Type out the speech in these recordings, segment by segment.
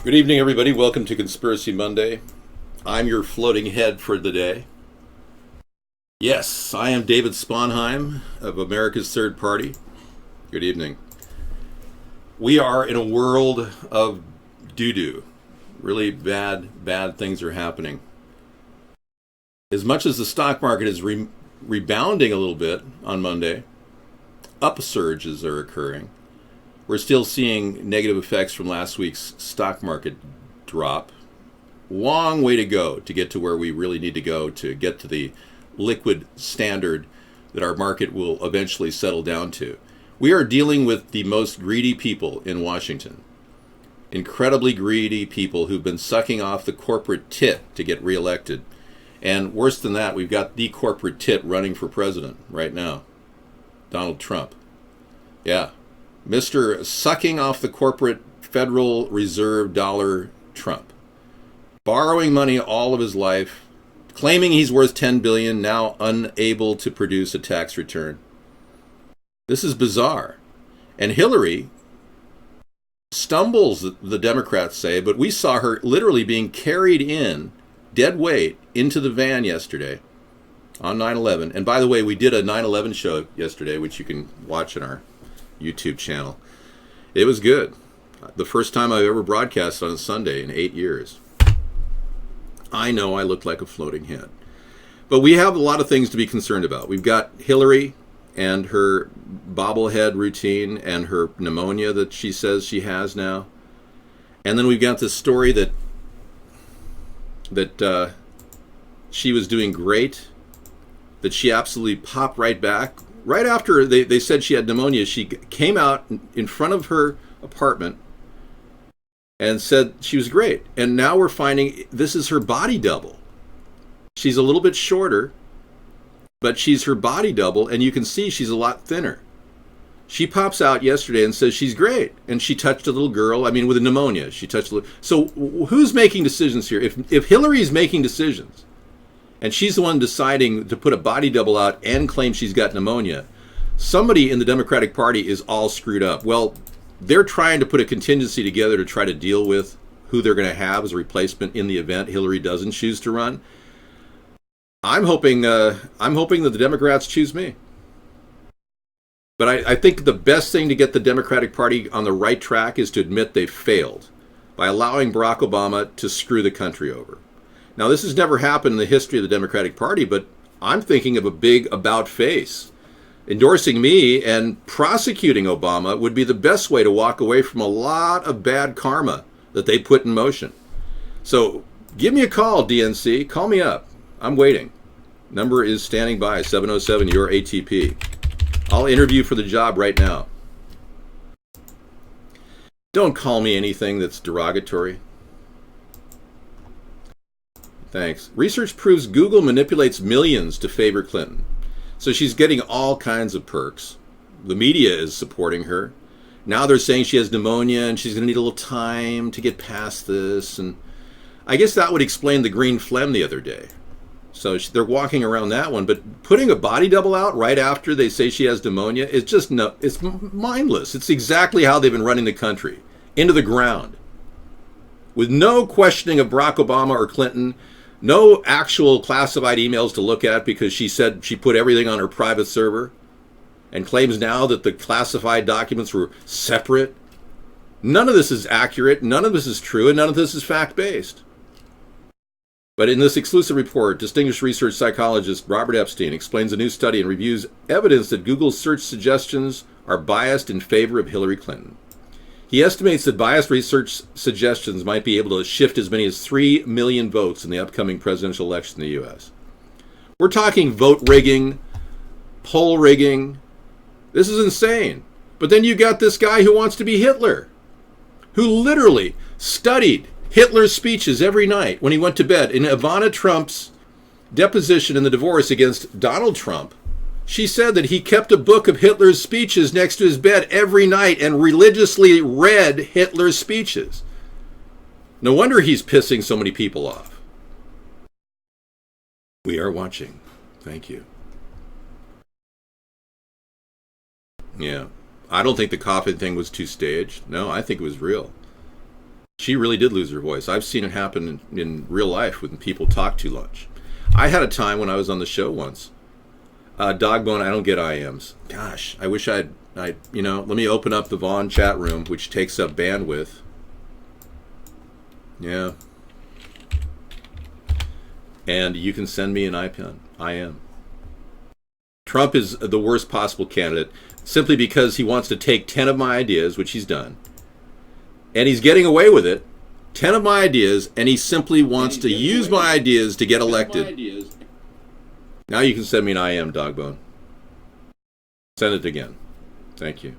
Good evening, everybody. Welcome to Conspiracy Monday. I'm your floating head for the day. Yes, I am David Sponheim of America's Third Party. Good evening. We are in a world of doo-doo. Really bad things are happening. As much as the stock market is rebounding a little bit on Monday, upsurges are occurring. We're still seeing negative effects from last week's stock market drop. Long way to go to get to where we really need to go to get to the liquid standard that our market will eventually settle down to. We are dealing with the most greedy people in Washington. Incredibly greedy people who've been sucking off the corporate tit to get reelected. And worse than that, we've got the corporate tit running for president right now. Donald Trump. Yeah. Mr. Sucking off the corporate Federal Reserve dollar Trump. Borrowing money all of his life, claiming he's worth $10 billion, now unable to produce a tax return. This is bizarre. And Hillary stumbles, the Democrats say, but we saw her literally being carried in, dead weight, into the van yesterday on 9/11. And by the way, we did a 9/11 show yesterday, which you can watch on our YouTube channel. It was good. The first time I've ever broadcast on a Sunday in 8 years. I know I looked like a floating head. But we have a lot of things to be concerned about. We've got Hillary and her bobblehead routine and her pneumonia that she says she has now. And then we've got this story that she was doing great, that she absolutely popped right back. Right after they said she had pneumonia, she came out in front of her apartment and said she was great. And now we're finding this is her body double. She's a little bit shorter, but she's her body double, and you can see she's a lot thinner. She pops out yesterday and says she's great. And she touched a little girl, with a pneumonia. She touched a little. So who's making decisions here? If Hillary's making decisions, and she's the one deciding to put a body double out and claim she's got pneumonia, somebody in the Democratic Party is all screwed up. Well, they're trying to put a contingency together to try to deal with who they're going to have as a replacement in the event Hillary doesn't choose to run. I'm hoping that the Democrats choose me. But I think the best thing to get the Democratic Party on the right track is to admit they failed by allowing Barack Obama to screw the country over. Now, this has never happened in the history of the Democratic Party, but I'm thinking of a big about face. Endorsing me and prosecuting Obama would be the best way to walk away from a lot of bad karma that they put in motion. So give me a call, DNC. Call me up. I'm waiting. Number is standing by, 707, your ATP. I'll interview for the job right now. Don't call me anything that's derogatory. Thanks. Research proves Google manipulates millions to favor Clinton. So she's getting all kinds of perks. The media is supporting her. Now they're saying she has pneumonia and she's going to need a little time to get past this. And I guess that would explain the green phlegm the other day. So they're walking around that one. But putting a body double out right after they say she has pneumonia is just it's mindless. It's exactly how they've been running the country. Into the ground. With no questioning of Barack Obama or Clinton. No actual classified emails to look at because she said she put everything on her private server and claims now that the classified documents were separate. None of this is accurate, none of this is true, and none of this is fact-based. But in this exclusive report, distinguished research psychologist Robert Epstein explains a new study and reviews evidence that Google's search suggestions are biased in favor of Hillary Clinton. He estimates that biased research suggestions might be able to shift as many as 3 million votes in the upcoming presidential election in the U.S. We're talking vote rigging, poll rigging. This is insane. But then you got this guy who wants to be Hitler, who literally studied Hitler's speeches every night when he went to bed. In Ivana Trump's deposition in the divorce against Donald Trump, she said that he kept a book of Hitler's speeches next to his bed every night and religiously read Hitler's speeches. No wonder he's pissing so many people off. We are watching. Thank you. Yeah. I don't think the coffin thing was too staged. No, I think it was real. She really did lose her voice. I've seen it happen in real life when people talk too much. I had a time when I was on the show once. Dogbone, I don't get IMs. Gosh, I wish let me open up the Vaughn chat room, which takes up bandwidth. Yeah. And you can send me an IM. Trump is the worst possible candidate simply because he wants to take 10 of my ideas, which he's done. And he's getting away with it. 10 of my ideas, and he simply wants to use my ideas to get elected. Now you can send me an IM, Dogbone. Send it again. Thank you.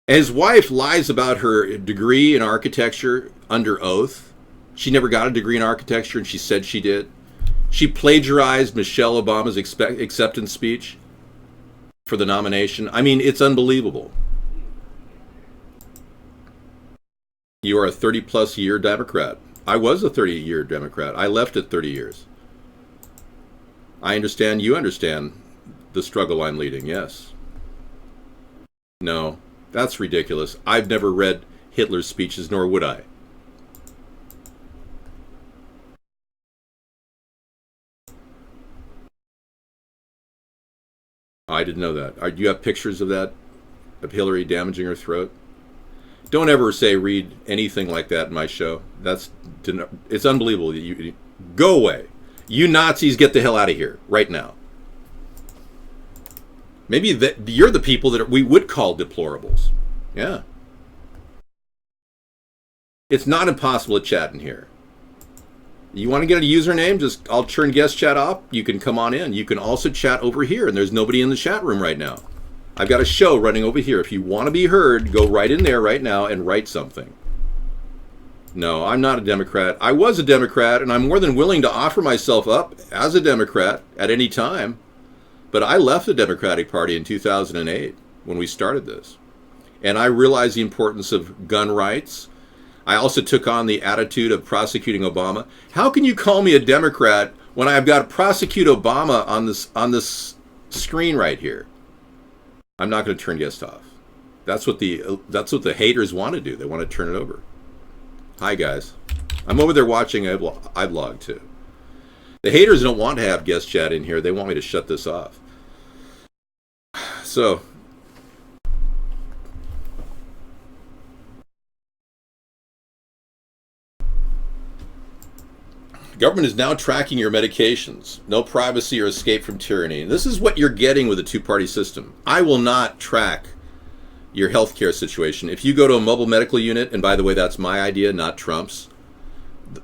His wife lies about her degree in architecture under oath. She never got a degree in architecture, and she said she did. She plagiarized Michelle Obama's acceptance speech for the nomination. I mean, it's unbelievable. You are a 30-plus year Democrat. I was a 30-year Democrat. I left at 30 years. I understand you understand the struggle I'm leading, yes. No, that's ridiculous. I've never read Hitler's speeches, nor would I. I didn't know that. Do you have pictures of that? Of Hillary damaging her throat? Don't ever read anything like that in my show. It's unbelievable. You go away. You Nazis, get the hell out of here right now. Maybe you're the people that we would call deplorables. Yeah. It's not impossible to chat in here. You want to get a username? I'll turn guest chat off. You can come on in. You can also chat over here, and there's nobody in the chat room right now. I've got a show running over here. If you want to be heard, go right in there right now and write something. No, I'm not a Democrat. I was a Democrat, and I'm more than willing to offer myself up as a Democrat at any time. But I left the Democratic Party in 2008 when we started this. And I realized the importance of gun rights. I also took on the attitude of prosecuting Obama. How can you call me a Democrat when I've got to prosecute Obama on this screen right here? I'm not going to turn guests off. That's what the haters want to do. They want to turn it over. Hi, guys. I'm over there watching iVlog, too. The haters don't want to have guest chat in here. They want me to shut this off. So, the government is now tracking your medications. No privacy or escape from tyranny. And this is what you're getting with a two-party system. I will not track your healthcare situation. If you go to a mobile medical unit, and by the way, that's my idea, not Trump's.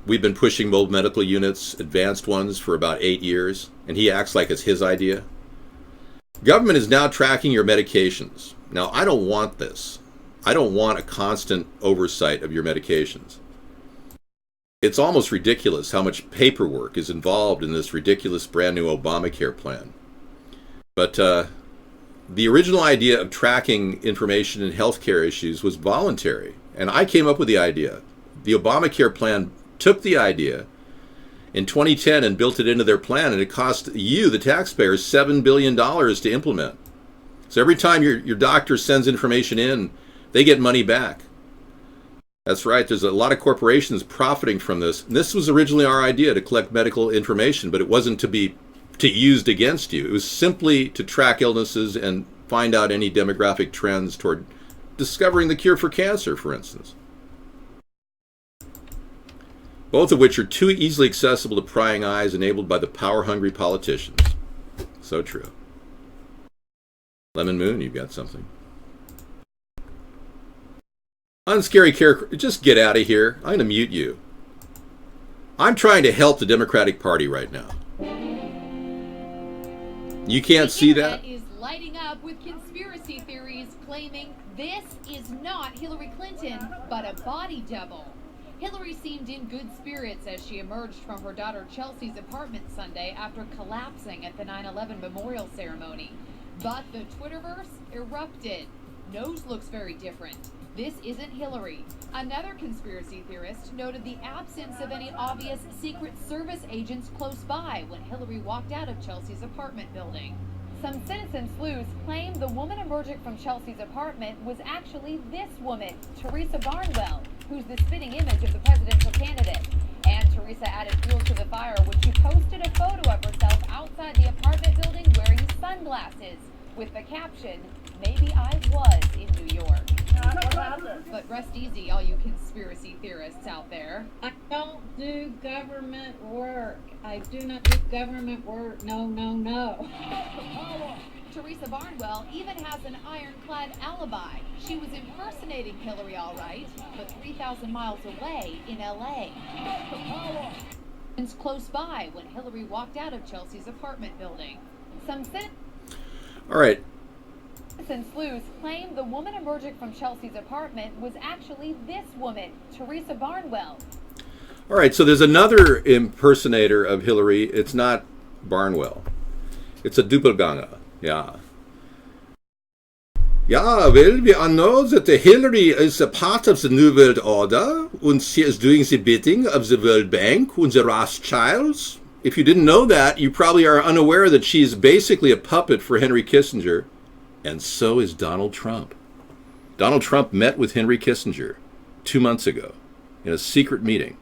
We've been pushing mobile medical units, advanced ones, for about 8 years, and he acts like it's his idea. Government is now tracking your medications. Now, I don't want this. I don't want a constant oversight of your medications. It's almost ridiculous how much paperwork is involved in this ridiculous brand new Obamacare plan. But the original idea of tracking information in healthcare issues was voluntary, and I came up with the idea. The Obamacare plan took the idea in 2010 and built it into their plan, and it cost you, the taxpayers, $7 billion to implement. So every time your doctor sends information in, they get money back. That's right, there's a lot of corporations profiting from this. And this was originally our idea, to collect medical information, but it wasn't to be used against you. It was simply to track illnesses and find out any demographic trends toward discovering the cure for cancer, for instance. Both of which are too easily accessible to prying eyes enabled by the power-hungry politicians. So true. Lemon Moon, you've got something. Unscary character, just get out of here. I'm going to mute you. I'm trying to help the Democratic Party right now. You can't see that? The internet is lighting up with conspiracy theories claiming this is not Hillary Clinton, but a body double. Hillary seemed in good spirits as she emerged from her daughter Chelsea's apartment Sunday after collapsing at the 9/11 memorial ceremony. But the Twitterverse erupted. Nose looks very different. This isn't Hillary. Another conspiracy theorist noted the absence of any obvious Secret Service agents close by when Hillary walked out of Chelsea's apartment building. Some citizen sleuths claim the woman emerging from Chelsea's apartment was actually this woman, Teresa Barnwell, who's the spitting image of the presidential candidate. And Teresa added fuel to the fire when she posted a photo of herself outside the apartment building wearing sunglasses with the caption, "Maybe I was in New York." But rest easy, all you conspiracy theorists out there. I don't do government work. I do not do government work. No, no, no. Teresa Barnwell even has an ironclad alibi. She was impersonating Hillary all right, but 3,000 miles away in L.A. It's close by when Hillary walked out of Chelsea's apartment building. Some All right. citizen sleuths claim the woman emerging from Chelsea's apartment was actually this woman, Teresa Barnwell. All right, so there's another impersonator of Hillary. It's not Barnwell. It's a Doppelganger. Yeah. Yeah, well, we all know that Hillary is a part of the New World Order, and she is doing the bidding of the World Bank and the Rothschilds. If you didn't know that, you probably are unaware that she's basically a puppet for Henry Kissinger, and so is Donald Trump. Donald Trump met with Henry Kissinger 2 months ago in a secret meeting.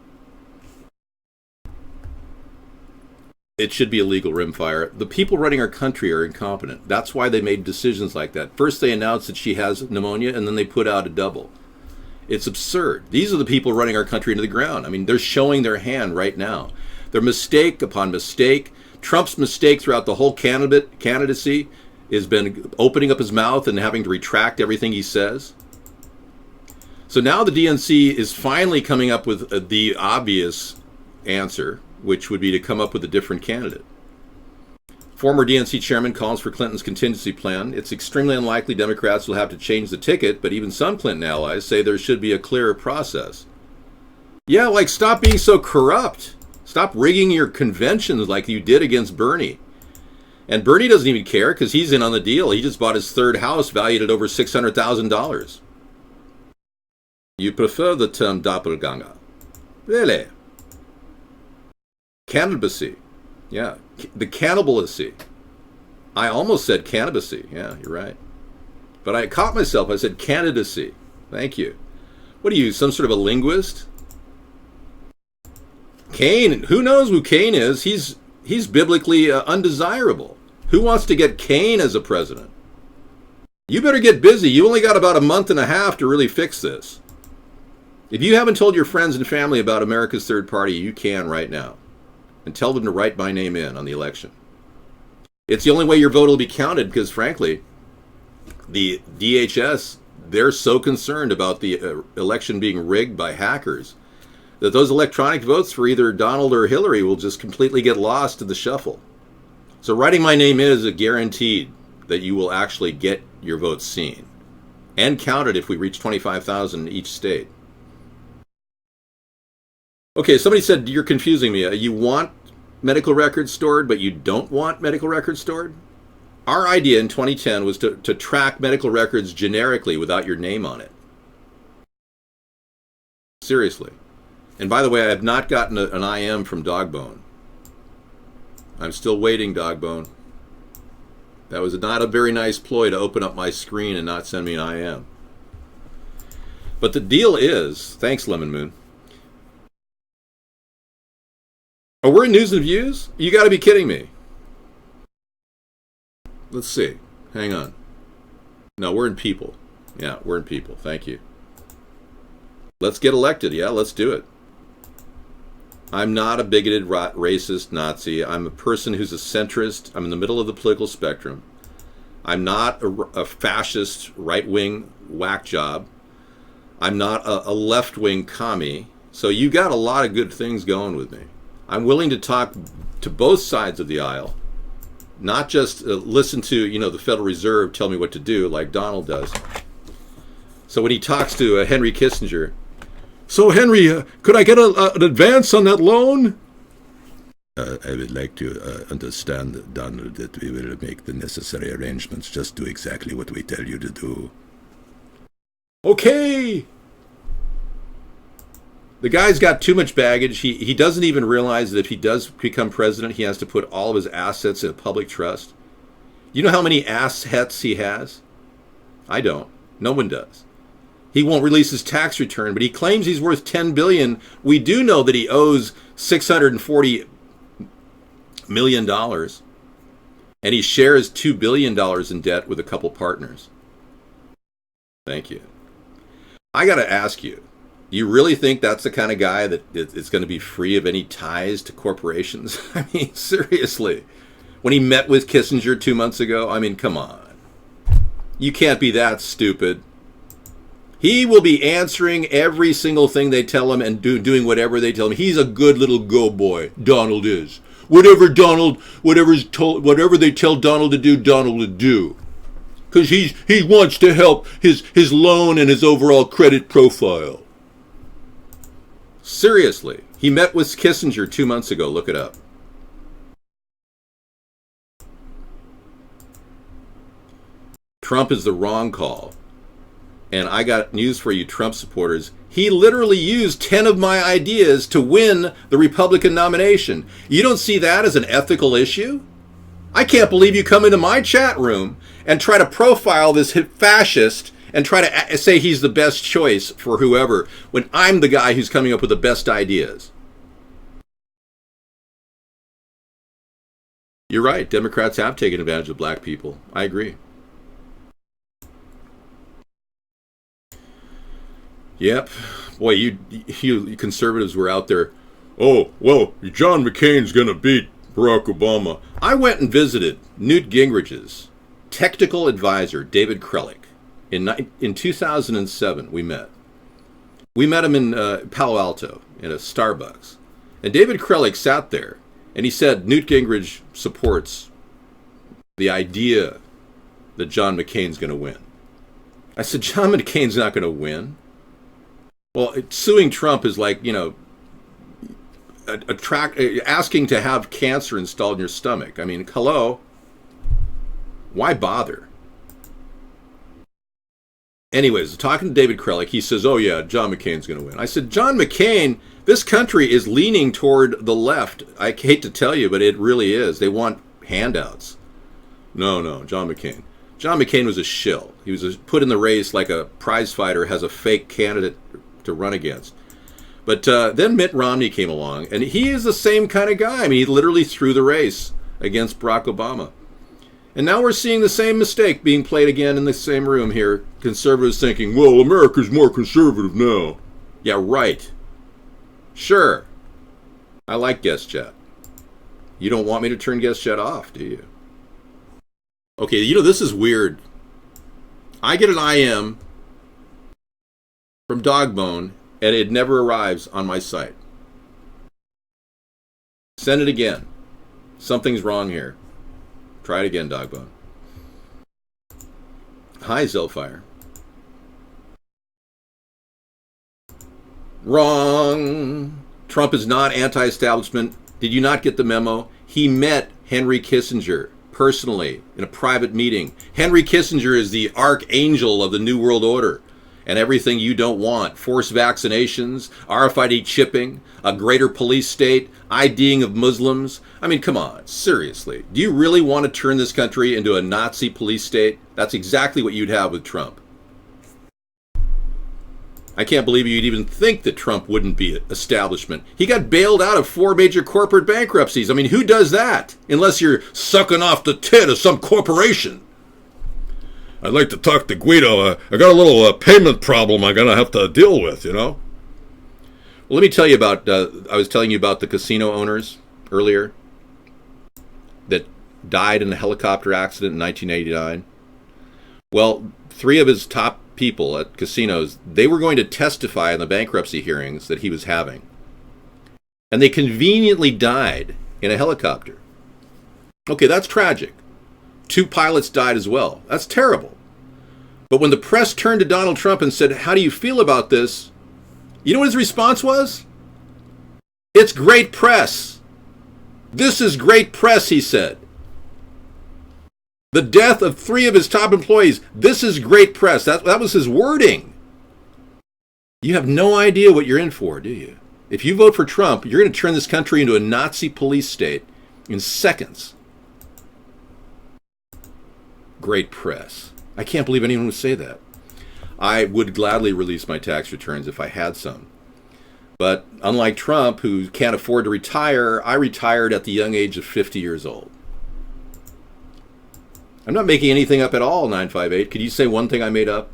It should be illegal rimfire. The people running our country are incompetent. That's why they made decisions like that. First they announced that she has pneumonia, and then they put out a double. It's absurd. These are the people running our country into the ground. I mean, they're showing their hand right now. Their mistake upon mistake. Trump's mistake throughout the whole candidacy has been opening up his mouth and having to retract everything he says. So now the DNC is finally coming up with the obvious answer, which would be to come up with a different candidate. Former DNC chairman calls for Clinton's contingency plan. It's extremely unlikely Democrats will have to change the ticket, but even some Clinton allies say there should be a clearer process. Yeah, like stop being so corrupt. Stop rigging your conventions like you did against Bernie. And Bernie doesn't even care because he's in on the deal. He just bought his third house valued at over $600,000. You prefer the term doppelganger? Really? Candidacy. Yeah. The cannibacy. I almost said candidacy. Yeah, you're right. But I caught myself. I said candidacy. Thank you. What are you, some sort of a linguist? Cain. Who knows who Cain is? He's biblically undesirable. Who wants to get Cain as a president? You better get busy. You only got about a month and a half to really fix this. If you haven't told your friends and family about America's Third Party, you can right now. And tell them to write my name in on the election. It's the only way your vote will be counted because, frankly, the DHS, they're so concerned about the election being rigged by hackers that those electronic votes for either Donald or Hillary will just completely get lost in the shuffle. So writing my name in is a guaranteed that you will actually get your votes seen and counted if we reach 25,000 in each state. Okay, somebody said you're confusing me. You want medical records stored, but you don't want medical records stored? Our idea in 2010 was to track medical records generically without your name on it. Seriously. And by the way, I have not gotten an IM from Dogbone. I'm still waiting, Dogbone. That was not a very nice ploy to open up my screen and not send me an IM. But the deal is, thanks Lemon Moon. Oh, we're in news and views? You got to be kidding me. Let's see. Hang on. No, we're in people. Yeah, we're in people. Thank you. Let's get elected. Yeah, let's do it. I'm not a bigoted, racist Nazi. I'm a person who's a centrist. I'm in the middle of the political spectrum. I'm not a fascist, right-wing whack job. I'm not a left-wing commie. So you got a lot of good things going with me. I'm willing to talk to both sides of the aisle, not just listen to, the Federal Reserve tell me what to do like Donald does. So when he talks to Henry Kissinger, so Henry, could I get an advance on that loan? I would like to understand, Donald, that we will make the necessary arrangements. Just do exactly what we tell you to do. Okay. The guy's got too much baggage. He doesn't even realize that if he does become president, he has to put all of his assets in a public trust. You know how many assets he has? I don't. No one does. He won't release his tax return, but he claims he's worth $10 billion. We do know that he owes $640 million, and he shares $2 billion in debt with a couple partners. Thank you. I got to ask you, do you really think that's the kind of guy that is going to be free of any ties to corporations? I mean, seriously. When he met with Kissinger 2 months ago, I mean, come on. You can't be that stupid. He will be answering every single thing they tell him and doing whatever they tell him. He's a good little go boy. Donald is. Whatever they tell Donald to do, Donald will do. Because he wants to help his loan and his overall credit profile. Seriously. He met with Kissinger 2 months ago. Look it up. Trump is the wrong call. And I got news for you, Trump supporters. He literally used 10 of my ideas to win the Republican nomination. You don't see that as an ethical issue? I can't believe you come into my chat room and try to profile this fascist and try to say he's the best choice for whoever, when I'm the guy who's coming up with the best ideas. You're right. Democrats have taken advantage of black people. I agree. Yep. Boy, you conservatives were out there. Oh, well, John McCain's going to beat Barack Obama. I went and visited Newt Gingrich's technical advisor, David Krellick. In 2007, we met. We met him in Palo Alto in a Starbucks. And David Krellick sat there, and he said Newt Gingrich supports the idea that John McCain's going to win. I said, John McCain's not going to win. Well, suing Trump is like, asking to have cancer installed in your stomach. I mean, hello? Why bother? Anyways, talking to David Krellick, he says, oh yeah, John McCain's going to win. I said, John McCain, this country is leaning toward the left. I hate to tell you, but it really is. They want handouts. No, John McCain. John McCain was a shill. He was put in the race like a prize fighter has a fake candidate to run against. But then Mitt Romney came along, and he is the same kind of guy. I mean, he literally threw the race against Barack Obama. And now we're seeing the same mistake being played again in the same room here. Conservatives thinking, well, America's more conservative now. Yeah, right. Sure. I like guest chat. You don't want me to turn guest chat off, do you? Okay, this is weird. I get an IM from Dogbone, and it never arrives on my site. Send it again. Something's wrong here. Try it again, Dogbone. Hi, Zellfire. Wrong. Trump is not anti-establishment. Did you not get the memo? He met Henry Kissinger personally in a private meeting. Henry Kissinger is the archangel of the New World Order and everything you don't want. Forced vaccinations, RFID chipping, a greater police state, IDing of Muslims. I mean, come on, seriously. Do you really want to turn this country into a Nazi police state? That's exactly what you'd have with Trump. I can't believe you'd even think that Trump wouldn't be establishment. He got bailed out of 4 major corporate bankruptcies. I mean, who does that? Unless you're sucking off the tit of some corporation. I'd like to talk to Guido. I got a little payment problem I'm going to have to deal with, Well, let me tell you about, I was telling you about the casino owners earlier that died in a helicopter accident in 1989. Well, 3 of his top people at casinos, they were going to testify in the bankruptcy hearings that he was having. And they conveniently died in a helicopter. Okay, that's tragic. 2 pilots died as well. That's terrible. But when the press turned to Donald Trump and said, how do you feel about this? You know what his response was? It's great press. This is great press, he said. The death of 3 of his top employees. This is great press. That was his wording. You have no idea what you're in for, do you? If you vote for Trump, you're going to turn this country into a Nazi police state in seconds. Great press. I can't believe anyone would say that. I would gladly release my tax returns if I had some. But unlike Trump, who can't afford to retire, I retired at the young age of 50 years old. I'm not making anything up at all, 958. Could you say one thing I made up?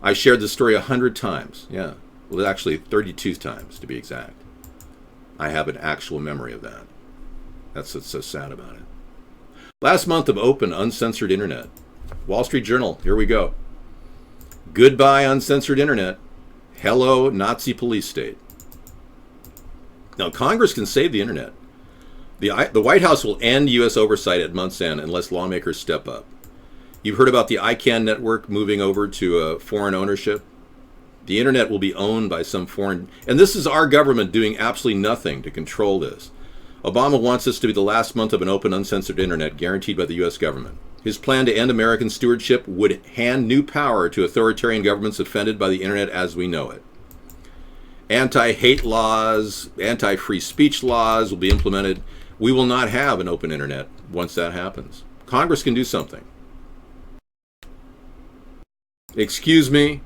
I shared this story 100 times. Yeah. Well, actually 32 times to be exact. I have an actual memory of that. That's what's so sad about it. Last month of open, uncensored internet. Wall Street Journal, here we go. Goodbye, uncensored internet. Hello, Nazi police state. Now, Congress can save the internet. The White House will end U.S. oversight at month's end unless lawmakers step up. You've heard about the ICANN network moving over to foreign ownership. The internet will be owned by some foreign... And this is our government doing absolutely nothing to control this. Obama wants this to be the last month of an open, uncensored internet guaranteed by the U.S. government. His plan to end American stewardship would hand new power to authoritarian governments offended by the internet as we know it. Anti-hate laws, anti-free speech laws will be implemented. We will not have an open internet once that happens. Congress can do something. Excuse me.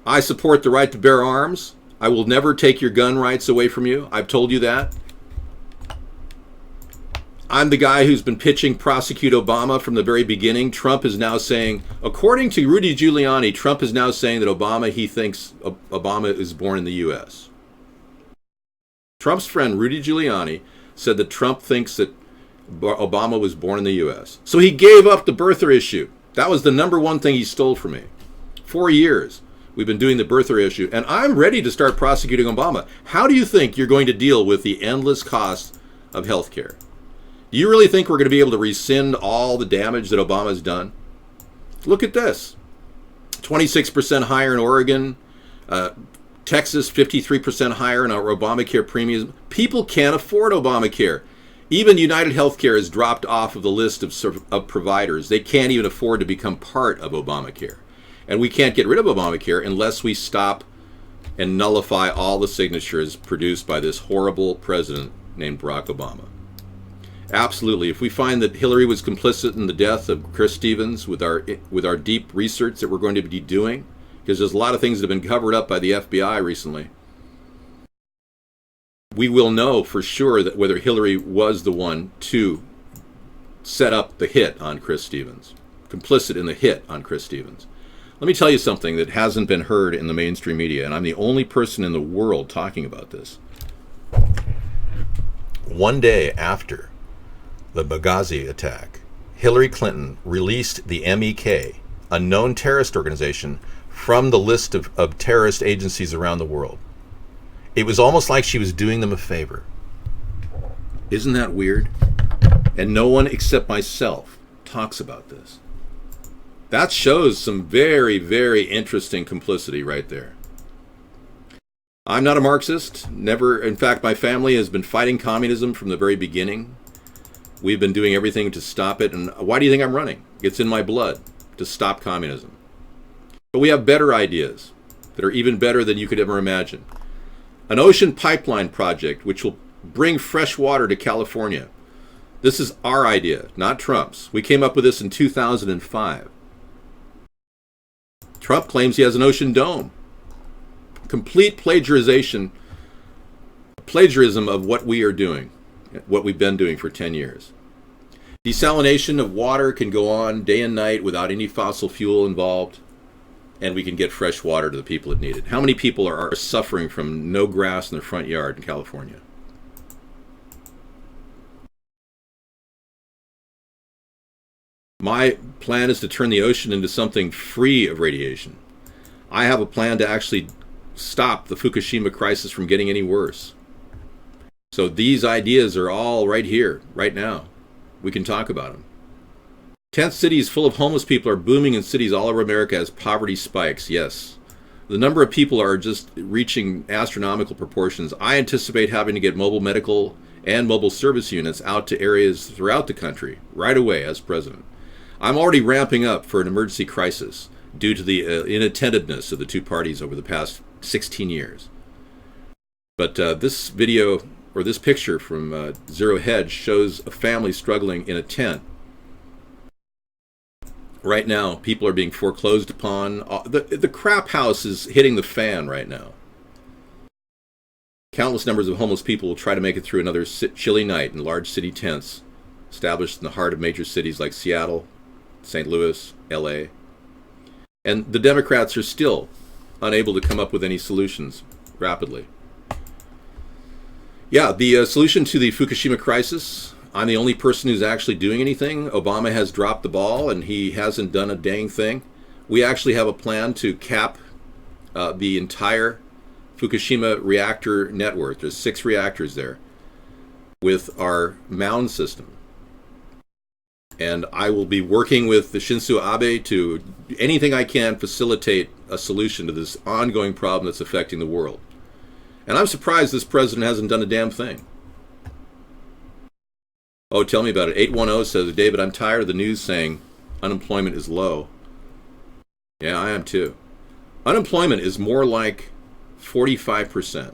I support the right to bear arms. I will never take your gun rights away from you. I've told you that. I'm the guy who's been pitching prosecute Obama from the very beginning. Trump is now saying, according to Rudy Giuliani, Trump is now saying that he thinks Obama is born in the U.S. Trump's friend Rudy Giuliani said that Trump thinks that Obama was born in the U.S. So he gave up the birther issue. That was the number one thing he stole from me. 4 years we've been doing the birther issue, and I'm ready to start prosecuting Obama. How do you think you're going to deal with the endless cost of health care? Do you really think we're going to be able to rescind all the damage that Obama's done? Look at this. 26% higher in Oregon. Texas, 53% higher in our Obamacare premiums. People can't afford Obamacare. Even United Healthcare has dropped off of the list of providers. They can't even afford to become part of Obamacare. And we can't get rid of Obamacare unless we stop and nullify all the signatures produced by this horrible president named Barack Obama. Absolutely. If we find that Hillary was complicit in the death of Chris Stevens with our deep research that we're going to be doing, because there's a lot of things that have been covered up by the FBI recently, we will know for sure that whether Hillary was the one to set up the hit on Chris Stevens, complicit in the hit on Chris Stevens. Let me tell you something that hasn't been heard in the mainstream media, and I'm the only person in the world talking about this. One day after the Benghazi attack, Hillary Clinton released the MEK, a known terrorist organization, from the list of terrorist agencies around the world. It was almost like she was doing them a favor. Isn't that weird? And no one except myself talks about this. That shows some very, very interesting complicity right there. I'm not a Marxist. Never. In fact, my family has been fighting communism from the very beginning. We've been doing everything to stop it. And why do you think I'm running? It's in my blood to stop communism. But we have better ideas that are even better than you could ever imagine. An ocean pipeline project which will bring fresh water to California. This is our idea, not Trump's. We came up with this in 2005. Trump claims he has an ocean dome. Complete plagiarism of what we are doing, what we've been doing for 10 years. Desalination of water can go on day and night without any fossil fuel involved, and we can get fresh water to the people that need it. How many people are suffering from no grass in their front yard in California? My plan is to turn the ocean into something free of radiation. I have a plan to actually stop the Fukushima crisis from getting any worse. So these ideas are all right here, right now. We can talk about them. Tent cities full of homeless people are booming in cities all over America as poverty spikes, yes. The number of people are just reaching astronomical proportions. I anticipate having to get mobile medical and mobile service units out to areas throughout the country right away as president. I'm already ramping up for an emergency crisis due to the inattentiveness of the two parties over the past 16 years. But this video, or this picture from Zero Hedge, shows a family struggling in a tent Right now, people are being foreclosed upon. The crap house is hitting the fan right now. Countless numbers of homeless people will try to make it through another chilly night in large city tents established in the heart of major cities like Seattle, St. Louis, LA. And the Democrats are still unable to come up with any solutions rapidly. Yeah, the solution to the Fukushima crisis, I'm the only person who's actually doing anything. Obama has dropped the ball and he hasn't done a dang thing. We actually have a plan to cap the entire Fukushima reactor network. There's 6 reactors there with our mound system. And I will be working with the Shinzo Abe to do anything I can facilitate a solution to this ongoing problem that's affecting the world. And I'm surprised this president hasn't done a damn thing. Oh, tell me about it. 810 says, David, I'm tired of the news saying unemployment is low. Yeah, I am too. Unemployment is more like 45%,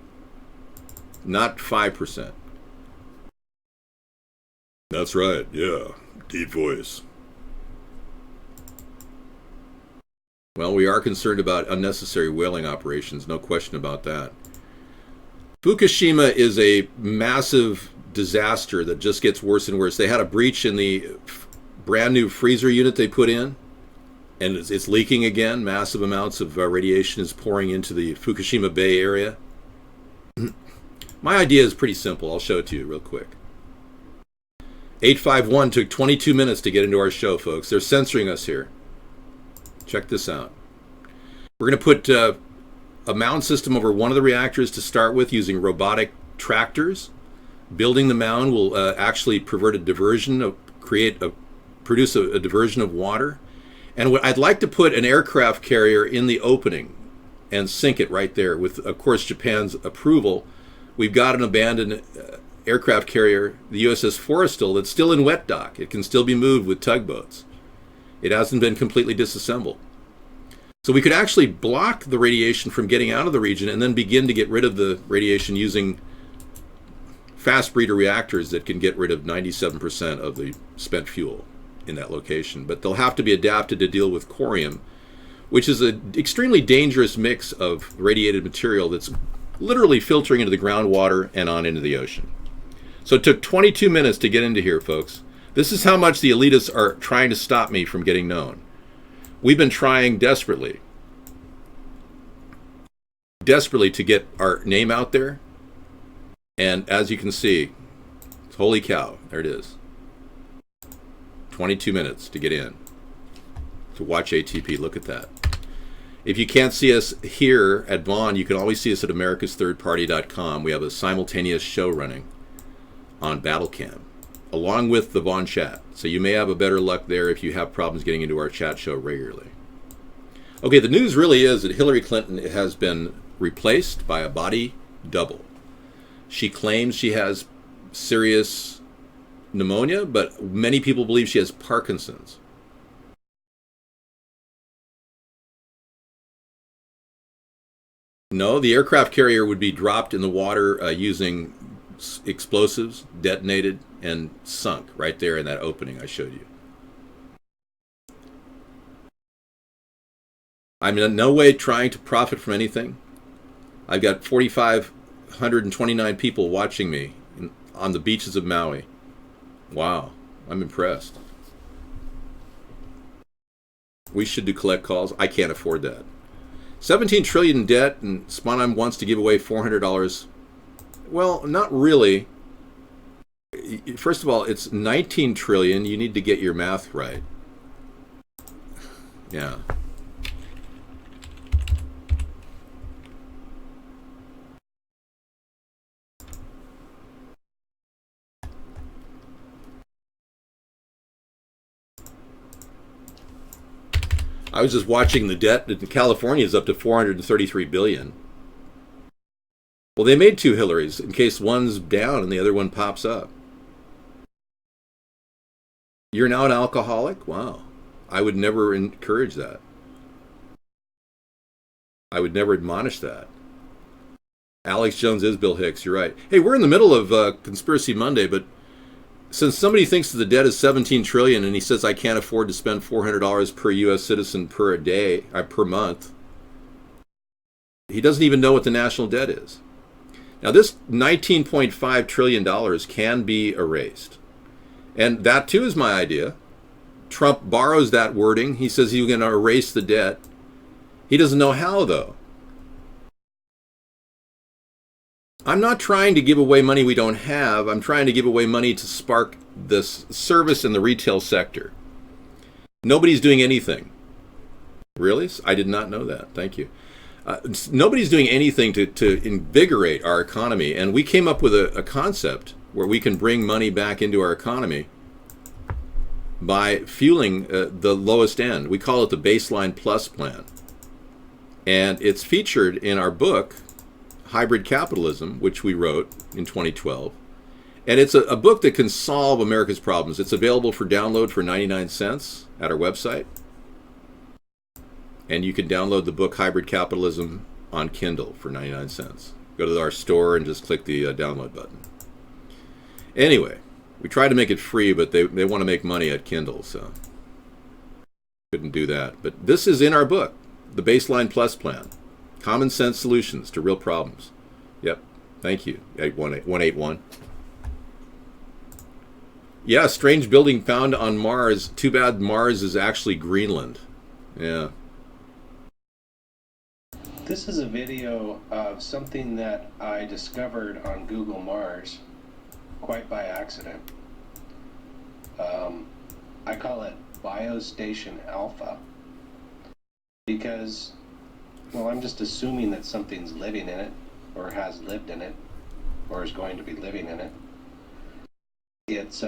not 5%. That's right, yeah. Deep voice. Well, we are concerned about unnecessary whaling operations, no question about that. Fukushima is a massive disaster that just gets worse and worse. They had a breach in the brand new freezer unit they put in, and it's leaking again. Massive amounts of radiation is pouring into the Fukushima Bay area. My idea is pretty simple. I'll show it to you real quick. 851 took 22 minutes to get into our show, folks. They're censoring us here. Check this out. We're going to put a mound system over one of the reactors to start with using robotic tractors. Building the mound will actually produce a diversion of water. And I'd like to put an aircraft carrier in the opening and sink it right there with, of course, Japan's approval. We've got an abandoned aircraft carrier, the USS Forrestal, that's still in wet dock. It can still be moved with tugboats. It hasn't been completely disassembled. So we could actually block the radiation from getting out of the region and then begin to get rid of the radiation using fast breeder reactors that can get rid of 97% of the spent fuel in that location. But they'll have to be adapted to deal with corium, which is an extremely dangerous mix of radiated material that's literally filtering into the groundwater and on into the ocean. So it took 22 minutes to get into here, folks. This is how much the elitists are trying to stop me from getting known. We've been trying desperately to get our name out there. And as you can see, holy cow, there it is. 22 minutes to get in, to watch ATP. Look at that. If you can't see us here at Vaughn, you can always see us at AmericasThirdParty.com. We have a simultaneous show running on Battlecam, along with the Vaughn chat. So you may have a better luck there if you have problems getting into our chat show regularly. Okay, the news really is that Hillary Clinton has been replaced by a body double. She claims she has serious pneumonia, but many people believe she has Parkinson's. No, the aircraft carrier would be dropped in the water using explosives, detonated, and sunk right there in that opening I showed you. I'm in no way trying to profit from anything. I've got 4,529 people watching me on the beaches of Maui. Wow, I'm impressed. We should do collect calls. I can't afford that. 17 trillion in debt, and Sponheim wants to give away $400. Well, not really. First of all, it's 19 trillion. You need to get your math right. Yeah. I was just watching the debt in California is up to 433 billion. Well, they made 2 Hillarys in case one's down and the other one pops up. You're now an alcoholic? Wow. I would never encourage that. I would never admonish that. Alex Jones is Bill Hicks, you're right. Hey, we're in the middle of Conspiracy Monday, but Since somebody thinks that the debt is 17 trillion and he says I can't afford to spend $400 per US citizen per day, per month, he doesn't even know what the national debt is. Now this $19.5 trillion can be erased. And that too is my idea. Trump borrows that wording. He says he's going to erase the debt. He doesn't know how, though. I'm not trying to give away money we don't have. I'm trying to give away money to spark this service in the retail sector. Nobody's doing anything. Really? I did not know that. Thank you. Nobody's doing anything to invigorate our economy. And we came up with a concept where we can bring money back into our economy by fueling the lowest end. We call it the Baseline Plus plan. And it's featured in our book, Hybrid Capitalism, which we wrote in 2012. And it's a book that can solve America's problems. It's available for download for 99 cents at our website. And you can download the book Hybrid Capitalism on Kindle for 99 cents. Go to our store and just click the download button. Anyway, we tried to make it free, but they want to make money at Kindle, so couldn't do that. But this is in our book, the Baseline Plus plan. Common sense solutions to real problems. Yep. Thank you. 181. Yeah, strange building found on Mars. Too bad Mars is actually Greenland. Yeah. This is a video of something that I discovered on Google Mars quite by accident. I call it Biostation Alpha because, well, I'm just assuming that something's living in it, or has lived in it, or is going to be living in it. It's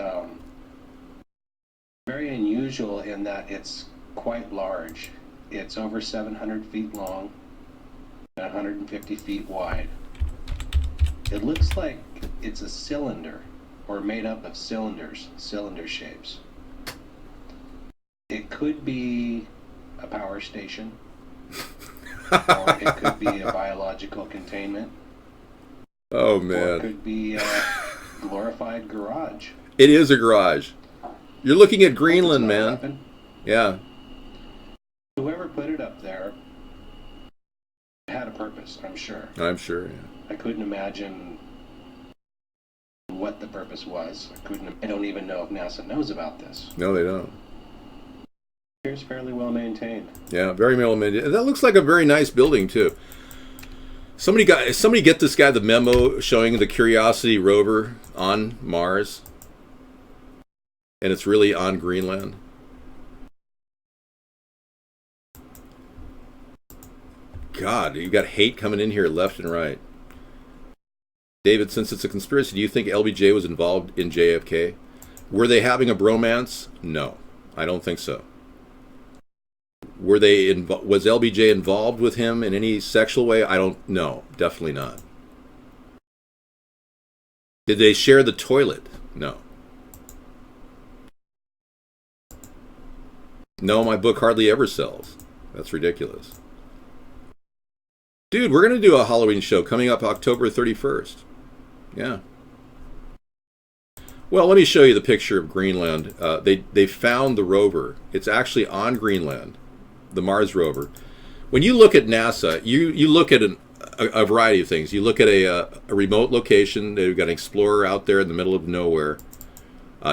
very unusual in that it's quite large. It's over 700 feet long and 150 feet wide. It looks like it's a cylinder, or made up of cylinders, cylinder shapes. It could be a power station, or it could be a biological containment. Oh, man. Or it could be a glorified garage. It is a garage. You're looking at Greenland, man. Weapon. Yeah. Whoever put it up there had a purpose, I'm sure. I'm sure, yeah. I couldn't imagine what the purpose was. I don't even know if NASA knows about this. No, they don't. It's fairly well maintained. Yeah, very well maintained. That looks like a very nice building, too. Somebody get this guy the memo showing the Curiosity rover on Mars, and it's really on Greenland. God, you got hate coming in here left and right. David, since it's a conspiracy, do you think LBJ was involved in JFK? Were they having a bromance? No, I don't think so. Was LBJ involved with him in any sexual way? I don't know. Definitely not. Did they share the toilet? No. No, my book hardly ever sells. That's ridiculous. Dude, we're going to do a Halloween show coming up October 31st. Yeah. Well, let me show you the picture of Greenland. They found the rover. It's actually on Greenland, the Mars rover. When you look at NASA, you look at a variety of things. You look at a remote location. They've got an explorer out there in the middle of nowhere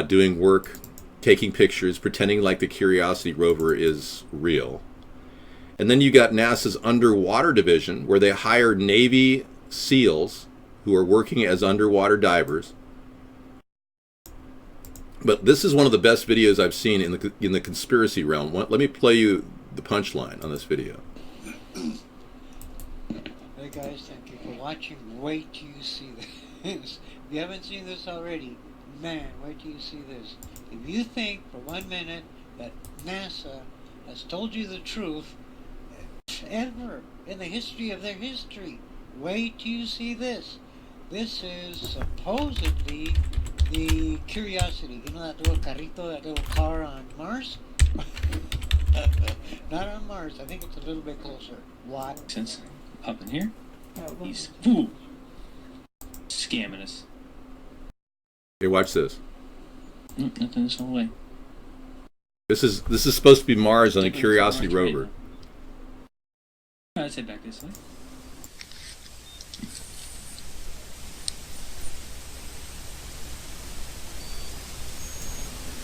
doing work, taking pictures, pretending like the Curiosity rover is real. And then you got NASA's underwater division, where they hire Navy SEALs who are working as underwater divers. But this is one of the best videos I've seen in the conspiracy realm. Let me play you the punchline on this video. Hey guys, thank you for watching. Wait till you see this. If you haven't seen this already, man, wait till you see this. If you think for 1 minute that NASA has told you the truth ever in the history of their history, wait till you see this. This is supposedly the Curiosity. You know that little carrito, that little car on Mars? Not on Mars. I think it's a little bit closer. Why? Since up in here, he's scamming us. Hey, watch this. Nothing this whole way. This is supposed to be Mars on a Curiosity rover. Let's head back this way.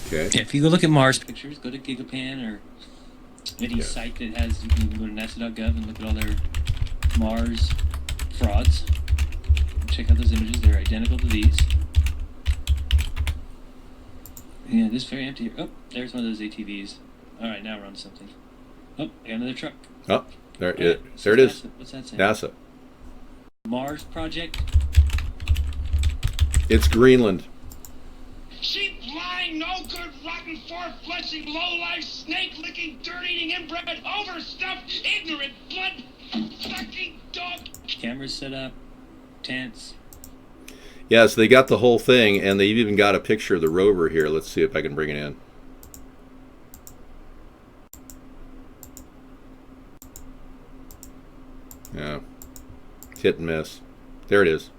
Okay. Yeah, if you go look at Mars pictures, go to Gigapan or any site that has, you can go to NASA.gov and look at all their Mars frauds. Check out those images, they're identical to these. Yeah, this is very empty here. Oh, there's one of those ATVs. Alright, now we're on to something. Oh, I got another truck. Oh, there it is. NASA. What's that say? NASA. Mars project. It's Greenland. Sheep lying, no good, rotten, four-fleshing, low-life, snake-licking, dirt-eating, inbred, overstuffed, ignorant, blood-sucking dog. Cameras set up. Tents. Yeah, so they got the whole thing, and they've even got a picture of the rover here. Let's see if I can bring it in. Yeah. Hit and miss. There it is.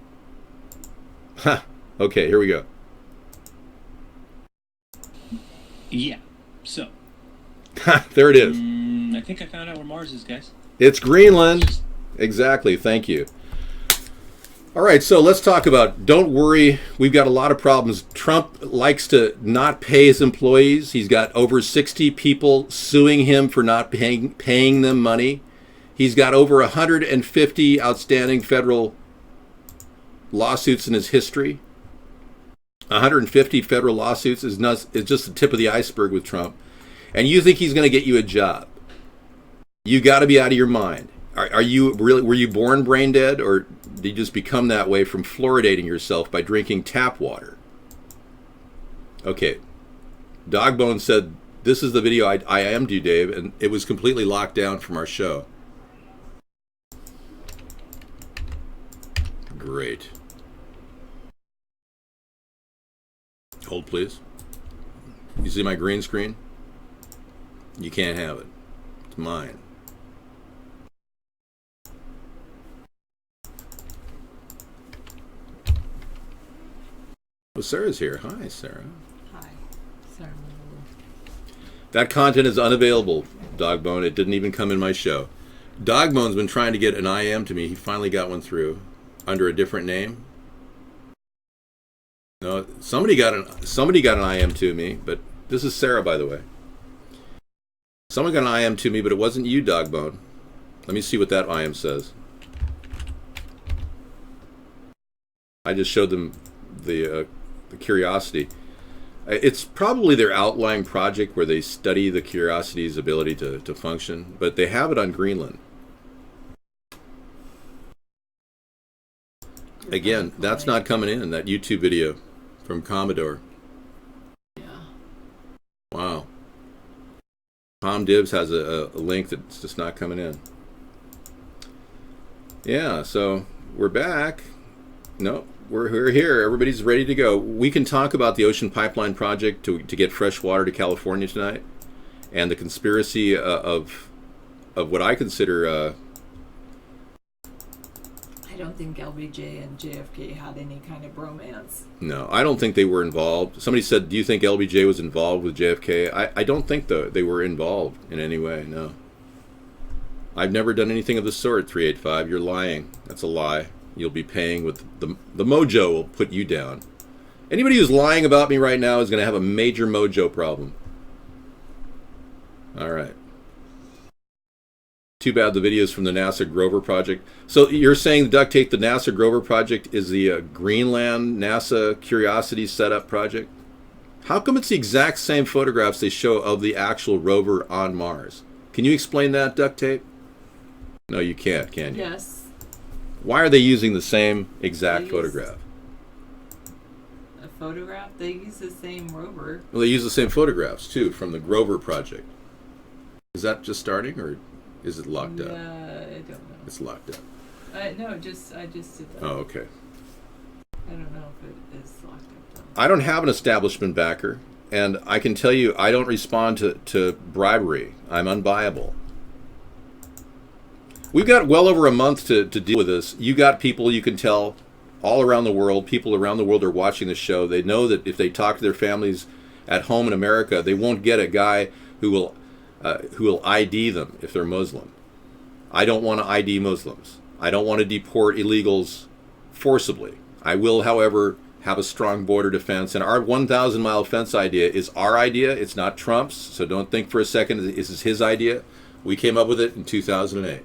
Ha! Okay, here we go. Yeah. So. Ha! There it is. I think I found out where Mars is, guys. It's Greenland. Exactly. Thank you. All right, so let's talk about, don't worry, we've got a lot of problems. Trump likes to not pay his employees. He's got over 60 people suing him for not paying them money. He's got over 150 outstanding federal lawsuits in his history. 150 federal lawsuits is just the tip of the iceberg with Trump. And you think he's going to get you a job. You got to be out of your mind. Are you really, were you born brain dead, or did you just become that way from fluoridating yourself by drinking tap water? Okay. Dogbone said, this is the video I am'd you, Dave, and it was completely locked down from our show. Great. Hold, please. You see my green screen? You can't have it. It's mine. Well, Sarah's here. Hi, Sarah. Hi. Sorry. That content is unavailable, Dogbone. It didn't even come in my show. Dogbone's been trying to get an IM to me. He finally got one through under a different name. No, somebody got an IM to me, but this is Sarah, by the way. Someone got an IM to me, but it wasn't you, Dogbone. Let me see what that IM says. I just showed them the Curiosity. It's probably their outlying project where they study the Curiosity's ability to function, but they have it on Greenland. Again, that's not coming in that YouTube video from Commodore. Yeah. Wow. ComDivs has a link that's just not coming in. Yeah, so we're back. No, we're here. Everybody's ready to go. We can talk about the Ocean Pipeline Project to get fresh water to California tonight, and the conspiracy of what I consider. I don't think LBJ and JFK had any kind of bromance. No, I don't think they were involved. Somebody said, do you think LBJ was involved with JFK? I don't think they were involved in any way, no. I've never done anything of the sort, 385. You're lying. That's a lie. You'll be paying with the mojo will put you down. Anybody who's lying about me right now is going to have a major mojo problem. All right. Too bad the videos from the NASA Grover project. So you're saying, Duct Tape, the NASA Grover project is the Greenland NASA Curiosity setup project? How come it's the exact same photographs they show of the actual rover on Mars? Can you explain that, Duct Tape? No, you can't, can you? Yes. Why are they using the same exact photograph? A photograph? They use the same rover. Well, they use the same photographs, too, from the Grover project. Is that just starting, or is it locked up? I don't know. It's locked up. No, I just did that. Oh, okay. I don't know if it is locked up though. I don't have an establishment backer, and I can tell you I don't respond to bribery. I'm unbuyable. We've got well over a month to deal with this. You got people, you can tell, all around the world. People around the world are watching the show. They know that if they talk to their families at home in America, they won't get a guy who will ID them if they're Muslim. I don't want to ID Muslims. I don't want to deport illegals forcibly. I will, however, have a strong border defense. And our 1,000-mile fence idea is our idea. It's not Trump's. So don't think for a second this is his idea. We came up with it in 2008.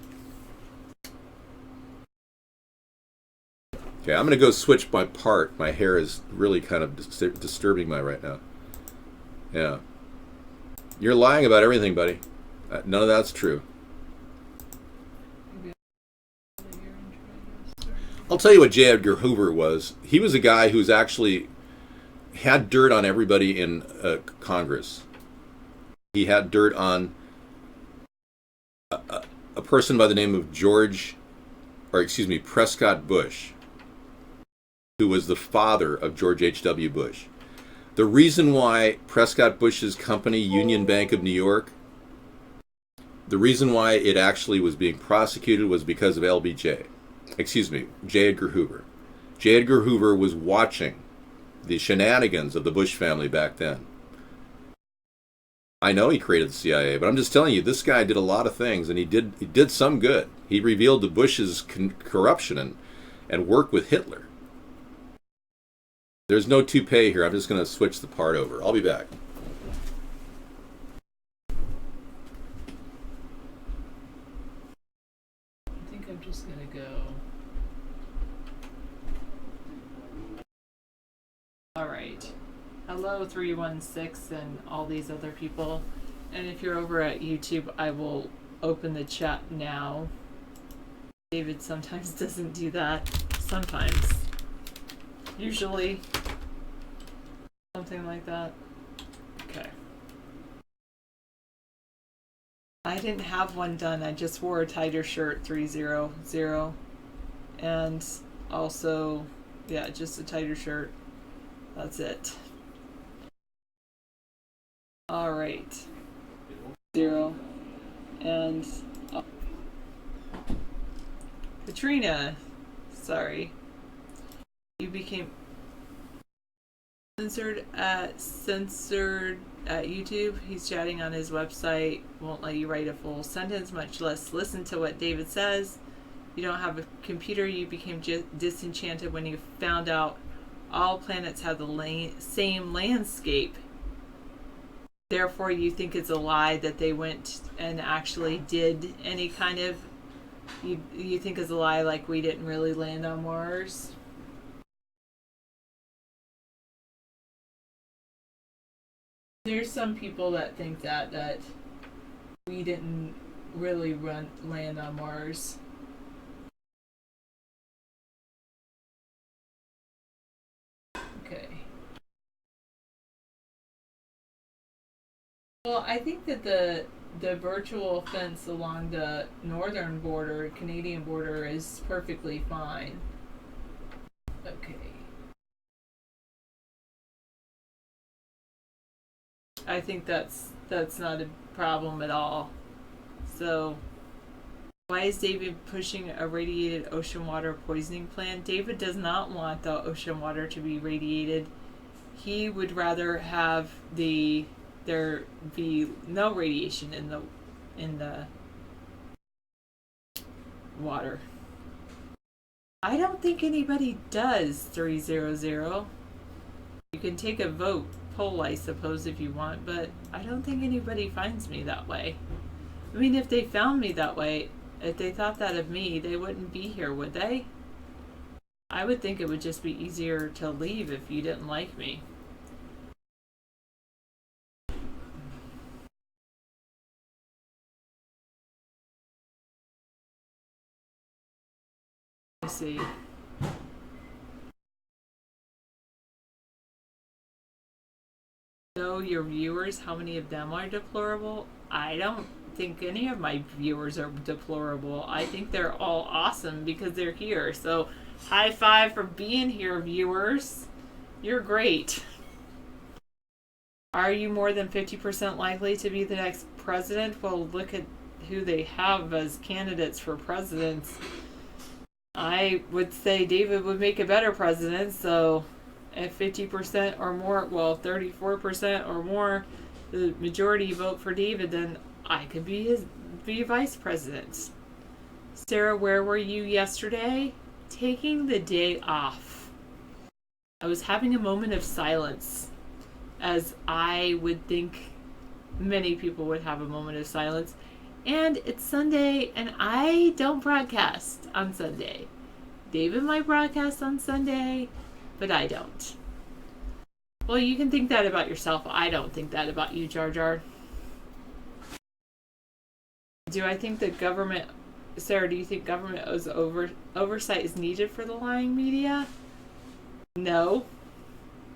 Okay, I'm going to go switch my part. My hair is really kind of disturbing me right now. Yeah. You're lying about everything, buddy. None of that's true. I'll tell you what J. Edgar Hoover was. He was a guy who's actually had dirt on everybody in Congress. He had dirt on a person by the name of Prescott Bush, who was the father of George H.W. Bush. The reason why Prescott Bush's company, Union Bank of New York, the reason why it actually was being prosecuted was because of J. Edgar Hoover. J. Edgar Hoover was watching the shenanigans of the Bush family back then. I know he created the CIA, but I'm just telling you, this guy did a lot of things, and he did some good. He revealed the Bush's corruption and worked with Hitler. There's no toupee here. I'm just going to switch the part over. I'll be back. I think I'm just going to go. All right. Hello, 316 and all these other people. And if you're over at YouTube, I will open the chat now. David sometimes doesn't do that. Sometimes. Usually. Something like that. Okay. I didn't have one done. I just wore a tighter shirt, 300. And also, yeah, just a tighter shirt. That's it. All right. 0. And Katrina, sorry. You became censored at YouTube. He's chatting on his website. Won't let you write a full sentence, much less listen to what David says. You don't have a computer. You became disenchanted when you found out all planets have the same landscape. Therefore, you think it's a lie that they went and actually did any kind of... You think it's a lie like we didn't really land on Mars? There's some people that think that we didn't really land on Mars. Okay. Well, I think that the virtual fence along the northern border, Canadian border, is perfectly fine. Okay. I think that's not a problem at all. So, why is David pushing a radiated ocean water poisoning plan? David does not want the ocean water to be radiated. He would rather have there be no radiation in the water. I don't think anybody does, 300. You can take a poll, I suppose, if you want, but I don't think anybody finds me that way. I mean, if they found me that way, if they thought that of me, they wouldn't be here, would they? I would think it would just be easier to leave if you didn't like me. Let's see. Know your viewers, how many of them are deplorable? I don't think any of my viewers are deplorable. I think they're all awesome because they're here. So high five for being here, viewers. You're great. Are you more than 50% likely to be the next president? Well, look at who they have as candidates for presidents. I would say David would make a better president, so... at 50% or more, well, 34% or more, the majority vote for David, then I could be vice president. Sarah, where were you yesterday? Taking the day off. I was having a moment of silence, as I would think many people would have a moment of silence. And it's Sunday, and I don't broadcast on Sunday. David might broadcast on Sunday, but I don't. Well, you can think that about yourself. I don't think that about you, Jar Jar. Do I think that government... Sarah, do you think government oversight is needed for the lying media? No.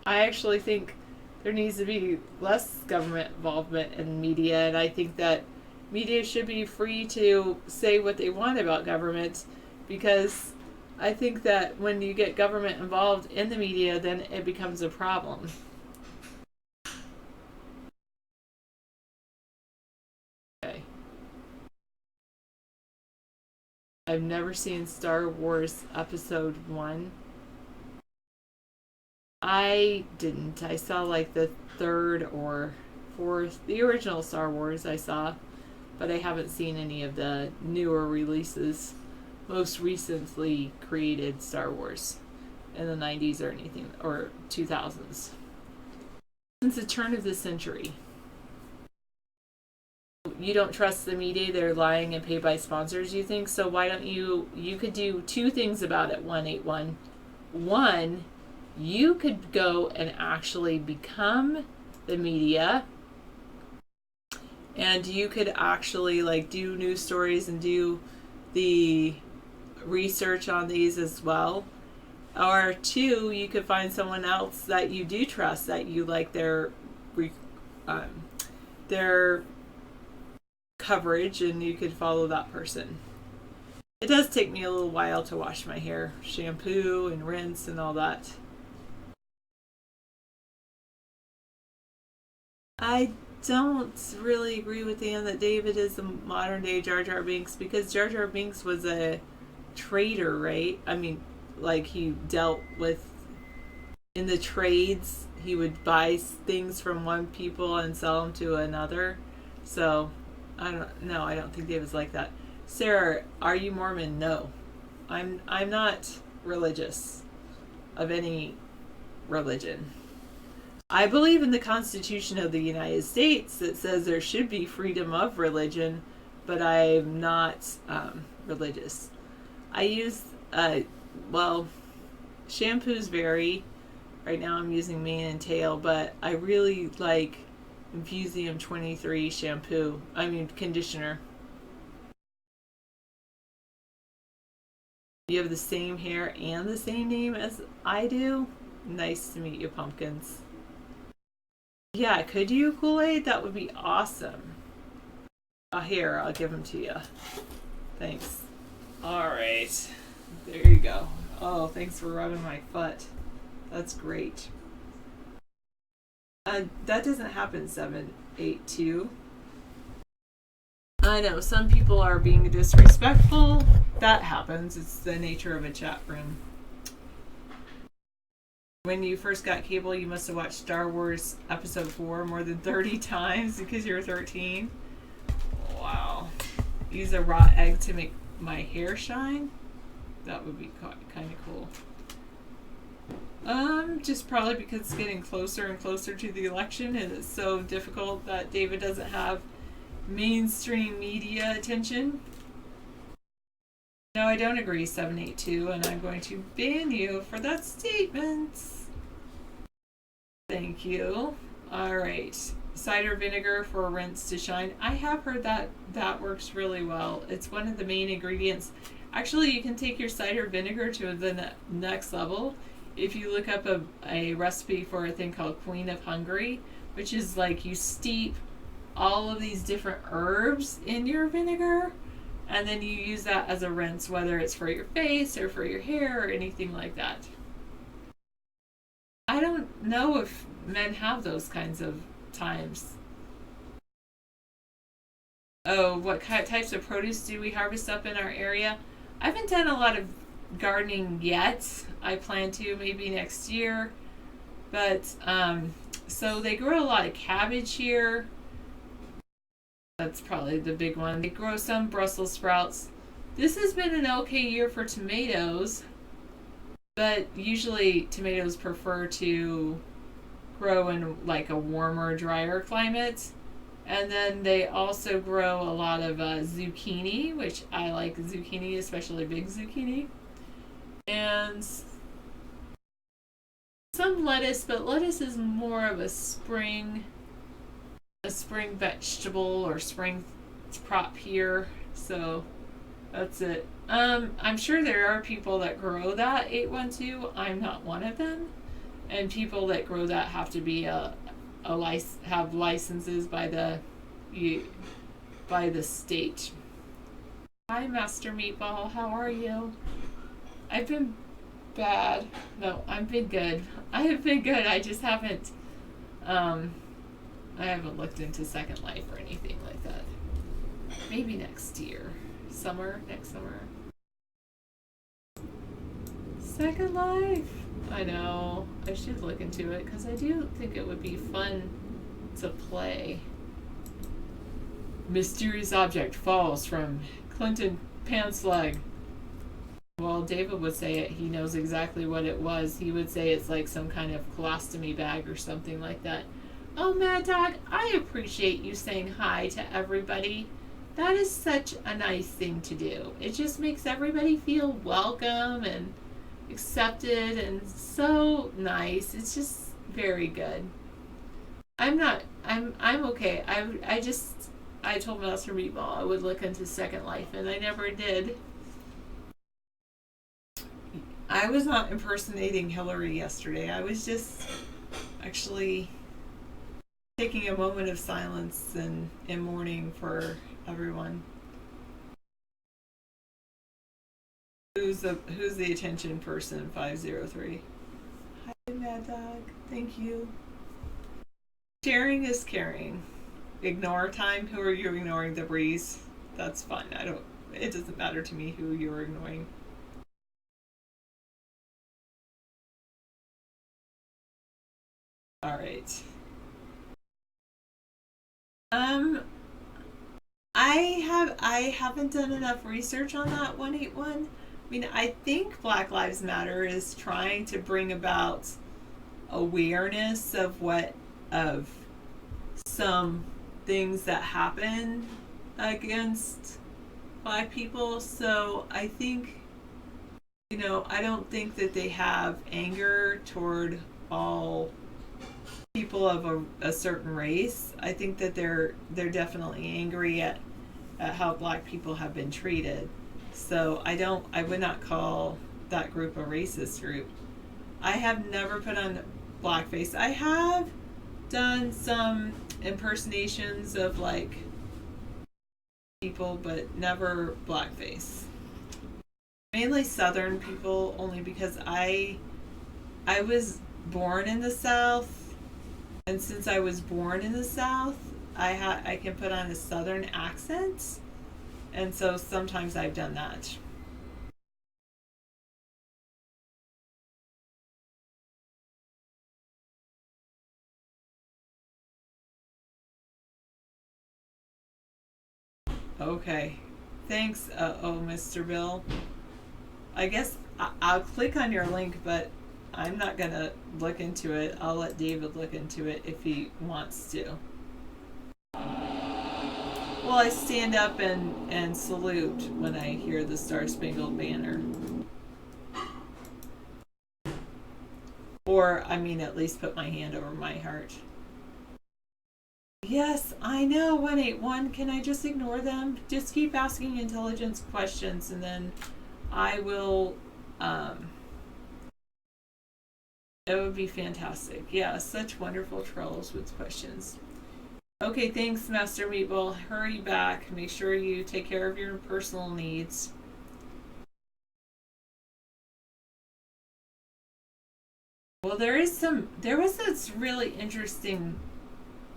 I actually think there needs to be less government involvement in media, and I think that media should be free to say what they want about government, because I think that when you get government involved in the media, then it becomes a problem. Okay. I've never seen Star Wars Episode 1. I didn't. I saw like the third or fourth, the original Star Wars I saw, but I haven't seen any of the newer releases, most recently created Star Wars in the 90s or anything, or 2000s. Since the turn of the century. You don't trust the media, they're lying and paid by sponsors, you think? So why don't you could do two things about it, 181. One, you could go and actually become the media, and you could actually like do news stories and do the research on these as well. Or two, you could find someone else that you do trust, that you like their coverage, and you could follow that person. It does take me a little while to wash my hair, shampoo and rinse and all that. I don't really agree with Dan that David is the modern day Jar Jar Binks, because Jar Jar Binks was a trader, right? I mean, like, he dealt with, in the trades, he would buy things from one people and sell them to another. So I don't think David's like that. Sarah, are you Mormon? No. I'm not religious of any religion. I believe in the Constitution of the United States that says there should be freedom of religion, but I'm not religious. I use, shampoos vary. Right now I'm using mane and tail, but I really like Infusium 23 conditioner. You have the same hair and the same name as I do? Nice to meet you, pumpkins. Yeah, could you, Kool-Aid? That would be awesome. Here, I'll give them to you. Thanks. Alright. There you go. Oh, thanks for rubbing my foot. That's great. That doesn't happen, 782. I know, some people are being disrespectful. That happens. It's the nature of a chat room. When you first got cable, you must have watched Star Wars Episode 4 more than 30 times because you were 13. Wow. Use a raw egg to make my hair shine? That would be kind of cool. Just probably because it's getting closer and closer to the election, and it's so difficult that David doesn't have mainstream media attention. No, I don't agree, 782, and I'm going to ban you for that statement. Thank you. Alright. Cider vinegar for rinse to shine. I have heard that works really well. It's one of the main ingredients. Actually, you can take your cider vinegar to the next level. If you look up a recipe for a thing called Queen of Hungary, which is like you steep all of these different herbs in your vinegar, and then you use that as a rinse, whether it's for your face or for your hair or anything like that. I don't know if men have those kinds of times. Oh, what types of produce do we harvest up in our area? I haven't done a lot of gardening yet. I plan to maybe next year. But so they grow a lot of cabbage here. That's probably the big one. They grow some Brussels sprouts. This has been an okay year for tomatoes, but usually tomatoes prefer to grow in like a warmer, drier climate. And then they also grow a lot of zucchini, which I like zucchini, especially big zucchini. And some lettuce, but lettuce is more of a spring vegetable or spring crop here. So that's it. I'm sure there are people that grow that 812. I'm not one of them. And people that grow that have to be have licenses by the state. Hi, Master Meatball. How are you? I've been bad. No, I've been good. I have been good. I just haven't. I haven't looked into Second Life or anything like that. Maybe next year, next summer. Second Life. I know. I should look into it because I do think it would be fun to play. Mysterious object falls from Clinton pants leg. Well, David would say it. He knows exactly what it was. He would say it's like some kind of colostomy bag or something like that. Oh, Mad Dog, I appreciate you saying hi to everybody. That is such a nice thing to do. It just makes everybody feel welcome and accepted and so nice. It's just very good. I'm okay. I told Master Meatball I would look into Second Life and I never did. I was not impersonating Hillary yesterday. I was just actually taking a moment of silence and in mourning for everyone. Who's the attention person? 503. Hi, Mad Dog. Thank you. Sharing is caring. Ignore time. Who are you ignoring? The breeze. That's fine. It doesn't matter to me who you're ignoring. All right. I haven't done enough research on that 181. I mean, I think Black Lives Matter is trying to bring about awareness of some things that happen against Black people. So I think, I don't think that they have anger toward all people of a certain race. I think that they're definitely angry at how Black people have been treated. So I would not call that group a racist group. I have never put on blackface. I have done some impersonations of like people, but never blackface. Mainly Southern people, only because I was born in the South, and since I was born in the South, I can put on a Southern accent, and so sometimes I've done that. Okay, thanks. Mr. Bill. I guess I'll click on your link, but I'm not gonna look into it. I'll let David look into it if he wants to. Well, I stand up and salute when I hear the Star Spangled Banner. Or, at least put my hand over my heart. Yes, I know, 181. Can I just ignore them? Just keep asking intelligence questions and then I will, that would be fantastic. Yeah, such wonderful trolls with questions. Okay, thanks, Master Meatball. Hurry back. Make sure you take care of your personal needs. Well, there was this really interesting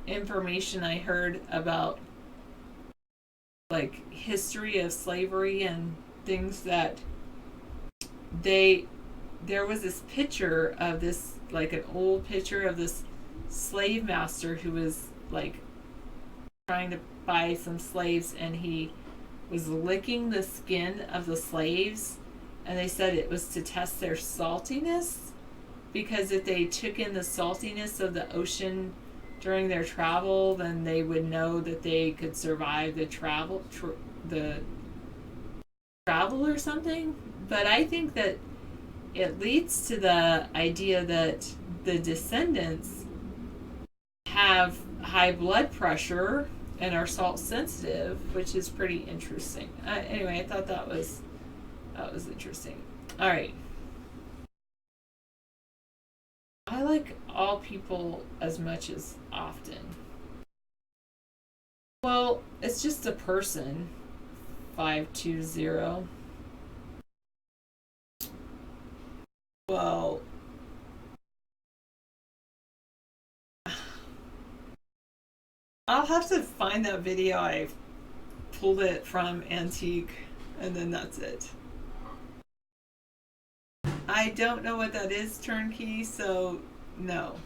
information I heard about, like, history of slavery and things that there was this picture of this, like an old picture of this slave master who was like trying to buy some slaves, and he was licking the skin of the slaves, and they said it was to test their saltiness, because if they took in the saltiness of the ocean during their travel, then they would know that they could survive the travel or something. But I think that it leads to the idea that the descendants have high blood pressure and are salt sensitive, which is pretty interesting. Anyway, I thought that was interesting. All right. I like all people as much as often. Well, it's just a person. 520. Well, I'll have to find that video. I pulled it from Antique, and then that's it. I don't know what that is, Turnkey, so no.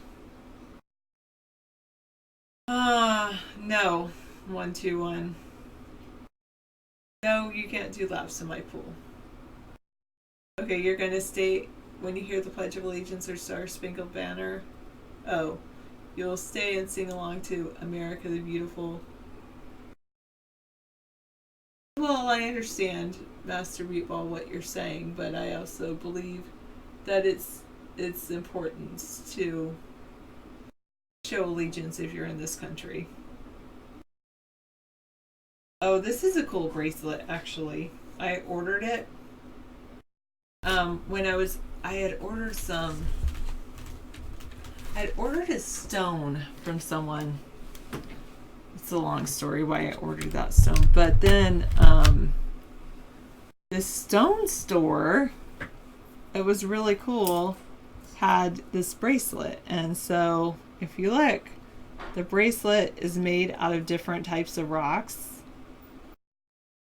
No. 121. No, you can't do laps in my pool. Okay, you're gonna stay when you hear the Pledge of Allegiance or Star Spangled Banner. Oh, you'll stay and sing along to America the Beautiful. Well, I understand, Master Meatball, what you're saying, but I also believe that it's important to show allegiance if you're in this country. Oh, this is a cool bracelet, actually. I ordered it when I had ordered a stone from someone. It's a long story why I ordered that stone, but then this stone store, it was really cool, had this bracelet. And so if you look, the bracelet is made out of different types of rocks,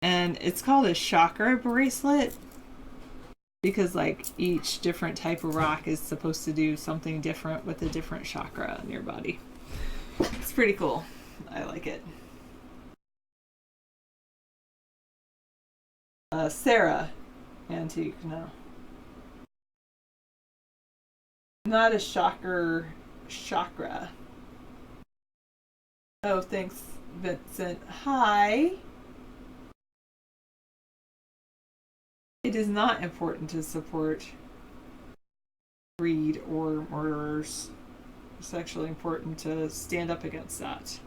and it's called a chakra bracelet because like each different type of rock is supposed to do something different with a different chakra in your body. It's pretty cool. I like it. Sarah, Antique, no. Not a chakra. Oh, thanks, Vincent. Hi. It is not important to support greed or murderers. It's actually important to stand up against that.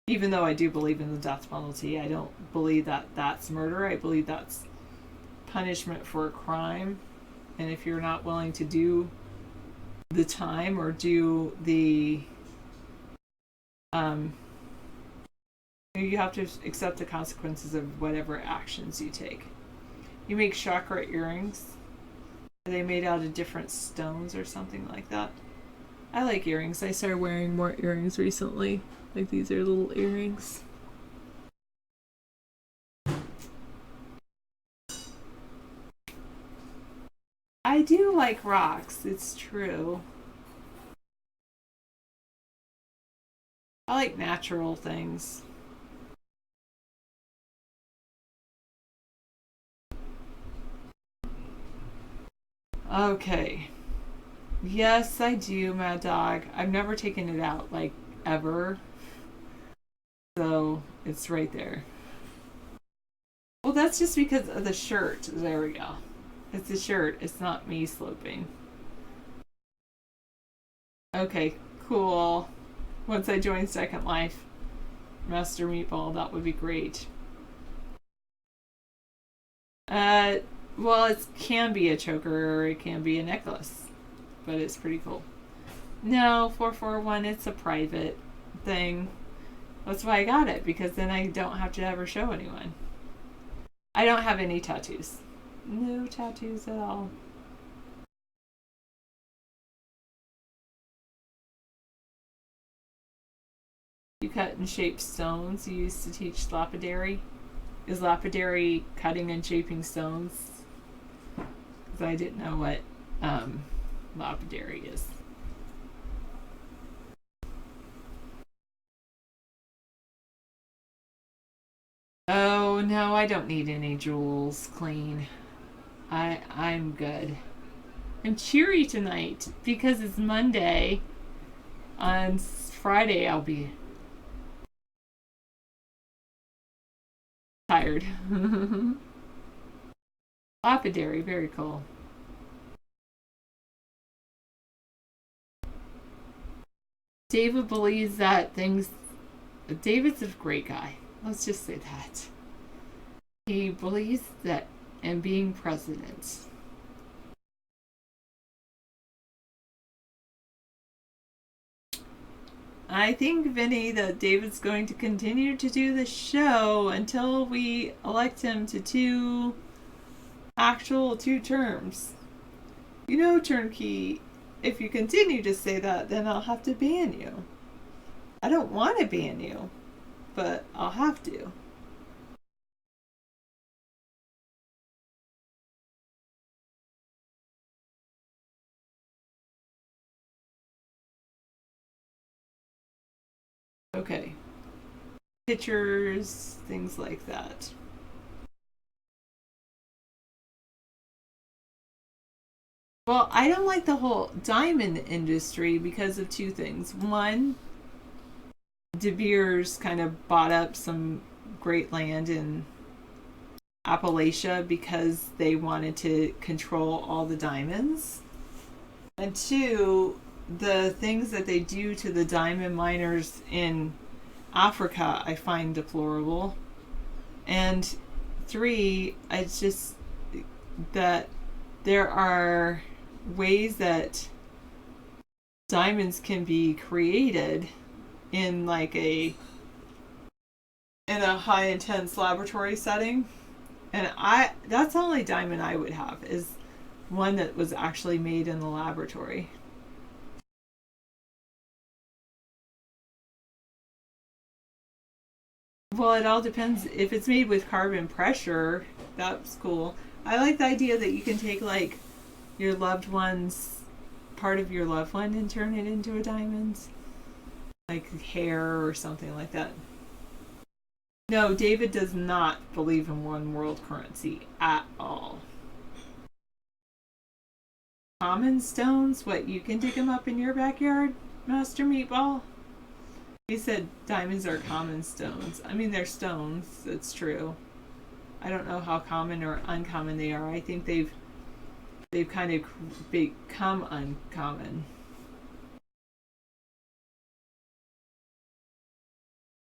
Even though I do believe in the death penalty, I don't believe that that's murder. I believe that's punishment for a crime. And if you're not willing to do the time or do the you have to accept the consequences of whatever actions you take. You make chakra earrings. Are they made out of different stones or something like that? I like earrings. I started wearing more earrings recently. Like these are little earrings. I do like rocks, it's true. I like natural things. Okay. Yes, I do, Mad Dog. I've never taken it out, like, ever. So, it's right there. Well, that's just because of the shirt. There we go. It's the shirt. It's not me sloping. Okay, cool. Once I join Second Life, Master Meatball, that would be great. Well, it can be a choker or it can be a necklace, but it's pretty cool. No, 441, it's a private thing. That's why I got it, because then I don't have to ever show anyone. I don't have any tattoos. No tattoos at all. You cut and shape stones. You used to teach lapidary. Is lapidary cutting and shaping stones? because I didn't know what lapidary is. Oh no, I don't need any jewels clean. I'm good. I'm cheery tonight because it's Monday. On Friday I'll be tired. Lapidary, very cool. David believes that things. David's a great guy. Let's just say that. He believes that in being president. I think, Vinny, that David's going to continue to do the show until we elect him to 2 terms. You know, Turnkey, if you continue to say that, then I'll have to ban you. I don't want to ban you, but I'll have to. Okay. Pictures, things like that. Well, I don't like the whole diamond industry because of 2 things. One, De Beers kind of bought up some great land in Appalachia because they wanted to control all the diamonds. And 2, the things that they do to the diamond miners in Africa I find deplorable. And 3, it's just that there are ways that diamonds can be created in like a high intense laboratory setting, and that's the only diamond I would have is one that was actually made in the laboratory. Well, it all depends. If it's made with carbon pressure, that's cool. I like the idea that you can take like your loved one's part of your loved one and turn it into a diamond, like hair or something like that. No, David does not believe in one world currency at all. Common stones? What, you can dig them up in your backyard, Master Meatball? He said diamonds are common stones. I mean, they're stones, it's true. I don't know how common or uncommon they are. I think they've kind of become uncommon.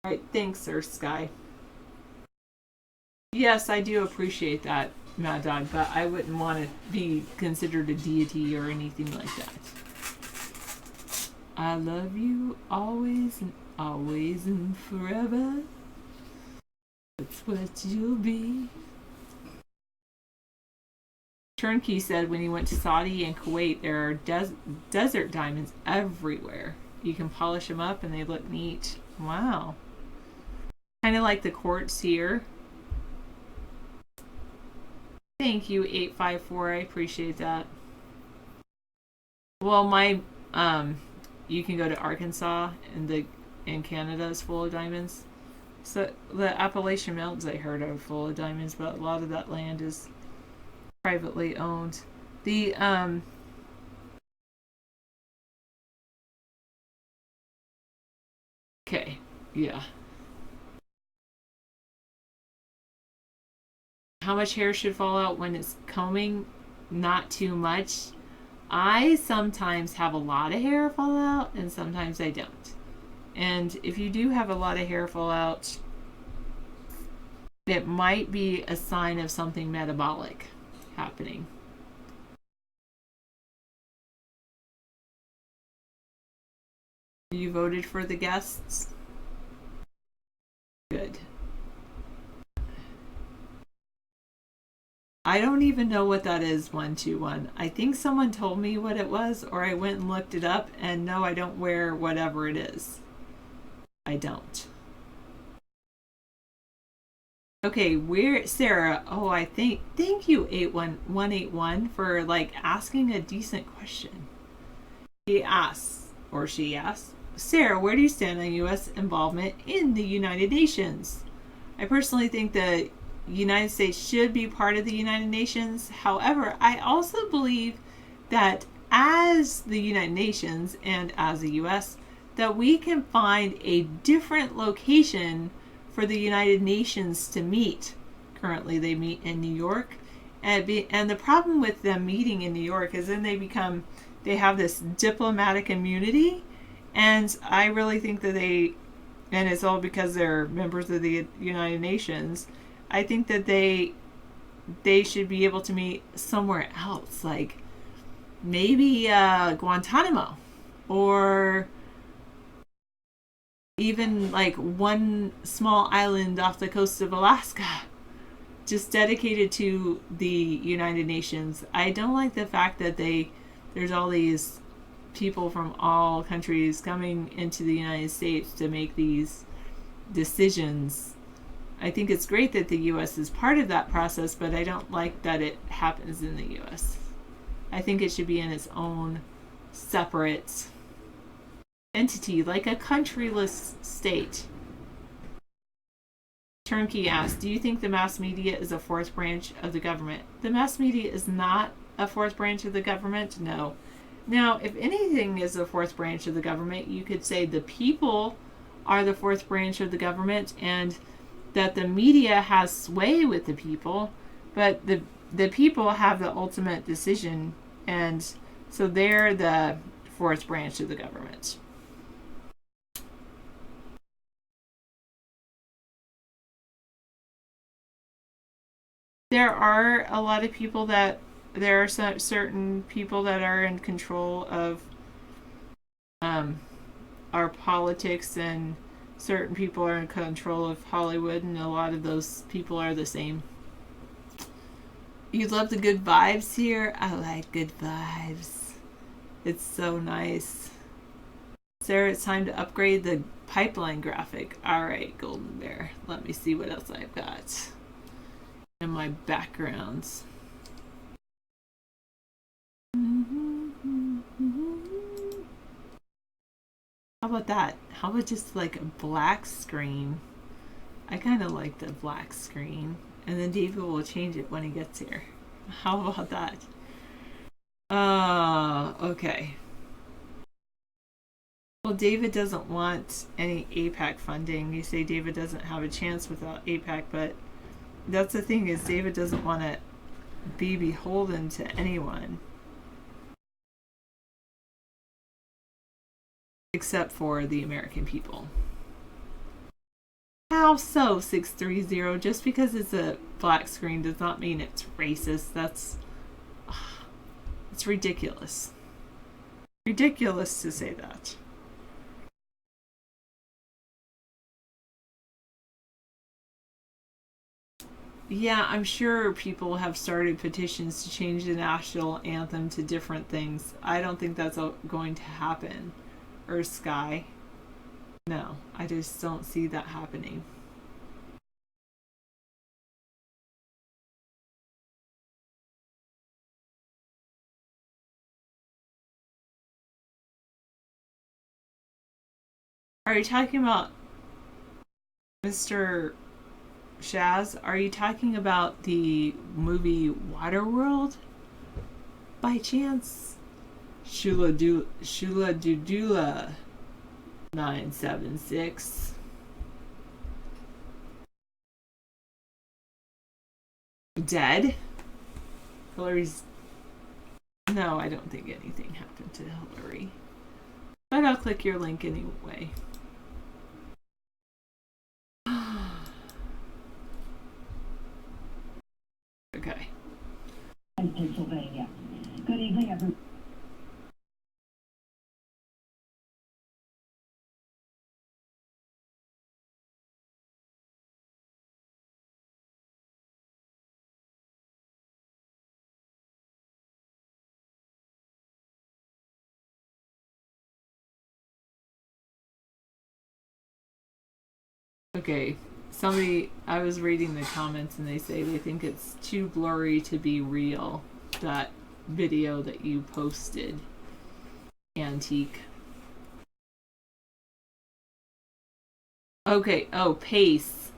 Alright, thanks, Sir Sky. Yes, I do appreciate that, Mad Dog, but I wouldn't want to be considered a deity or anything like that. I love you always and forever. That's what you'll be. Turnkey said when he went to Saudi and Kuwait, there are desert diamonds everywhere. You can polish them up and they look neat. Wow. Kind of like the quartz here. Thank you, 854. I appreciate that. Well, you can go to Arkansas and Canada is full of diamonds. So the Appalachian Mountains I heard are full of diamonds, but a lot of that land is privately owned. The okay, yeah. How much hair should fall out when it's combing? Not too much. I sometimes have a lot of hair fall out and sometimes I don't. And if you do have a lot of hair fall out, it might be a sign of something metabolic happening. You voted for the guests? Good. I don't even know what that is, 121. I think someone told me what it was, or I went and looked it up, and no, I don't wear whatever it is. I don't. Okay, where Sarah? Oh, I think thank you 81181 for like asking a decent question. He asks, or she asks, Sarah, where do you stand on U.S. involvement in the United Nations? I personally think the United States should be part of the United Nations. However, I also believe that as the United Nations and as the U.S., that we can find a different location for the United Nations to meet. Currently, they meet in New York, and the problem with them meeting in New York is then they have this diplomatic immunity, and I really think that and it's all because they're members of the United Nations. I think that they should be able to meet somewhere else, like maybe Guantanamo, or even like one small island off the coast of Alaska, just dedicated to the United Nations. I don't like the fact that there's all these people from all countries coming into the United States to make these decisions. I think it's great that the U.S. is part of that process, but I don't like that it happens in the U.S. I think it should be in its own separate entity, like a countryless state. Turnkey asks, do you think the mass media is a fourth branch of the government? The mass media is not a fourth branch of the government, no. Now, if anything is a fourth branch of the government, you could say the people are the fourth branch of the government, and that the media has sway with the people, but the people have the ultimate decision, and so they're the fourth branch of the government. There are a lot of people that there are certain people that are in control of our politics, and certain people are in control of Hollywood, and a lot of those people are the same. You love the good vibes here? I like good vibes. It's so nice. Sarah, it's time to upgrade the pipeline graphic. Alright, Golden Bear. Let me see what else I've got in my backgrounds. How about that? How about just like a black screen? I kind of like the black screen. And then David will change it when he gets here. How about that? Okay. Well, David doesn't want any APAC funding. You say David doesn't have a chance without APAC, but that's the thing, is David doesn't want to be beholden to anyone. Except for the American people. How so, 630? Just because it's a black screen does not mean it's racist. It's ridiculous. Ridiculous to say that. Yeah, I'm sure people have started petitions to change the national anthem to different things. I don't think that's going to happen. Or Sky. No, I just don't see that happening. Are you talking about Mr. Shaz? Are you talking about the movie Waterworld? By chance? Shula Dudula 976. Dead? Hillary's... No, I don't think anything happened to Hillary. But I'll click your link anyway. Okay. Pennsylvania. Good evening, everyone. Okay, I was reading the comments and they say they think it's too blurry to be real, that video that you posted, Antique. Okay, oh, paste.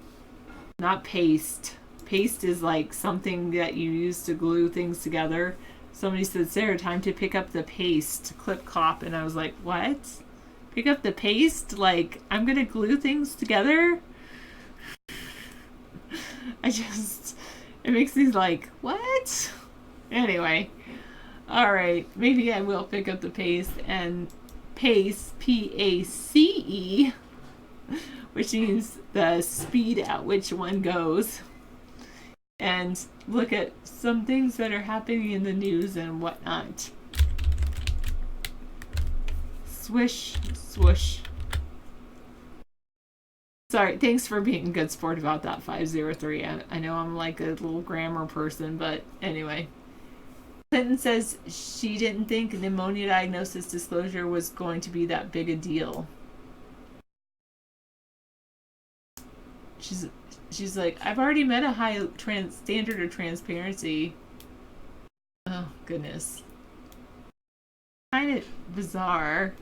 Not paste. Paste is like something that you use to glue things together. Somebody said, Sarah, time to pick up the paste. Clip clop. And I was like, what? Pick up the paste? Like, I'm going to glue things together? It makes me like, what? Anyway. Alright, maybe I will pick up the paste. And pace, P-A-C-E, which means the speed at which one goes. And look at some things that are happening in the news and whatnot. Swish, swoosh. Sorry, thanks for being a good sport about that, 503. I know I'm like a little grammar person, but anyway. Clinton says she didn't think pneumonia diagnosis disclosure was going to be that big a deal. She's like, I've already met a high standard of transparency. Oh, goodness. Kind of bizarre.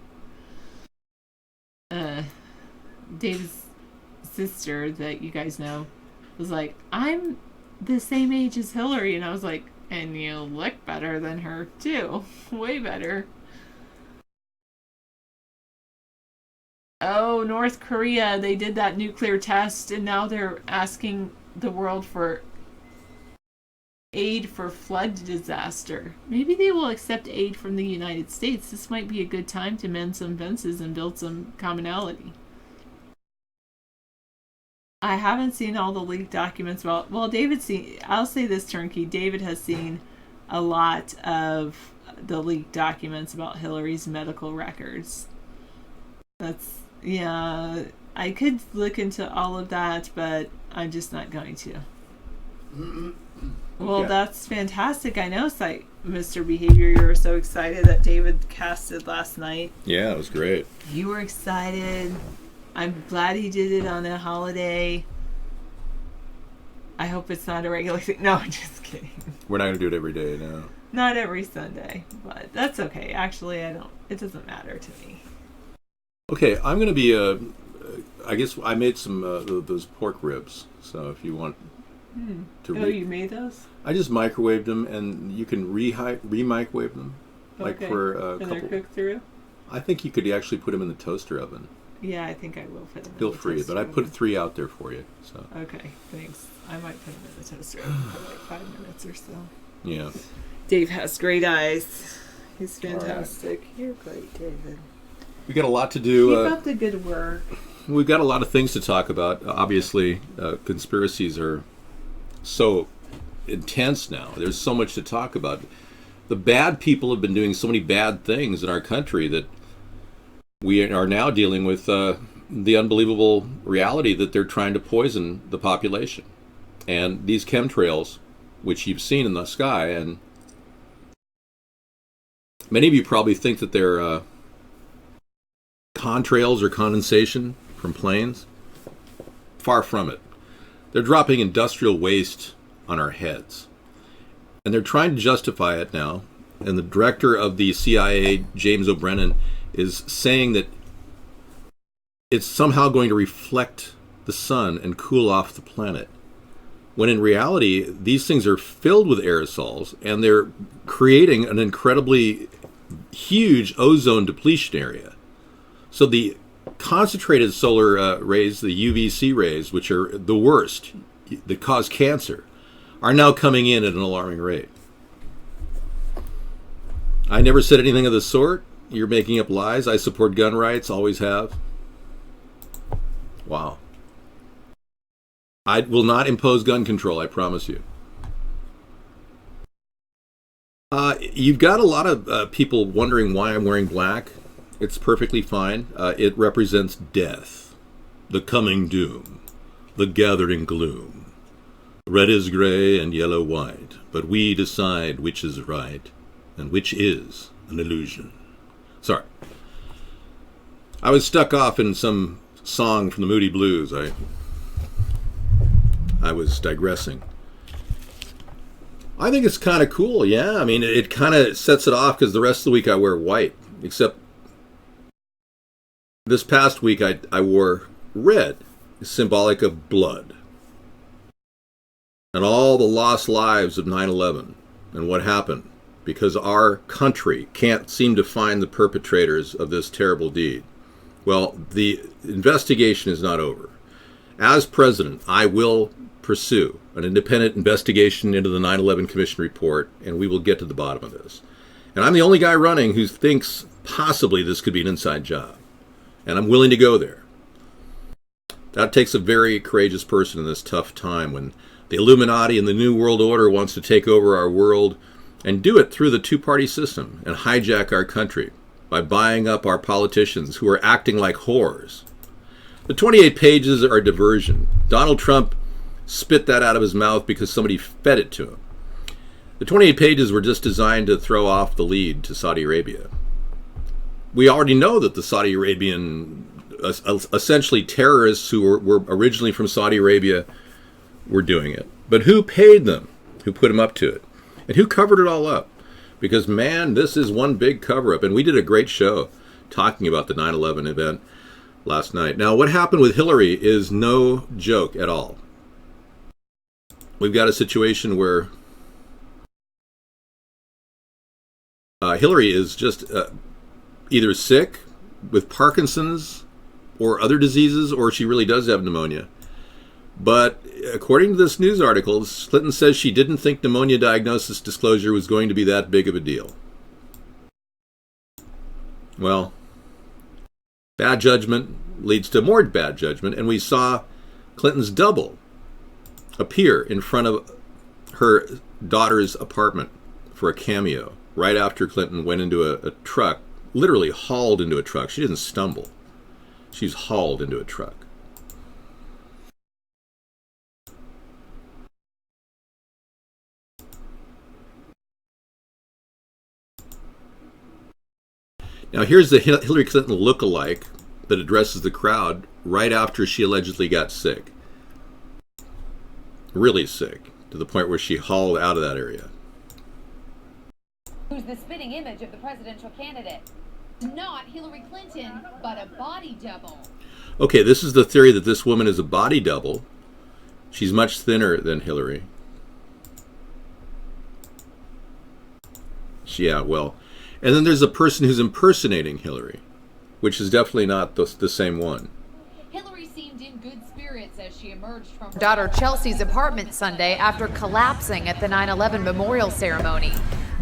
David's sister, that you guys know, was like, I'm the same age as Hillary. And I was like, and you look better than her, too. Way better. Oh, North Korea, they did that nuclear test, and now they're asking the world for aid for flood disaster. Maybe they will accept aid from the United States. This might be a good time to mend some fences and build some commonality. I haven't seen all the leaked documents. Well, I'll say this, Turnkey. David has seen a lot of the leaked documents about Hillary's medical records. Yeah, I could look into all of that, but I'm just not going to. Well, Okay. That's fantastic. I know, Mr. Behavior, you were so excited that David casted last night. Yeah, it was great. You were excited. I'm glad he did it on a holiday. I hope it's not a regular thing. No, I'm just kidding. We're not going to do it every day now. Not every Sunday, but that's okay. Actually, it doesn't matter to me. Okay, I'm going to be, I guess I made some those pork ribs. So if you want to you made those? I just microwaved them, and you can re-microwave them. Like Okay. for a And couple. they're cooked through? I think you could actually put them in the toaster oven. Yeah, I think I will put them Feel in the free, toaster but I oven. put 3 out there for you. So Okay, thanks. I might put them in the toaster oven for like 5 minutes or so. yeah. Dave has great eyes. He's fantastic. Right. You're great, David. We got a lot to do. Keep up the good work. We've got a lot of things to talk about. Obviously, conspiracies are so intense now. There's so much to talk about. The bad people have been doing so many bad things in our country that we are now dealing with the unbelievable reality that they're trying to poison the population. And these chemtrails, which you've seen in the sky, and many of you probably think that they're contrails or condensation from planes. Far from it. They're dropping industrial waste on our heads. And they're trying to justify it now. And the director of the CIA, James O'Brien, is saying that it's somehow going to reflect the sun and cool off the planet. When in reality, these things are filled with aerosols, and they're creating an incredibly huge ozone depletion area. So the concentrated solar rays, the UVC rays, which are the worst, that cause cancer, are now coming in at an alarming rate. I never said anything of the sort. You're making up lies. I support gun rights, always have. Wow. I will not impose gun control, I promise you. You've got a lot of people wondering why I'm wearing black. It's perfectly fine. It represents death, the coming doom, the gathering gloom. Red is gray and yellow white, but we decide which is right and which is an illusion. Sorry. I was stuck off in some song from the Moody Blues. I was digressing. I think it's kind of cool, yeah. I mean, it kind of sets it off because the rest of the week I wear white, except this past week I wore red, symbolic of blood. And all the lost lives of 9/11 and what happened because our country can't seem to find the perpetrators of this terrible deed. Well, the investigation is not over. As president, I will pursue an independent investigation into the 9/11 Commission report, and we will get to the bottom of this. And I'm the only guy running who thinks possibly this could be an inside job. And I'm willing to go there. That takes a very courageous person in this tough time when the Illuminati and the New World Order wants to take over our world and do it through the two-party system and hijack our country by buying up our politicians who are acting like whores. The 28 pages are diversion. Donald Trump spit that out of his mouth because somebody fed it to him. The 28 pages were just designed to throw off the lead to Saudi Arabia. We already know that the Saudi Arabian, essentially terrorists who were originally from Saudi Arabia, were doing it. But who paid them? Who put them up to it? And who covered it all up? Because, man, this is one big cover-up. And we did a great show talking about the 9/11 event last night. Now, what happened with Hillary is no joke at all. We've got a situation where Hillary is just either sick with Parkinson's or other diseases, or she really does have pneumonia. But according to this news article, Clinton says she didn't think pneumonia diagnosis disclosure was going to be that big of a deal. Well, bad judgment leads to more bad judgment, and we saw Clinton's double appear in front of her daughter's apartment for a cameo right after Clinton went into a truck, literally hauled into a truck. She didn't stumble. She's hauled into a truck. Now here's the Hillary Clinton look-alike that addresses the crowd right after she allegedly got sick. Really sick, to the point where she hauled out of that area. Who's the spitting image of the presidential candidate? Not Hillary Clinton, but a body double. Okay, this is the theory that this woman is a body double. She's much thinner than Hillary. Yeah, well. And then there's a person who's impersonating Hillary, which is definitely not the same one. Hillary seemed in good spirits as she emerged from her daughter Chelsea's apartment Sunday after collapsing at the 9/11 memorial ceremony.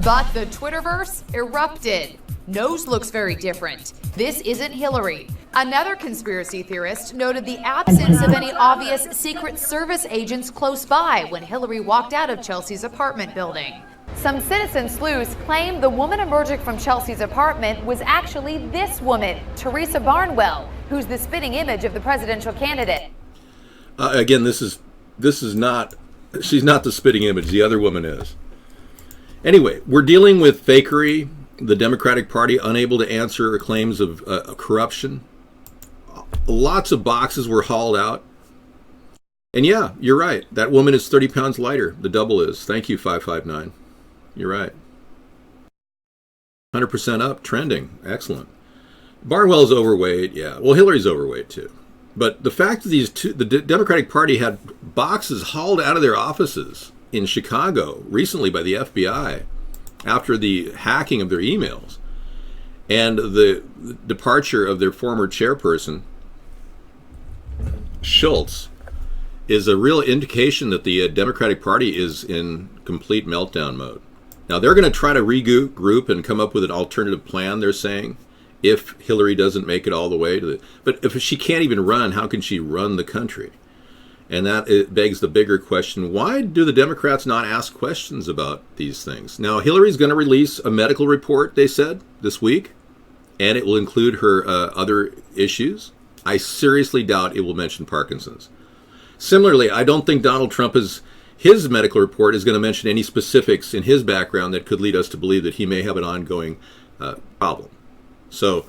But the Twitterverse erupted. Nose looks very different. This isn't Hillary. Another conspiracy theorist noted the absence of any obvious Secret Service agents close by when Hillary walked out of Chelsea's apartment building. Some citizen sleuths claim the woman emerging from Chelsea's apartment was actually this woman, Teresa Barnwell, who's the spitting image of the presidential candidate. Again, this is not, she's not the spitting image, the other woman is. Anyway, we're dealing with fakery, the Democratic Party unable to answer claims of corruption. Lots of boxes were hauled out. And yeah, you're right. That woman is 30 pounds lighter. The double is. Thank you, 559. You're right. 100% up, trending. Excellent. Barnwell's overweight. Yeah. Well, Hillary's overweight too. But the fact that the Democratic Party had boxes hauled out of their offices in Chicago recently by the FBI after the hacking of their emails and the departure of their former chairperson, Schultz, is a real indication that the Democratic Party is in complete meltdown mode. Now, they're going to try to regroup and come up with an alternative plan, they're saying, if Hillary doesn't make it all the way to the... But if she can't even run, how can she run the country? And that it begs the bigger question, why do the Democrats not ask questions about these things? Now, Hillary's going to release a medical report, they said, this week, and it will include her other issues. I seriously doubt it will mention Parkinson's. Similarly, I don't think Donald Trump his medical report is going to mention any specifics in his background that could lead us to believe that he may have an ongoing problem. So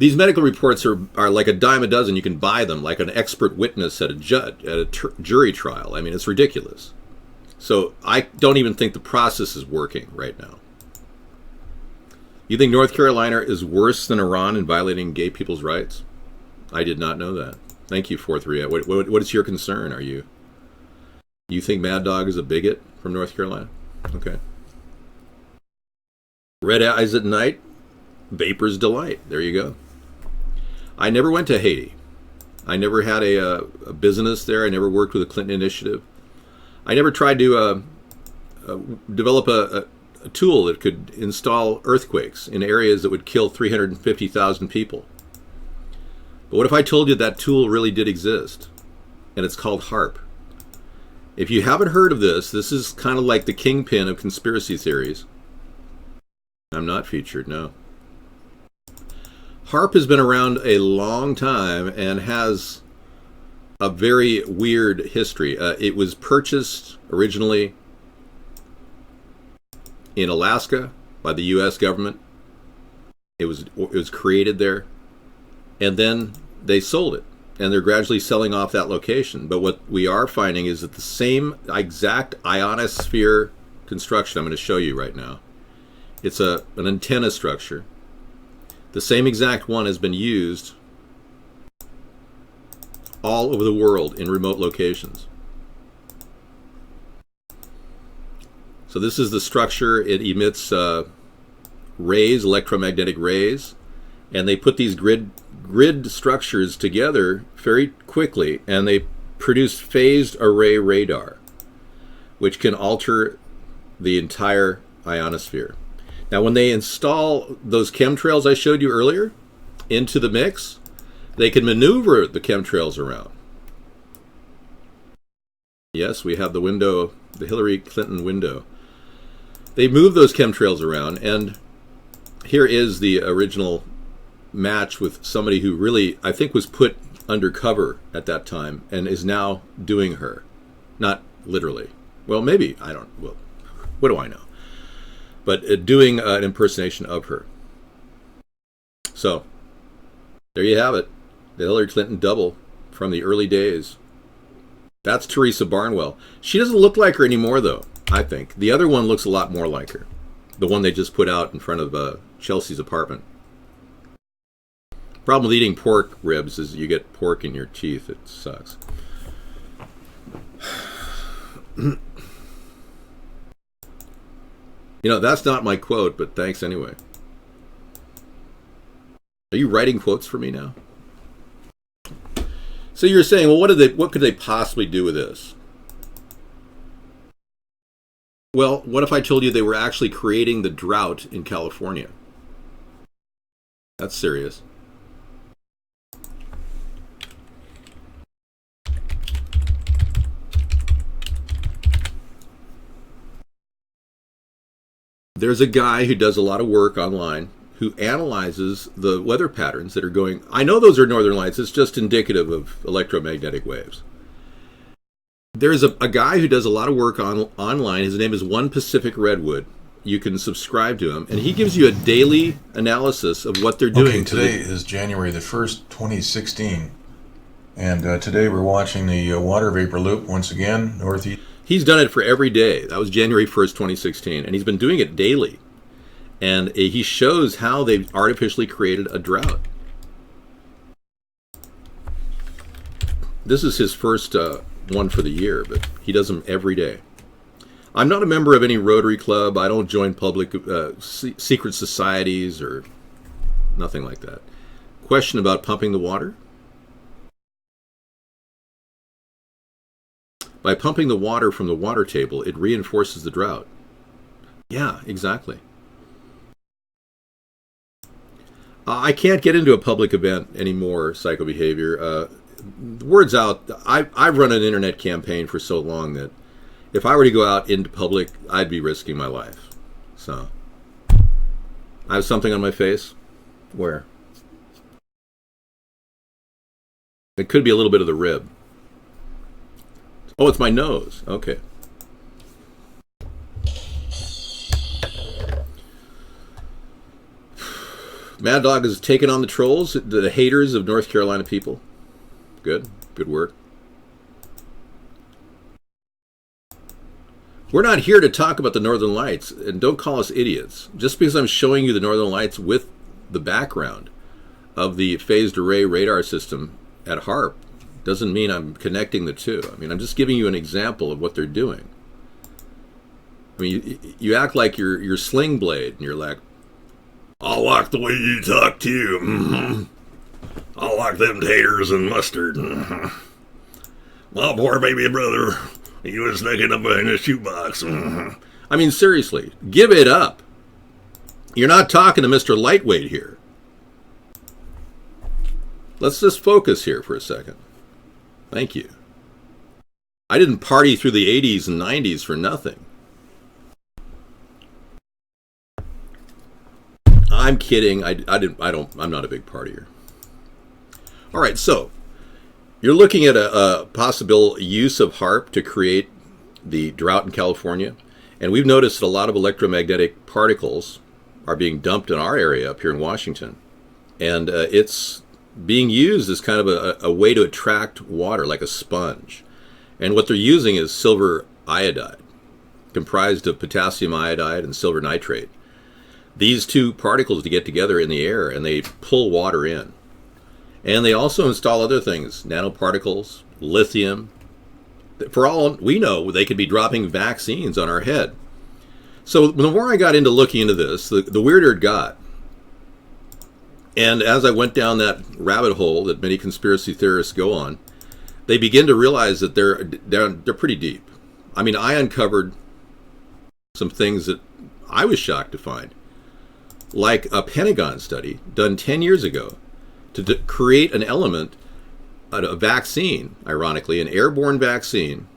These medical reports are like a dime a dozen. You can buy them like an expert witness at a jury trial. I mean, it's ridiculous. So I don't even think the process is working right now. You think North Carolina is worse than Iran in violating gay people's rights? I did not know that. Thank you, 438. What is your concern? You think Mad Dog is a bigot from North Carolina? Okay. Red eyes at night, vapor's delight. There you go. I never went to Haiti. I never had a business there. I never worked with the Clinton Initiative. I never tried to develop a tool that could install earthquakes in areas that would kill 350,000 people. But what if I told you that tool really did exist? And it's called HARP. If you haven't heard of this is kind of like the kingpin of conspiracy theories. I'm not featured, no. HARP has been around a long time and has a very weird history. It was purchased originally in Alaska by the U.S. government. It was created there, and then they sold it, and they're gradually selling off that location. But what we are finding is that the same exact ionosphere construction I'm going to show you right now. It's an antenna structure. The same exact one has been used all over the world in remote locations. So this is the structure. It emits rays, electromagnetic rays, and they put these grid structures together very quickly, and they produce phased array radar, which can alter the entire ionosphere. Now, when they install those chemtrails I showed you earlier into the mix, they can maneuver the chemtrails around. Yes, we have the window, the Hillary Clinton window. They move those chemtrails around, and here is the original match with somebody who really, I think, was put undercover at that time and is now doing her. Not literally. Well, maybe. Well, what do I know? But doing an impersonation of her. So, there you have it. The Hillary Clinton double from the early days. That's Teresa Barnwell. She doesn't look like her anymore, though, I think. The other one looks a lot more like her. The one they just put out in front of Chelsea's apartment. Problem with eating pork ribs is you get pork in your teeth. It sucks. That's not my quote, but thanks anyway. Are you writing quotes for me now? So you're saying, well, what could they possibly do with this? Well, what if I told you they were actually creating the drought in California? That's serious. There's a guy who does a lot of work online who analyzes the weather patterns that are going. I know those are northern lights. It's just indicative of electromagnetic waves. There's a guy who does a lot of work online. His name is One Pacific Redwood. You can subscribe to him, and he gives you a daily analysis of what they're doing. Okay, today is January the 1st, 2016. And today we're watching the water vapor loop once again, northeast. He's done it for every day. That was January 1st, 2016. And he's been doing it daily. And he shows how they've artificially created a drought. This is his first one for the year, but he does them every day. I'm not a member of any Rotary Club. I don't join public secret societies or nothing like that. Question about pumping the water? By pumping the water from the water table, it reinforces the drought. Yeah, exactly. I can't get into a public event anymore, psychobehavior. The word's out. I've run an internet campaign for so long that if I were to go out into public, I'd be risking my life. So, I have something on my face. Where? It could be a little bit of the rib. Oh, it's my nose. Okay. Mad Dog has taken on the trolls, the haters of North Carolina people. Good work. We're not here to talk about the Northern Lights, and don't call us idiots. Just because I'm showing you the Northern Lights with the background of the phased array radar system at HARP doesn't mean I'm connecting the two. I mean, I'm just giving you an example of what they're doing. I mean, you act like you're Sling Blade, and you're like, I'll like the way you talk too. Mm-hmm. I'll like them taters and mustard. Mm-hmm. My poor baby brother, he was sneaking up in a shoebox. Mm-hmm. I mean, seriously, give it up. You're not talking to Mr. Lightweight here. Let's just focus here for a second. Thank you. I didn't party through the 80s and 90s for nothing. I'm kidding. I'm not a big partier. All right, so you're looking at a possible use of HARP to create the drought in California, and we've noticed that a lot of electromagnetic particles are being dumped in our area up here in Washington, and it's being used as kind of a way to attract water, like a sponge. And what they're using is silver iodide, comprised of potassium iodide and silver nitrate. These two particles to get together in the air, and they pull water in. And they also install other things, nanoparticles, lithium. For all we know, they could be dropping vaccines on our head. So the more I got into looking into this, the weirder it got. And as I went down that rabbit hole that many conspiracy theorists go on, they begin to realize that they're pretty deep. I mean, I uncovered some things that I was shocked to find, like a Pentagon study done 10 years ago to create an element, a vaccine, ironically, an airborne vaccine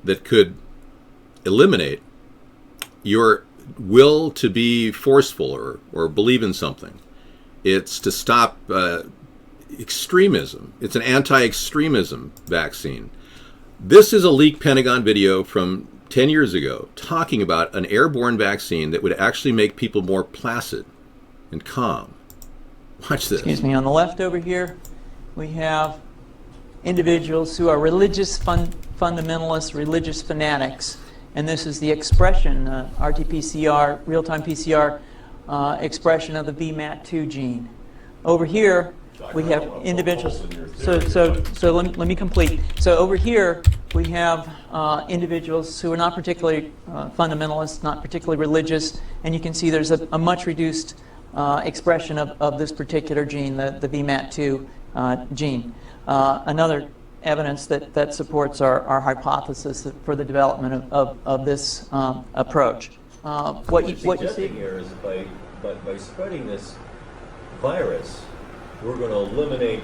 that could eliminate your will to be forceful or believe in something. It's to stop extremism. It's an anti-extremism vaccine. This is a leaked Pentagon video from 10 years ago talking about an airborne vaccine that would actually make people more placid and calm. Watch this. Excuse me. On the left over here, we have individuals who are religious fundamentalists, religious fanatics. And this is the expression, RT-PCR, real-time PCR expression of the VMAT2 gene. Over here, we have individuals. So let me complete. So over here, we have individuals who are not particularly fundamentalists, not particularly religious, and you can see there's a much reduced expression of this particular gene, the VMAT2 gene. Another evidence that supports our hypothesis for the development of this approach. What you see here is by spreading this virus, we're going to eliminate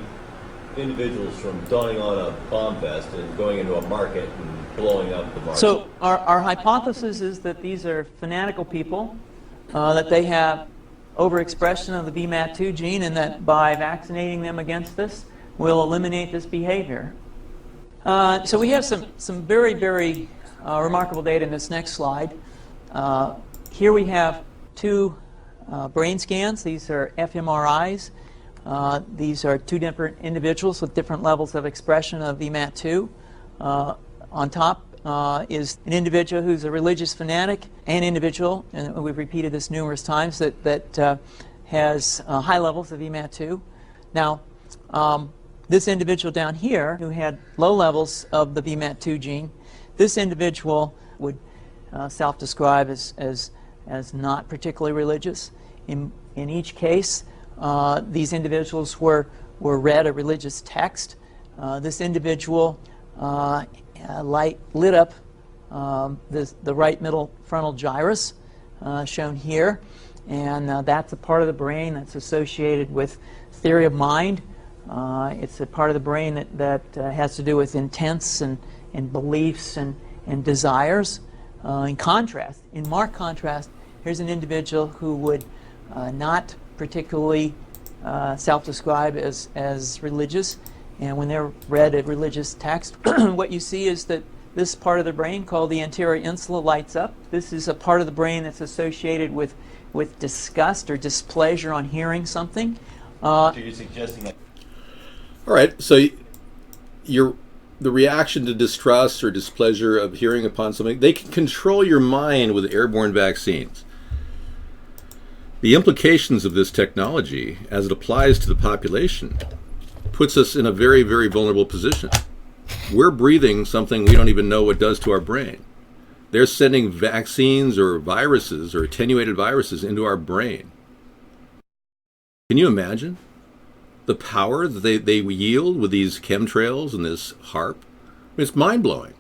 individuals from donning on a bomb vest and going into a market and blowing up the market. So our hypothesis is that these are fanatical people, that they have overexpression of the VMAT2 gene, and that by vaccinating them against this, we'll eliminate this behavior. So we have some very, very remarkable data in this next slide. Here we have two brain scans. These are fMRIs. These are two different individuals with different levels of expression of VMAT2. On top is an individual who's a religious fanatic, an individual, and we've repeated this numerous times, that has high levels of VMAT2. Now, this individual down here who had low levels of the VMAT2 gene, this individual would self-describe as not particularly religious. In each case, these individuals were read a religious text. This individual lit up the right middle frontal gyrus, shown here, and that's a part of the brain that's associated with theory of mind. It's a part of the brain that has to do with intents and beliefs and desires. In marked contrast, here's an individual who would not particularly self-describe as religious, and when they're read a religious text, what you see is that this part of the brain called the anterior insula lights up. This is a part of the brain that's associated with with disgust or displeasure on hearing something. So you're suggesting that. All right, so the reaction to distrust or displeasure of hearing upon something, they can control your mind with airborne vaccines. The implications of this technology, as it applies to the population, puts us in a very, very vulnerable position. We're breathing something we don't even know what does to our brain. They're sending vaccines or viruses or attenuated viruses into our brain. Can you imagine the power that they yield with these chemtrails and this HARP? I mean, it's mind-blowing.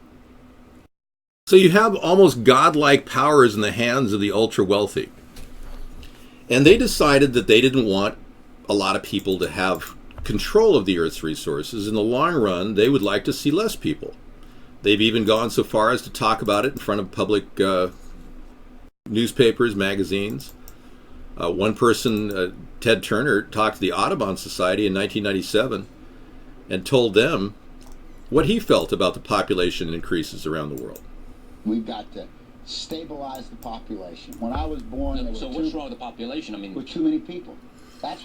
So you have almost godlike powers in the hands of the ultra-wealthy. And they decided that they didn't want a lot of people to have control of the Earth's resources. In the long run, they would like to see less people. They've even gone so far as to talk about it in front of public newspapers, magazines. One person, Ted Turner, talked to the Audubon Society in 1997 and told them what he felt about the population increases around the world. We've got to stabilize the population. When I was born, so what's wrong with the population? I mean, with too many people. That's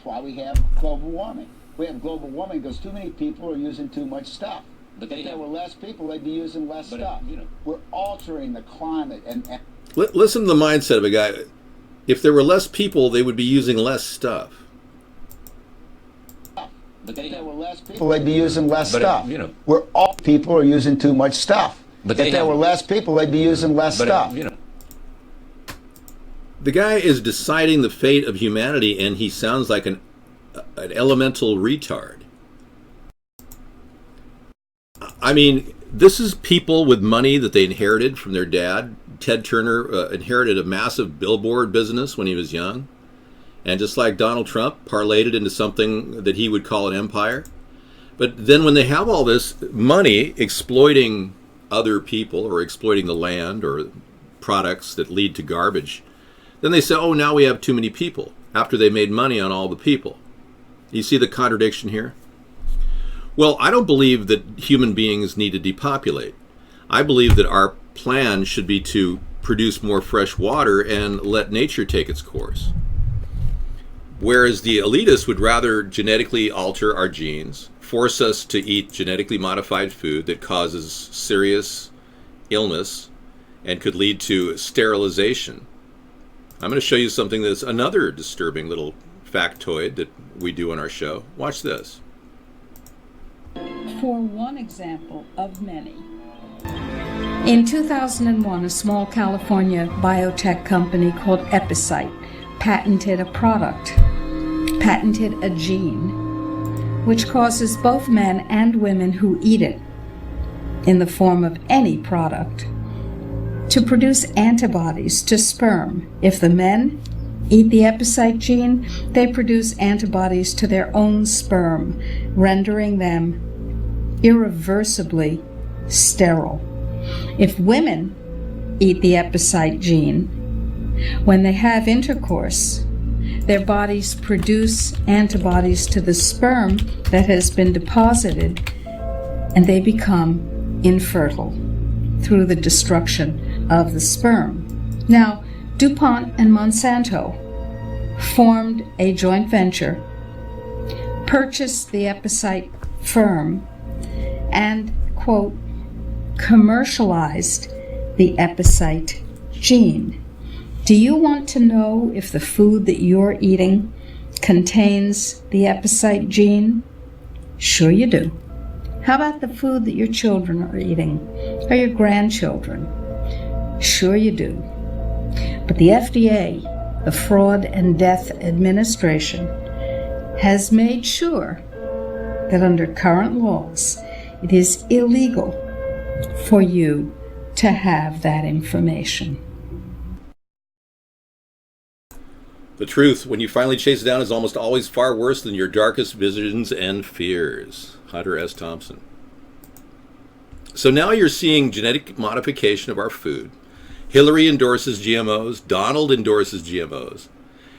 why we have global warming. We have global warming because too many people are using too much stuff. But if there were less people, they'd be using less stuff. We're altering the climate and listen to the mindset of a guy. If there were less people, they would be using less stuff. But if there were less people, they'd be using less stuff. We're all people are using too much stuff. But if there were less people, they'd be using less stuff. The guy is deciding the fate of humanity, and he sounds like an elemental retard. I mean, this is people with money that they inherited from their dad. Ted Turner inherited a massive billboard business when he was young. And just like Donald Trump, parlayed it into something that he would call an empire. But then when they have all this money exploiting other people or exploiting the land or products that lead to garbage, then they say, oh, now we have too many people, after they made money on all the people. You see the contradiction here? Well, I don't believe that human beings need to depopulate. I believe that our plan should be to produce more fresh water and let nature take its course. Whereas the elitists would rather genetically alter our genes, force us to eat genetically modified food that causes serious illness and could lead to sterilization. I'm going to show you something that's another disturbing little factoid that we do on our show. Watch this. For one example of many. In 2001, a small California biotech company called Epicite patented a gene, which causes both men and women who eat it, in the form of any product, to produce antibodies to sperm. If the men eat the Epicite gene, they produce antibodies to their own sperm, rendering them irreversibly sterile. If women eat the Epicite gene, when they have intercourse, their bodies produce antibodies to the sperm that has been deposited, and they become infertile through the destruction of the sperm. Now, DuPont and Monsanto formed a joint venture, purchased the Epicite firm, and, quote, commercialized the Epicite gene. Do you want to know if the food that you're eating contains the Epicite gene? Sure you do. How about the food that your children are eating, or your grandchildren? Sure you do. But the FDA, the Fraud and Death Administration, has made sure that under current laws, it is illegal for you to have that information. The truth, when you finally chase it down, is almost always far worse than your darkest visions and fears. Hunter S. Thompson. So now you're seeing genetic modification of our food. Hillary endorses GMOs. Donald endorses GMOs.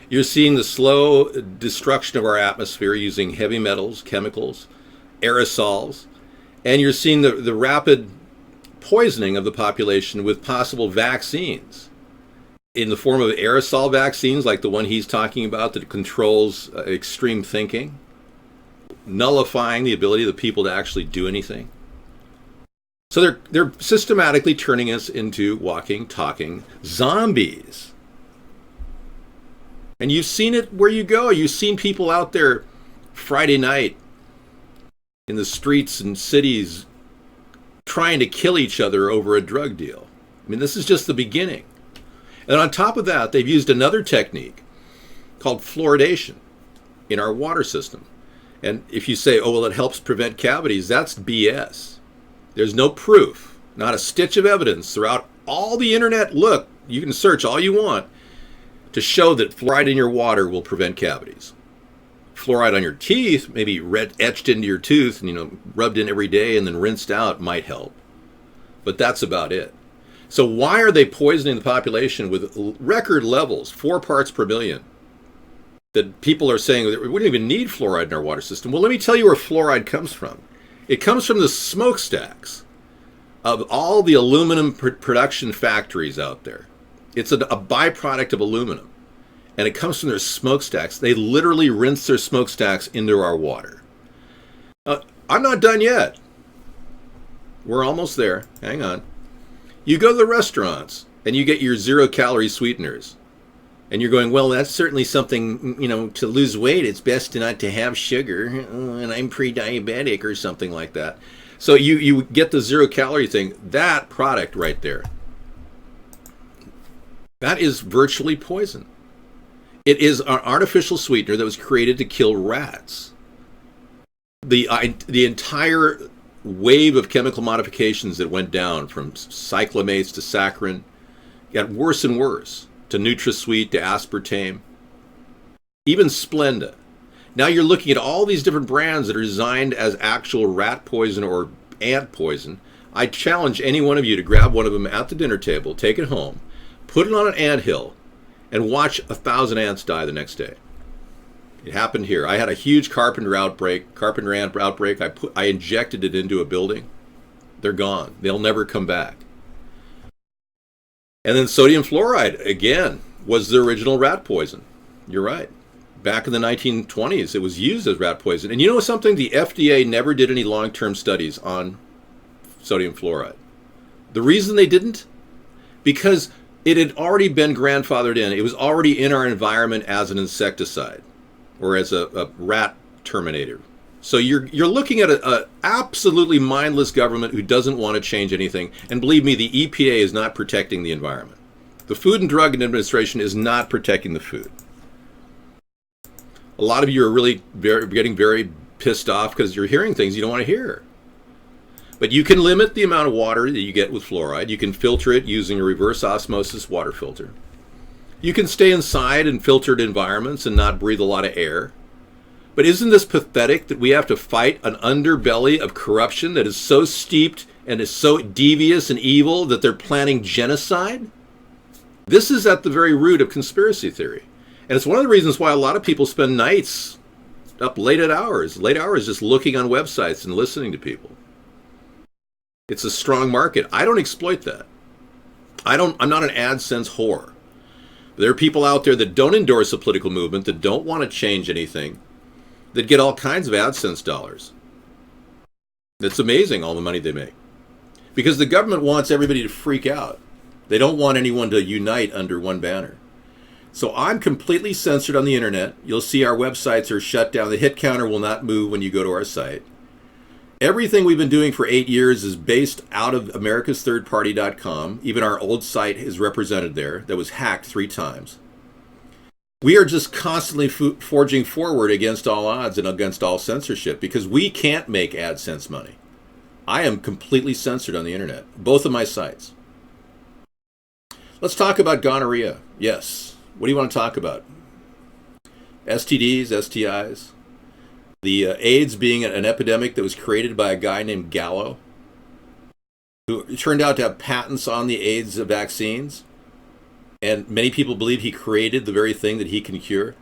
You're seeing the slow destruction of our atmosphere using heavy metals, chemicals, aerosols. And you're seeing the rapid poisoning of the population with possible vaccines. in the form of aerosol vaccines like the one he's talking about that controls extreme thinking, nullifying the ability of the people to actually do anything. So they're systematically turning us into walking, talking zombies. And you've seen it where you go. You've seen people out there Friday night in the streets and cities trying to kill each other over a drug deal. I mean, this is just the beginning. And on top of that, they've used another technique called fluoridation in our water system. And if you say, oh, well, it helps prevent cavities, that's BS. There's no proof, not a stitch of evidence throughout all the internet. Look, you can search all you want to show that fluoride in your water will prevent cavities. Fluoride on your teeth, maybe etched into your tooth and rubbed in every day and then rinsed out, might help. But that's about it. So why are they poisoning the population with record levels, 4 parts per million? That people are saying that we wouldn't even need fluoride in our water system. Well, let me tell you where fluoride comes from. It comes from the smokestacks of all the aluminum production factories out there. It's a byproduct of aluminum. And it comes from their smokestacks. They literally rinse their smokestacks into our water. I'm not done yet. We're almost there. Hang on. You go to the restaurants and you get your 0-calorie sweeteners. And you're going, well, that's certainly something, to lose weight, it's best not to have sugar. And I'm pre-diabetic or something like that. So you get the 0-calorie thing. That product right there, that is virtually poison. It is an artificial sweetener that was created to kill rats. The entire wave of chemical modifications that went down from cyclamates to saccharin got worse and worse, to NutraSweet, to aspartame, even Splenda. Now you're looking at all these different brands that are designed as actual rat poison or ant poison. I challenge any one of you to grab one of them at the dinner table, take it home, put it on an anthill, and watch 1,000 ants die the next day. It happened here. I had a huge carpenter ant outbreak. I injected it into a building. They're gone. They'll never come back. And then sodium fluoride, again, was the original rat poison. You're right. Back in the 1920s, it was used as rat poison. And you know something? The FDA never did any long-term studies on sodium fluoride. The reason they didn't? Because it had already been grandfathered in. It was already in our environment as an insecticide or as a rat terminator. So you're looking at an absolutely mindless government who doesn't want to change anything. And believe me, the EPA is not protecting the environment. The Food and Drug Administration is not protecting the food. A lot of you are really getting very pissed off because you're hearing things you don't want to hear. But you can limit the amount of water that you get with fluoride. You can filter it using a reverse osmosis water filter. You can stay inside in filtered environments and not breathe a lot of air. But isn't this pathetic that we have to fight an underbelly of corruption that is so steeped and is so devious and evil that they're planning genocide? This is at the very root of conspiracy theory. And it's one of the reasons why a lot of people spend nights up late hours just looking on websites and listening to people. It's a strong market. I don't exploit that. I'm not an AdSense whore. There are people out there that don't endorse a political movement, that don't want to change anything, that get all kinds of AdSense dollars. It's amazing all the money they make. Because the government wants everybody to freak out. They don't want anyone to unite under one banner. So I'm completely censored on the internet. You'll see our websites are shut down. The hit counter will not move when you go to our site. Everything we've been doing for 8 years is based out of AmericasThirdParty.com. Even our old site is represented there. That was hacked 3 times. We are just constantly forging forward against all odds and against all censorship because we can't make AdSense money. I am completely censored on the internet, both of my sites. Let's talk about gonorrhea. Yes. What do you want to talk about? STDs, STIs. The AIDS being an epidemic that was created by a guy named Gallo, who turned out to have patents on the AIDS vaccines. And many people believe he created the very thing that he can cure.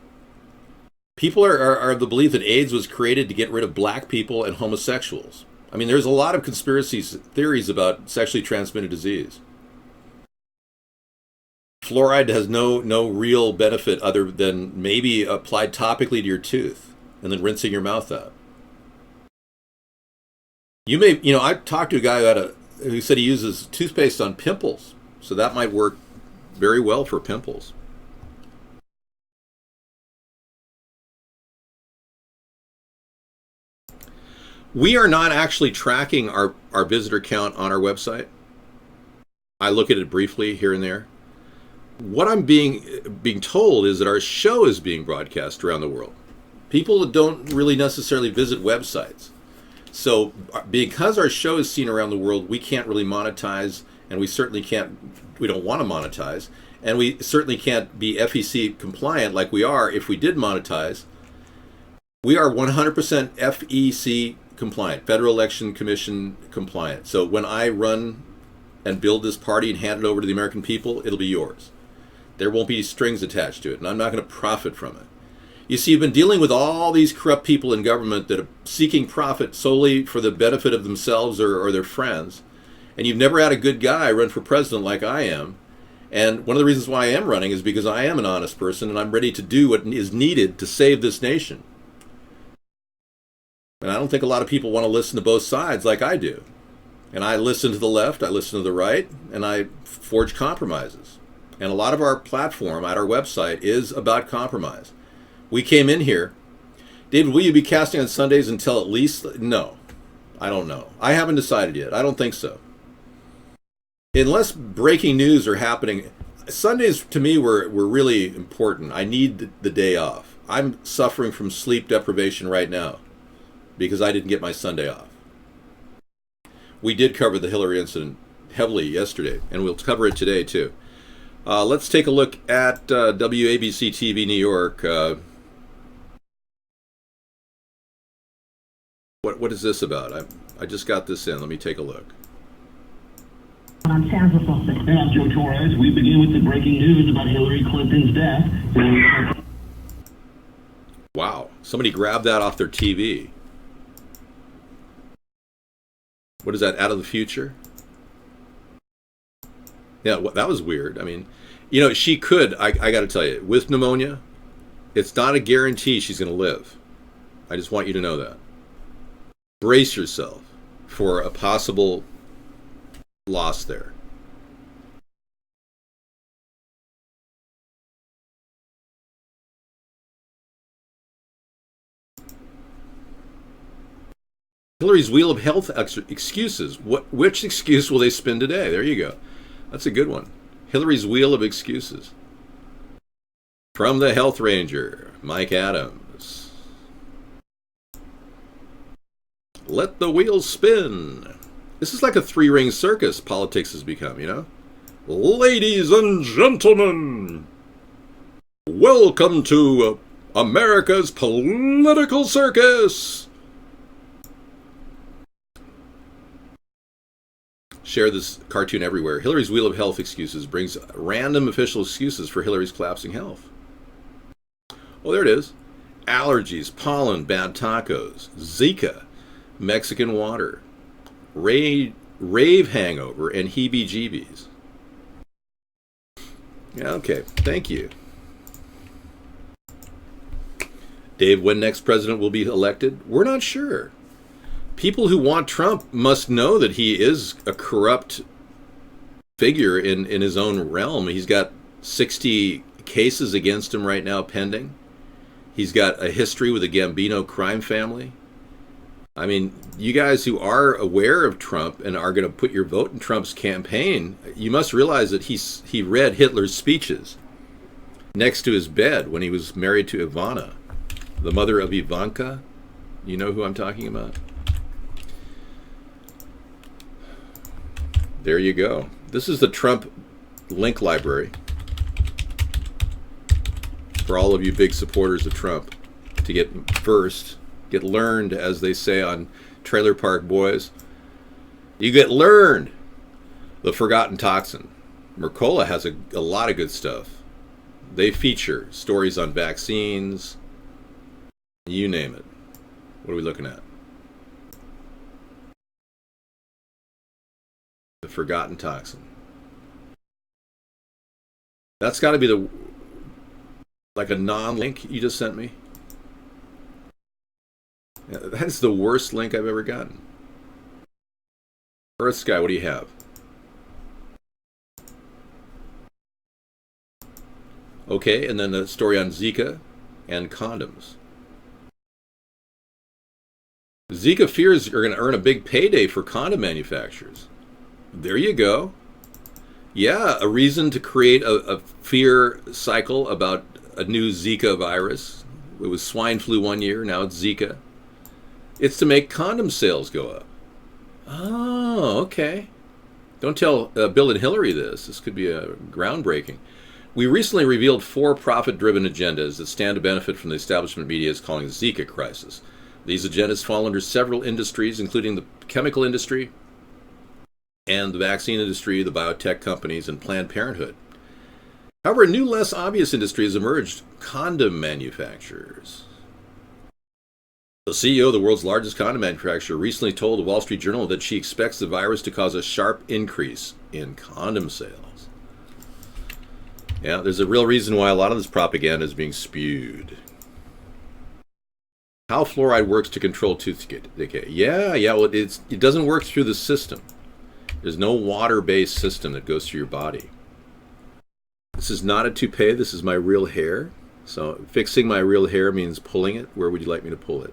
People are of the belief that AIDS was created to get rid of black people and homosexuals. I mean, there's a lot of conspiracy theories about sexually transmitted disease. fluoride has no real benefit other than maybe applied topically to your tooth and then rinsing your mouth out. I talked to a guy who said he uses toothpaste on pimples, so that might work very well for pimples. We are not actually tracking our visitor count on our website. I look at it briefly here and there. What I'm being told is that our show is being broadcast around the world. People don't really necessarily visit websites. So because our show is seen around the world, we can't really monetize, and we don't want to monetize, and we certainly can't be FEC compliant like we are if we did monetize. We are 100% FEC compliant, Federal Election Commission compliant. So when I run and build this party and hand it over to the American people, it'll be yours. There won't be strings attached to it, and I'm not going to profit from it. You see, you've been dealing with all these corrupt people in government that are seeking profit solely for the benefit of themselves or their friends, and you've never had a good guy run for president like I am. And one of the reasons why I am running is because I am an honest person, and I'm ready to do what is needed to save this nation. And I don't think a lot of people want to listen to both sides like I do. And I listen to the left, I listen to the right, and I forge compromises. And a lot of our platform at our website is about compromise. We came in here. David, will you be casting on Sundays until at least? No, I don't know. I haven't decided yet. I don't think so. Unless breaking news are happening, Sundays to me were really important. I need the day off. I'm suffering from sleep deprivation right now because I didn't get my Sunday off. We did cover the Hillary incident heavily yesterday, and we'll cover it today too. Let's take a look at WABC TV New York. What is this about? I just got this in. Let me take a look. I'm Joe Torres. We begin with the breaking news about Hillary Clinton's death. Wow. Somebody grabbed that off their TV. What is that, Out of the Future? Yeah, that was weird. I mean, she could, I got to tell you, with pneumonia, it's not a guarantee she's going to live. I just want you to know that. Brace yourself for a possible loss there. Hillary's Wheel of Health excuses. Which excuse will they spin today? There you go. That's a good one. Hillary's Wheel of Excuses. From the Health Ranger, Mike Adams. Let the wheels spin. This is like a three-ring circus politics has become, Ladies and gentlemen, welcome to America's political circus. Share this cartoon everywhere. Hillary's Wheel of Health Excuses brings random official excuses for Hillary's collapsing health. Oh, there it is. Allergies, pollen, bad tacos, Zika, Mexican water, rave hangover, and heebie-jeebies. Yeah, okay. Thank you. Dave, when next president will be elected? We're not sure. People who want Trump must know that he is a corrupt figure in his own realm. He's got 60 cases against him right now pending. He's got a history with the Gambino crime family. I mean, you guys who are aware of Trump and are going to put your vote in Trump's campaign, you must realize that he read Hitler's speeches next to his bed when he was married to Ivana, the mother of Ivanka. You know who I'm talking about? There you go. This is the Trump link library for all of you big supporters of Trump to get versed, get learned, as they say on Trailer Park Boys. You get learned. The Forgotten Toxin. Mercola has a lot of good stuff. They feature stories on vaccines, you name it. What are we looking at? The Forgotten Toxin. That's got to be like a non-link you just sent me. Yeah, that's the worst link I've ever gotten. Earth Sky, what do you have? Okay, and then a story on Zika and condoms. Zika fears are going to earn a big payday for condom manufacturers. There you go. Yeah, a reason to create a fear cycle about a new Zika virus. It was swine flu one year, now it's Zika. It's to make condom sales go up. Oh, okay. Don't tell Bill and Hillary this. This could be groundbreaking. We recently revealed 4 profit-driven agendas that stand to benefit from the establishment media is calling the Zika crisis. These agendas fall under several industries, including the chemical industry and the vaccine industry, the biotech companies, and Planned Parenthood. However, a new, less obvious industry has emerged: condom manufacturers. The CEO of the world's largest condom manufacturer recently told the Wall Street Journal that she expects the virus to cause a sharp increase in condom sales. Yeah, there's a real reason why a lot of this propaganda is being spewed. How fluoride works to control tooth decay. Yeah, well, it doesn't work through the system. There's no water-based system that goes through your body. This is not a toupee, this is my real hair. So fixing my real hair means pulling it. Where would you like me to pull it?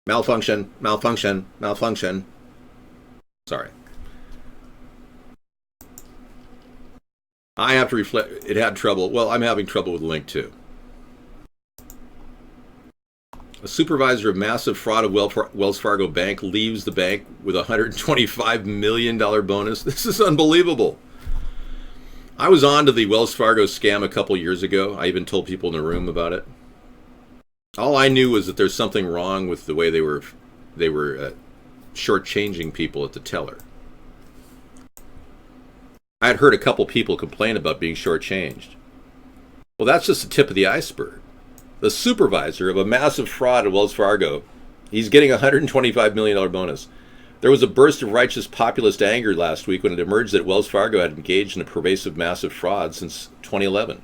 Malfunction, malfunction, malfunction. Sorry. I have to reflect. It had trouble. Well, I'm having trouble with the link too. A supervisor of massive fraud of Wells Fargo Bank leaves the bank with a $125 million bonus. This is unbelievable. I was on to the Wells Fargo scam a couple years ago. I even told people in the room about it. All I knew was that there's something wrong with the way they were shortchanging people at the teller. I had heard a couple people complain about being shortchanged. Well, that's just the tip of the iceberg. The supervisor of a massive fraud at Wells Fargo, he's getting a $125 million bonus. There was a burst of righteous populist anger last week when it emerged that Wells Fargo had engaged in a pervasive massive fraud since 2011,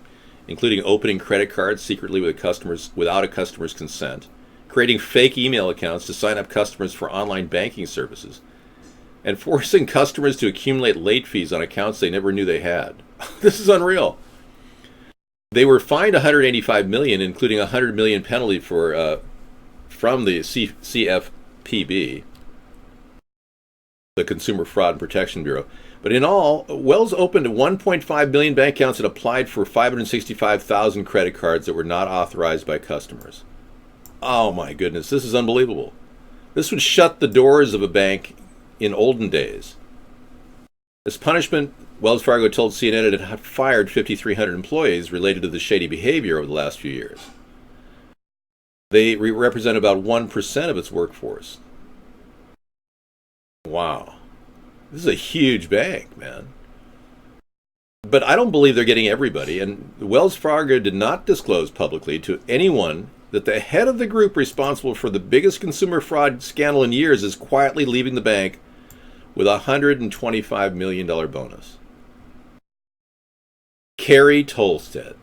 including opening credit cards secretly without a customer's consent, creating fake email accounts to sign up customers for online banking services, and forcing customers to accumulate late fees on accounts they never knew they had. This is unreal. They were fined $185 million, including a $100 million penalty from the CFPB, the Consumer Fraud and Protection Bureau. But in all, Wells opened 1.5 million bank accounts and applied for 565,000 credit cards that were not authorized by customers. Oh my goodness, this is unbelievable. This would shut the doors of a bank in olden days. As punishment, Wells Fargo told CNN it had fired 5,300 employees related to the shady behavior over the last few years. They represent about 1% of its workforce. Wow. This is a huge bank, man. But I don't believe they're getting everybody, and Wells Fargo did not disclose publicly to anyone that the head of the group responsible for the biggest consumer fraud scandal in years is quietly leaving the bank with a $125 million bonus. Carrie Tolstead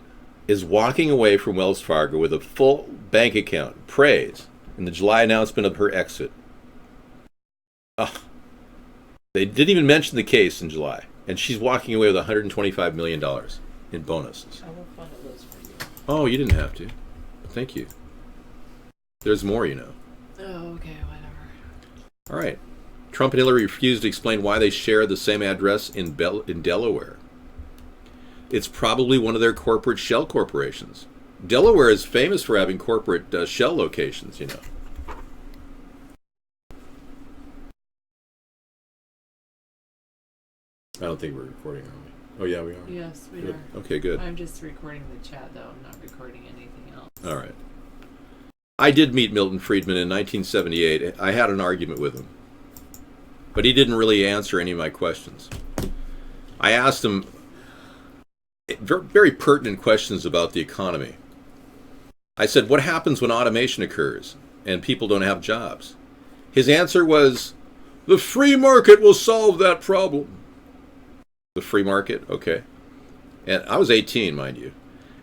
is walking away from Wells Fargo with a full bank account, praise, in the July announcement of her exit. They didn't even mention the case in July, and she's walking away with $125 million in bonuses. I will find a list for you. Oh, you didn't have to. Thank you. There's more, you know. Oh, okay, whatever. All right. Trump and Hillary refused to explain why they share the same address in Delaware. It's probably one of their corporate shell corporations. Delaware is famous for having corporate shell locations, you know. I don't think we're recording, are we? Oh, yeah, we are. Yes, we good. are. Okay, good. I'm just recording the chat, though. I'm not recording anything else. All right. I did meet Milton Friedman in 1978. I had an argument with him. But he didn't really answer any of my questions. I asked him very pertinent questions about the economy. I said, what happens when automation occurs and people don't have jobs? His answer was, the free market will solve that problem. The free market, okay. And I was 18, mind you.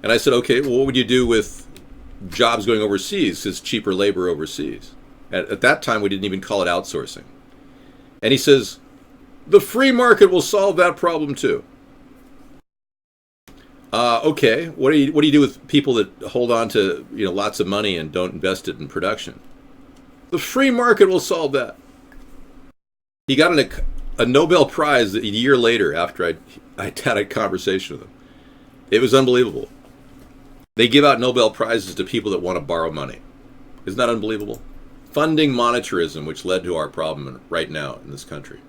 And I said, okay, well, what would you do with jobs going overseas? It's cheaper labor overseas. At that time, we didn't even call it outsourcing. And he says, the free market will solve that problem too. Okay, what do you do with people that hold on to lots of money and don't invest it in production? The free market will solve that. He got a Nobel Prize a year later after I had a conversation with him. It was unbelievable. They give out Nobel Prizes to people that want to borrow money. Isn't that unbelievable? Funding monetarism, which led to our problem right now in this country.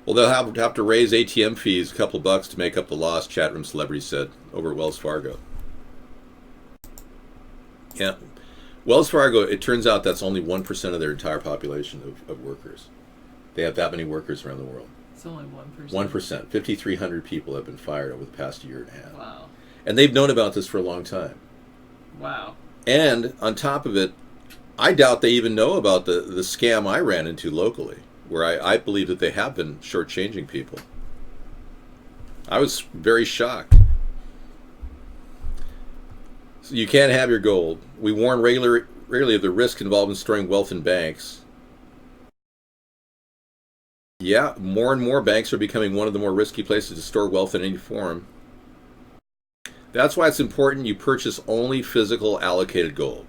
Well, they'll have to raise ATM fees a couple bucks to make up the loss, chat room celebrity said, over at Wells Fargo. Yeah. Wells Fargo, it turns out that's only 1% of their entire population of workers. They have that many workers around the world. It's only 1%. 1%. 5,300 people have been fired over the past year and a half. Wow. And they've known about this for a long time. Wow. And on top of it, I doubt they even know about the scam I ran into locally, where I believe that they have been shortchanging people. I was very shocked. So you can't have your gold. We warn regularly of the risk involved in storing wealth in banks. Yeah, more and more banks are becoming one of the more risky places to store wealth in any form. That's why it's important you purchase only physical allocated gold.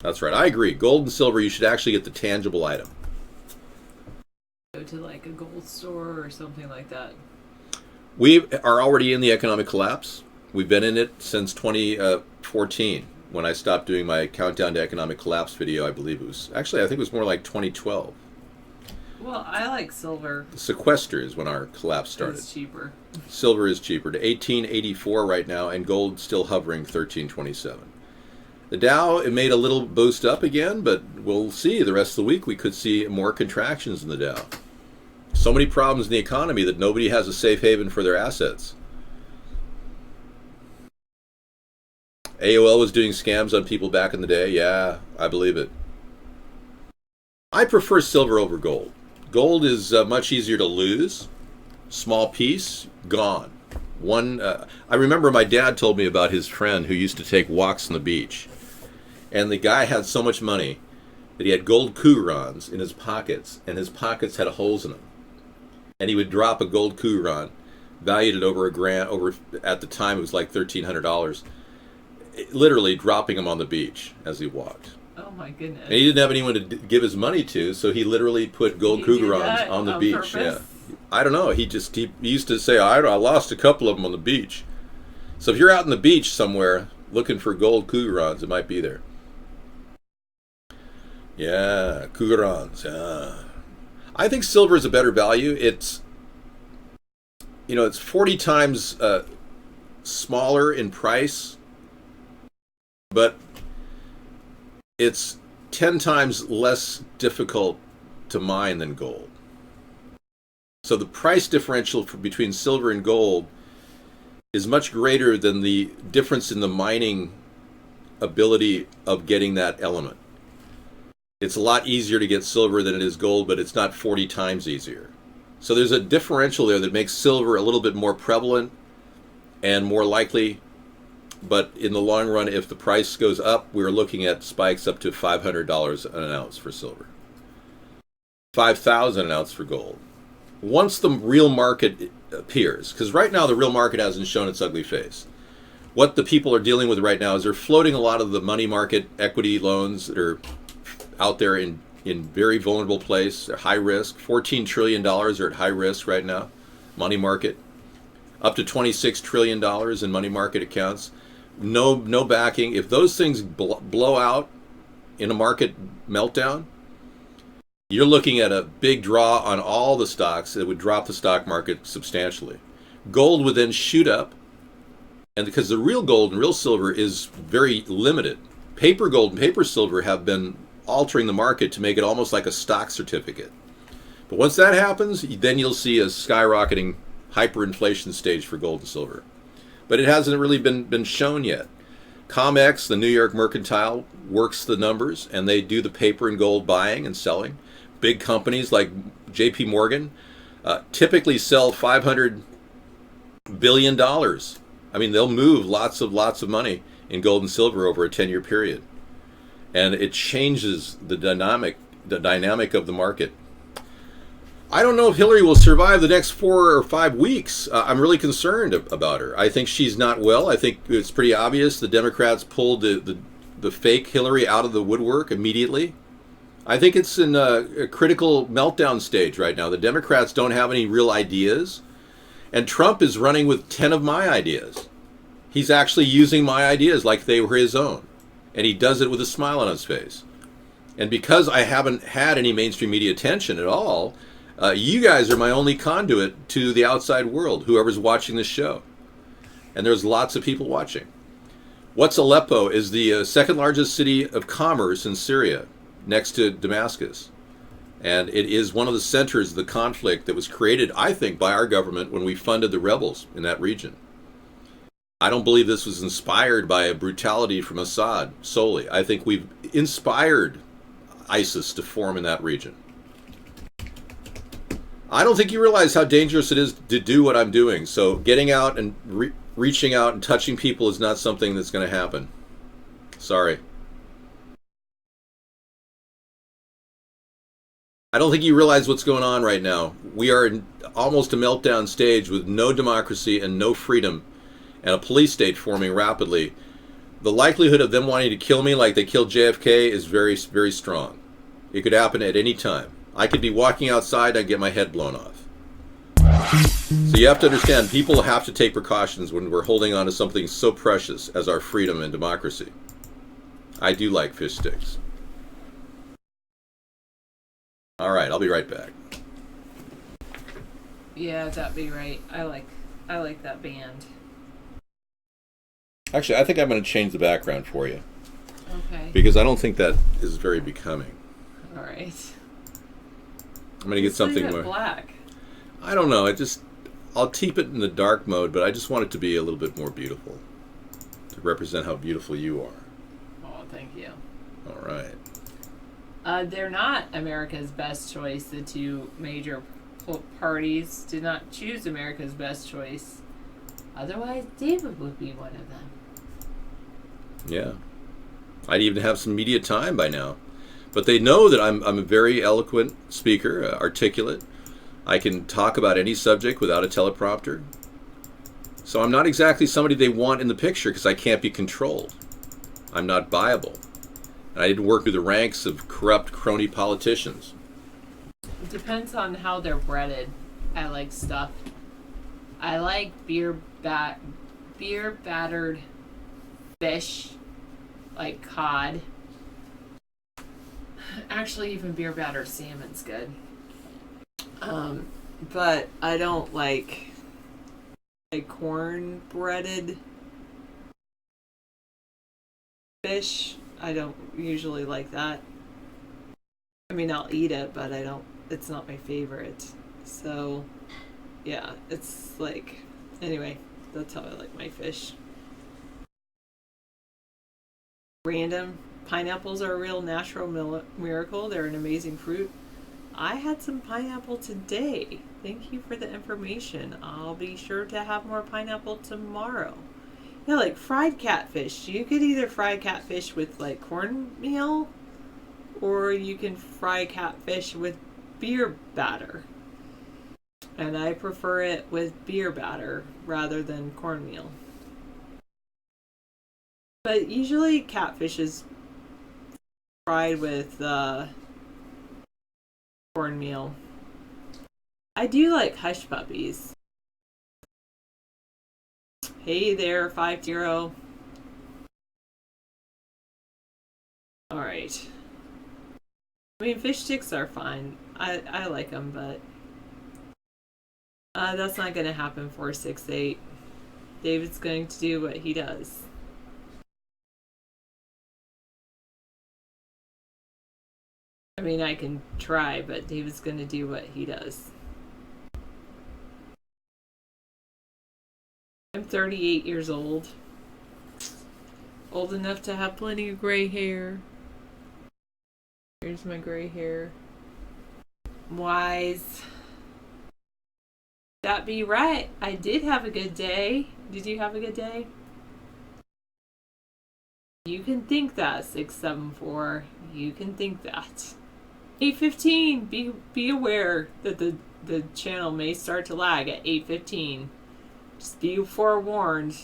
That's right, I agree. Gold and silver, you should actually get the tangible item. Go to like a gold store or something like that. We are already in the economic collapse. We've been in it since 2014, when I stopped doing my Countdown to Economic Collapse video. I believe it was, actually I think it was more like 2012. Well, I like silver. Sequester is when our collapse started. It's cheaper. Silver is cheaper to 1884 right now, and gold still hovering 1327. The Dow, it made a little boost up again, but we'll see. The rest of the week we could see more contractions in the Dow. So many problems in the economy that nobody has a safe haven for their assets. AOL was doing scams on people back in the day. Yeah, I believe it. I prefer silver over gold. Gold is much easier to lose. Small piece, gone. I remember my dad told me about his friend who used to take walks on the beach. And the guy had so much money that he had gold courons in his pockets, and his pockets had holes in them. And he would drop a gold couron, valued at over $1,000, at the time it was like $1,300, literally dropping them on the beach as he walked. Oh my goodness. And he didn't have anyone to give his money to, so he literally put gold courons on the beach. Purpose? Yeah. I don't know. He used to say, I lost a couple of them on the beach. So if you're out on the beach somewhere looking for gold courons, it might be there. Yeah, courons. Yeah. I think silver is a better value. It's 40 times smaller in price, but it's 10 times less difficult to mine than gold. So the price differential between silver and gold is much greater than the difference in the mining ability of getting that element. It's a lot easier to get silver than it is gold, but it's not 40 times easier. So there's a differential there that makes silver a little bit more prevalent and more likely. But in the long run, if the price goes up, we're looking at spikes up to $500 an ounce for silver. $5,000 an ounce for gold. Once the real market appears, because right now the real market hasn't shown its ugly face. What the people are dealing with right now is they're floating a lot of the money market equity loans that are out there in very vulnerable place. They're high risk. $14 trillion are at high risk right now. Money market. Up to $26 trillion in money market accounts. No backing. If those things blow out in a market meltdown, you're looking at a big draw on all the stocks that would drop the stock market substantially. Gold would then shoot up, and because the real gold and real silver is very limited. Paper gold and paper silver have been altering the market to make it almost like a stock certificate. But once that happens, then you'll see a skyrocketing hyperinflation stage for gold and silver. But it hasn't really been shown yet. ComEx, the New York Mercantile, works the numbers, and they do the paper and gold buying and selling. Big companies like JP Morgan, typically sell $500 billion. I mean, they'll move lots of money in gold and silver over a 10-year period. And it changes the dynamic of the market. I don't know if Hillary will survive the next 4 or 5 weeks. I'm really concerned about her. I think she's not well. I think it's pretty obvious the Democrats pulled the fake Hillary out of the woodwork immediately. I think it's in a critical meltdown stage right now. The Democrats don't have any real ideas. And Trump is running with 10 of my ideas. He's actually using my ideas like they were his own. And he does it with a smile on his face. And because I haven't had any mainstream media attention at all, you guys are my only conduit to the outside world, whoever's watching this show. And there's lots of people watching. What's Aleppo is the second largest city of commerce in Syria, next to Damascus. And it is one of the centers of the conflict that was created, I think, by our government when we funded the rebels in that region. I don't believe this was inspired by a brutality from Assad solely. I think we've inspired ISIS to form in that region. I don't think you realize how dangerous it is to do what I'm doing. So getting out and reaching out and touching people is not something that's going to happen. Sorry. I don't think you realize what's going on right now. We are in almost a meltdown stage with no democracy and no freedom and a police state forming rapidly. The likelihood of them wanting to kill me like they killed JFK is very, very strong. It could happen at any time. I could be walking outside, I'd get my head blown off. So you have to understand, people have to take precautions when we're holding on to something so precious as our freedom and democracy. I do like fish sticks. All right, I'll be right back. Yeah, that'd be right. I like that band. Actually, I think I'm going to change the background for you. Okay. Because I don't think that is very becoming. All right. I'm going to get something more black. I don't know. I'll keep it in the dark mode, but I just want it to be a little bit more beautiful to represent how beautiful you are. Oh, thank you. All right. They're not America's best choice. The two major parties did not choose America's best choice. Otherwise, David would be one of them. Yeah. I'd even have some media time by now. But they know that I'm a very eloquent speaker, articulate. I can talk about any subject without a teleprompter. So I'm not exactly somebody they want in the picture because I can't be controlled. I'm not viable. And I didn't work through the ranks of corrupt crony politicians. It depends on how they're breaded. I like stuff. I like beer battered fish, like cod. Actually, even beer battered salmon's good. But I don't like corn breaded fish. I don't usually like that. I mean, I'll eat it, but it's not my favorite. So, yeah, it's like, anyway, that's how I like my fish. Random. Pineapples are a real natural miracle. They're an amazing fruit. I had some pineapple today. Thank you for the information. I'll be sure to have more pineapple tomorrow. Yeah, like fried catfish. You could either fry catfish with like cornmeal, or you can fry catfish with beer batter. And I prefer it with beer batter rather than cornmeal. But usually catfish is fried with cornmeal. I do like hush puppies. Hey there, 50. Alright. I mean, fish sticks are fine. I like them, but that's not going to happen for 6-8. David's going to do what he does. I mean, I can try, but David's going to do what he does. I'm 38 years old. Old enough to have plenty of gray hair. Here's my gray hair. Wise. That be right. I did have a good day. Did you have a good day? You can think that, 674. You can think that. 8:15. Be aware that the channel may start to lag at 8:15. Just be forewarned.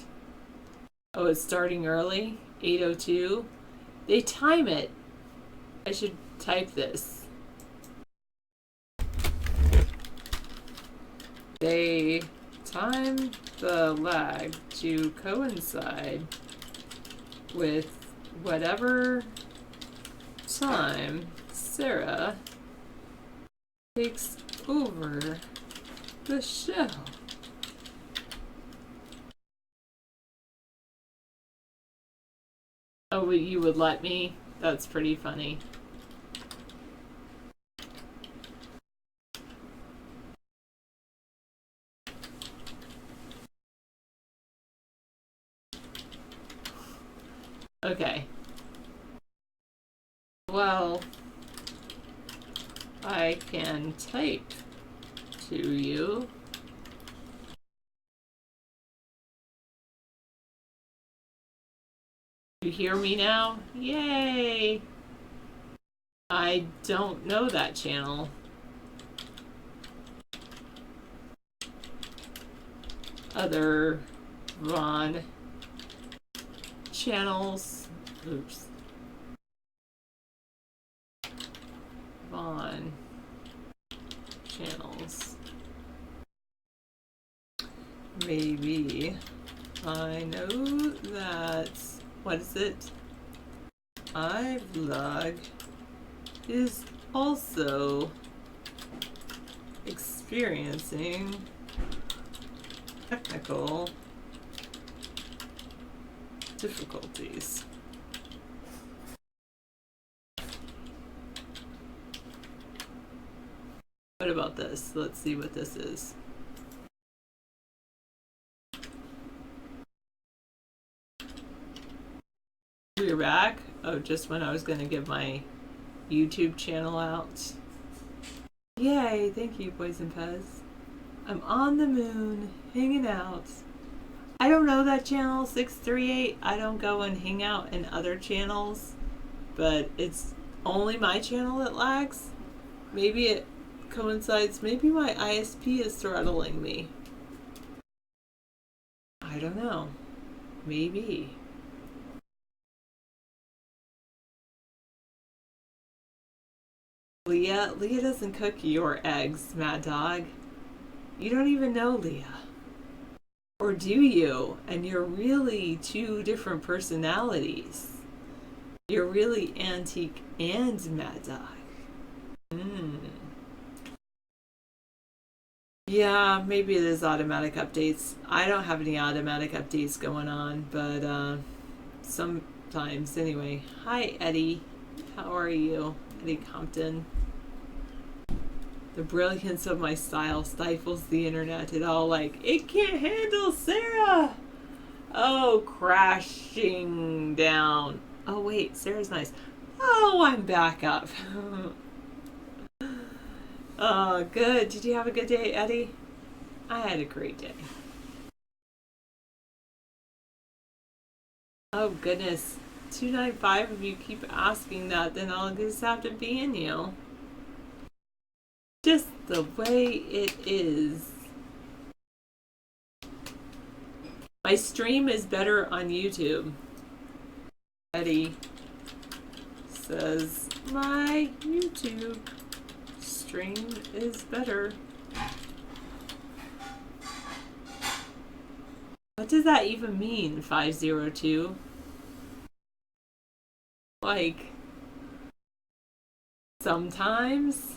Oh, it's starting early? 8:02? They time it. I should type this. They time the lag to coincide with whatever time Sarah takes over the show. Oh, you would let me? That's pretty funny. Okay. Well, I can type to you. You hear me now? Yay! I don't know that channel. Other Ron channels. Oops. Vaughn channels. Maybe I know that. What is it? iVlog is also experiencing technical difficulties. What about this? Let's see what this is. We're back. Oh, just when I was going to give my YouTube channel out. Yay, thank you, Poison Pez. I'm on the moon, hanging out. I don't know that channel, 638. I don't go and hang out in other channels, but it's only my channel that lags. Maybe it coincides, maybe my ISP is throttling me. I don't know. Maybe. Leah doesn't cook your eggs, Mad Dog. You don't even know Leah. Or do you? And you're really two different personalities. You're really Antique and Mad Dog. Yeah, maybe it is automatic updates. I don't have any automatic updates going on, but sometimes anyway. Hi, Eddie. How are you? Eddie Compton. The brilliance of my style stifles the internet. It all like, it can't handle Sarah. Oh, crashing down. Oh, wait, Sarah's nice. Oh, I'm back up. Oh, good. Did you have a good day, Eddie? I had a great day. Oh, goodness. 295, if you keep asking that, then I'll just have to ban you. Just the way it is. My stream is better on YouTube. Eddie says my YouTube stream is better. What does that even mean, 502? Like, sometimes?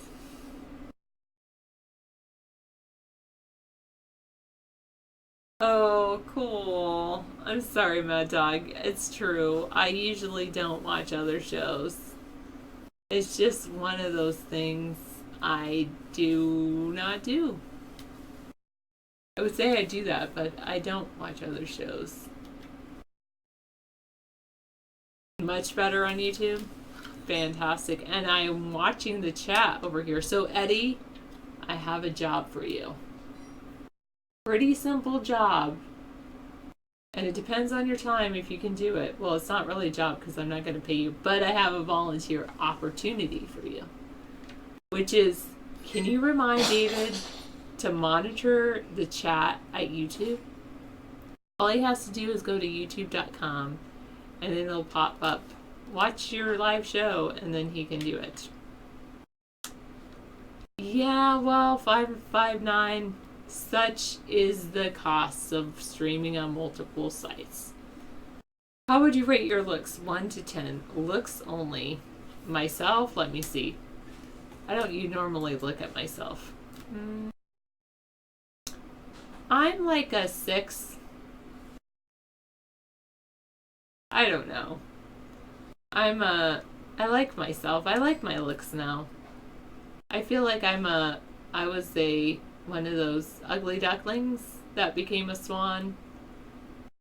Oh, cool. I'm sorry, Mad Dog. It's true. I usually don't watch other shows. It's just one of those things I do not do. I would say I do that, but I don't watch other shows. Much better on YouTube? Fantastic. And I am watching the chat over here. So, Eddie, I have a job for you. Pretty simple job. And it depends on your time if you can do it. Well, it's not really a job because I'm not going to pay you, but I have a volunteer opportunity for you. Which is, can you remind David to monitor the chat at YouTube? All he has to do is go to youtube.com and then it'll pop up, watch your live show, and then he can do it. Yeah, well, 559, such is the cost of streaming on multiple sites. How would you rate your looks? 1 to 10. Looks only. Myself, let me see. I don't normally look at myself. I'm like a 6. I don't know. I like myself. I like my looks now. I feel like I was one of those ugly ducklings that became a swan.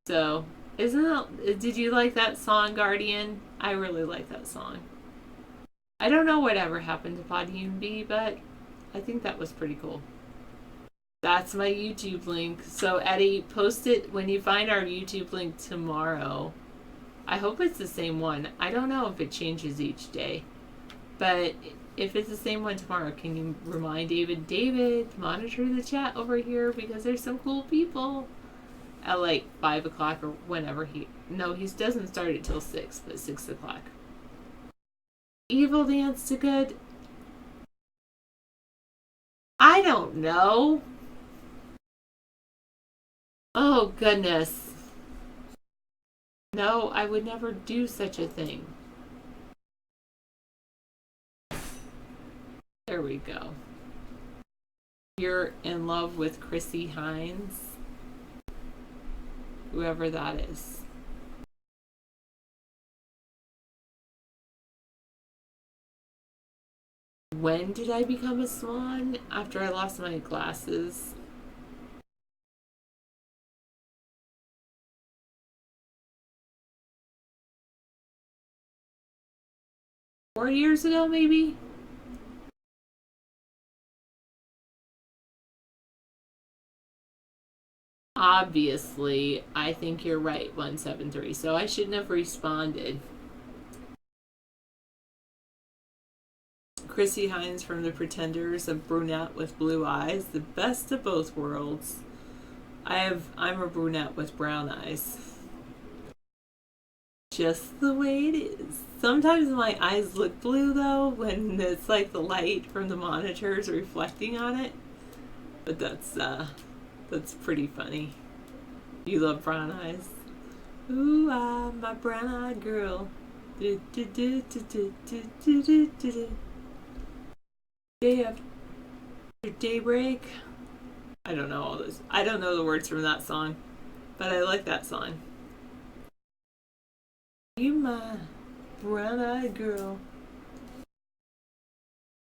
So, did you like that song, Guardian? I really like that song. I don't know whatever happened to Podhuman B, but I think that was pretty cool. That's my YouTube link. So, Eddie, post it when you find our YouTube link tomorrow. I hope it's the same one. I don't know if it changes each day. But if it's the same one tomorrow, can you remind David, monitor the chat over here because there's some cool people at like 5 o'clock or whenever he doesn't start it till 6, but 6 o'clock. Evil dance to good? I don't know. Oh, goodness. No, I would never do such a thing. There we go. You're in love with Chrissy Hines? Whoever that is. When did I become a swan? After I lost my glasses. Four years ago, maybe? Obviously, I think you're right, 173. So I shouldn't have responded. Chrissy Hines from The Pretenders, a brunette with blue eyes, the best of both worlds. I'm a brunette with brown eyes. Just the way it is. Sometimes my eyes look blue though when it's like the light from the monitors reflecting on it. But that's pretty funny. You love brown eyes. Ooh, I'm my brown-eyed girl. Do, do, do, do, do, do, do, do, do. Day after daybreak. I don't know all this. I don't know the words from that song, but I like that song. You my brown-eyed girl.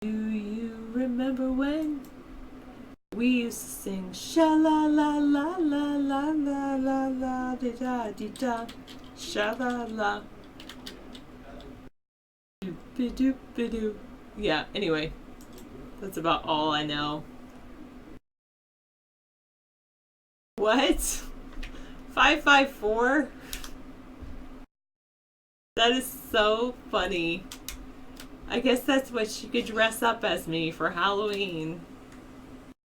Do you remember when we used to sing sha la la la la la la la la di da di da sha la la doop doop doop. Yeah, anyway. That's about all I know. What? 554? That is so funny. I guess that's what she could dress up as me for Halloween.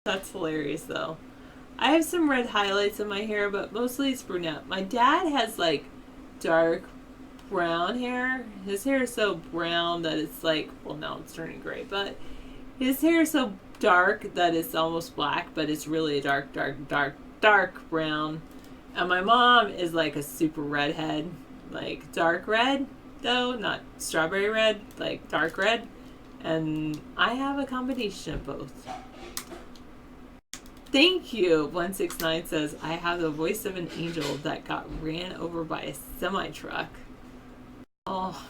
That's hilarious though. I have some red highlights in my hair, but mostly it's brunette. My dad has like dark brown hair. His hair is so brown that it's like, well, now it's turning gray, but his hair is so dark that it's almost black, but it's really a dark brown. And my mom is like a super redhead, like dark red, though, not strawberry red, like dark red. And I have a combination of both. Thank you. 169 says, I have the voice of an angel that got ran over by a semi-truck. Oh,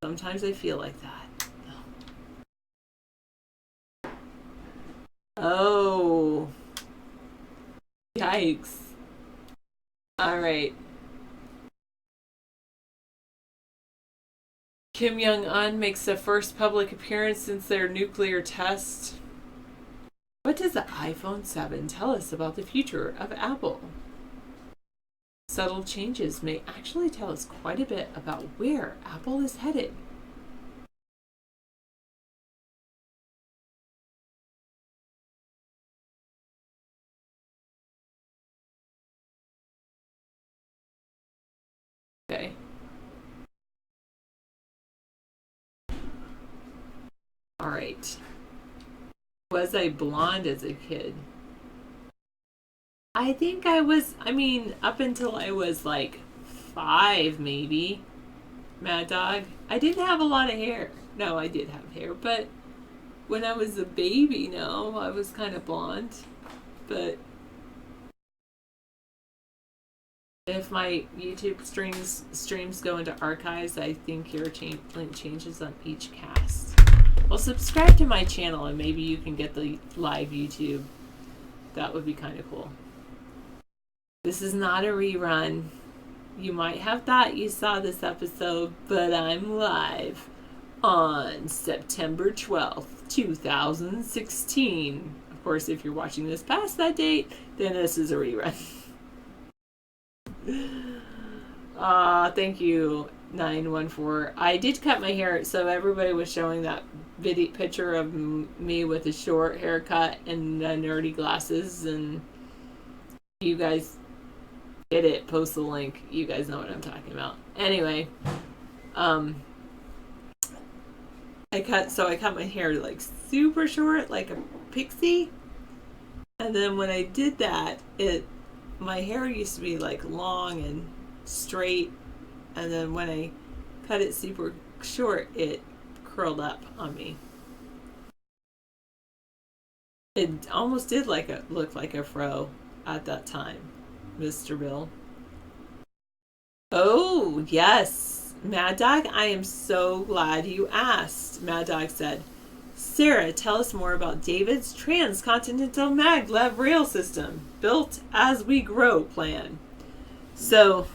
sometimes I feel like that. Oh. Yikes. Alright. Kim Jong-un makes the first public appearance since their nuclear test. What does the iPhone 7 tell us about the future of Apple? Subtle changes may actually tell us quite a bit about where Apple is headed. Okay. All right. Was I blonde as a kid? I think I was, up until I was like 5, maybe. Mad Dog. I didn't have a lot of hair. No, I did have hair, but when I was a baby, no, I was kind of blonde. But if my YouTube streams go into archives, I think your link changes on each cast. Well, subscribe to my channel and maybe you can get the live YouTube. That would be kind of cool. This is not a rerun. You might have thought you saw this episode, but I'm live on September 12th, 2016. Of course, if you're watching this past that date, then this is a rerun. Thank you, 914. I did cut my hair, so everybody was showing that picture of me with a short haircut and nerdy glasses, and you guys get it, post the link. You guys know what I'm talking about. Anyway, I cut my hair like super short, like a pixie, and then when I did that, my hair used to be like long and straight, and then when I cut it super short, it curled up on me. It almost did look like a fro at that time, Mr. Bill. Oh, yes. Mad Dog, I am so glad you asked. Mad Dog said, Sarah, tell us more about David's transcontinental maglev rail system, built as we grow plan. So,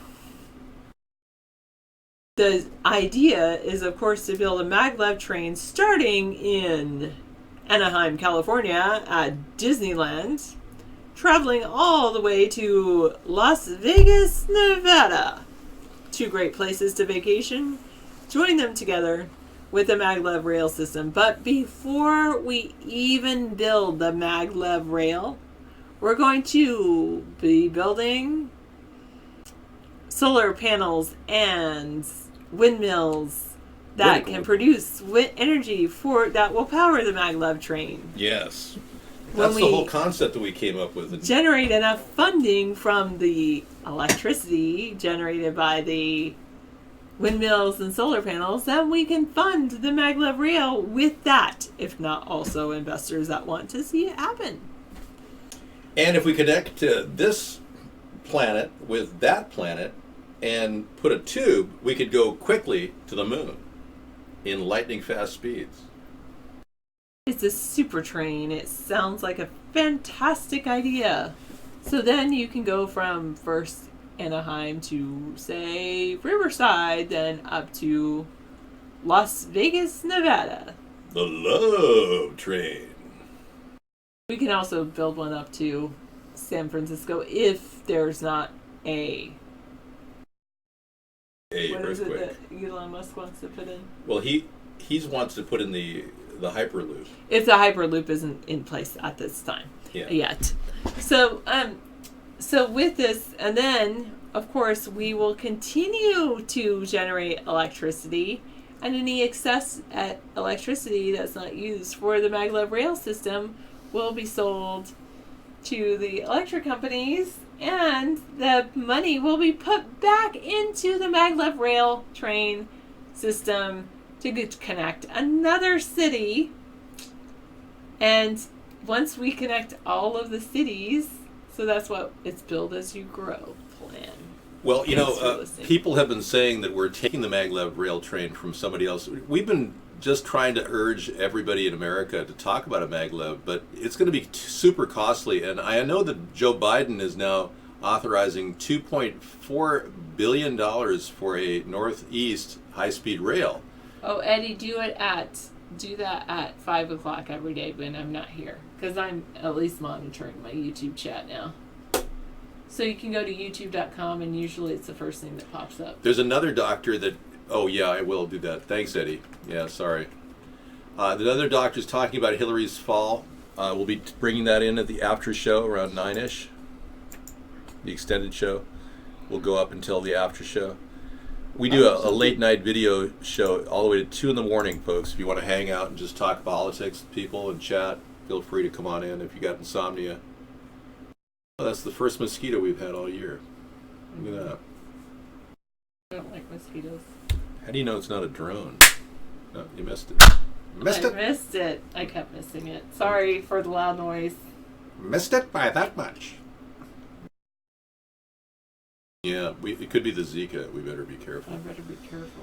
the idea is, of course, to build a maglev train starting in Anaheim, California at Disneyland, traveling all the way to Las Vegas, Nevada. 2 great places to vacation. Join them together with the maglev rail system. But before we even build the maglev rail, we're going to be building solar panels and windmills that can produce energy that will power the maglev train. Yes. That's the whole concept that we came up with. Generate enough funding from the electricity generated by the windmills and solar panels, then we can fund the maglev rail with that, if not also investors that want to see it happen. And if we connect to this planet with that planet and put a tube, we could go quickly to the moon in lightning fast speeds. It's a super train. It sounds like a fantastic idea. So then you can go from first Anaheim to, say, Riverside, then up to Las Vegas, Nevada. The love train. We can also build one up to San Francisco if there's not a what earthquake. Is it that Elon Musk wants to put in? Well, he wants to put in the Hyperloop. If the Hyperloop isn't in place at this time yet. So with this, and then, of course, we will continue to generate electricity, and any excess electricity that's not used for the maglev rail system will be sold to the electric companies, and the money will be put back into the maglev rail train system to connect another city. And once we connect all of the cities, so that's what it's build as you grow plan. Well, people have been saying that we're taking the maglev rail train from somebody else. We've been just trying to urge everybody in America to talk about a maglev, but it's going to be super costly. And I know that Joe Biden is now authorizing $2.4 billion for a northeast high-speed rail. Oh, Eddie, do it at do that at 5 o'clock every day when I'm not here, because I'm at least monitoring my YouTube chat now. So you can go to youtube.com, and usually it's the first thing that pops up. There's another doctor that, oh yeah, I will do that. Thanks, Eddie. Yeah, sorry. The other doctor's talking about Hillary's fall. We'll be bringing that in at the after show around 9-ish. The extended show will go up until the after show. We do a late night video show all the way to 2 in the morning, folks. If you want to hang out and just talk politics with people and chat, feel free to come on in if you got insomnia. Oh, that's the first mosquito we've had all year. Look at that. I don't like mosquitoes. How do you know it's not a drone? No, you missed it. Missed it. I kept missing it. Sorry for the loud noise. Missed it by that much. Yeah, it could be the Zika. We better be careful. I better be careful.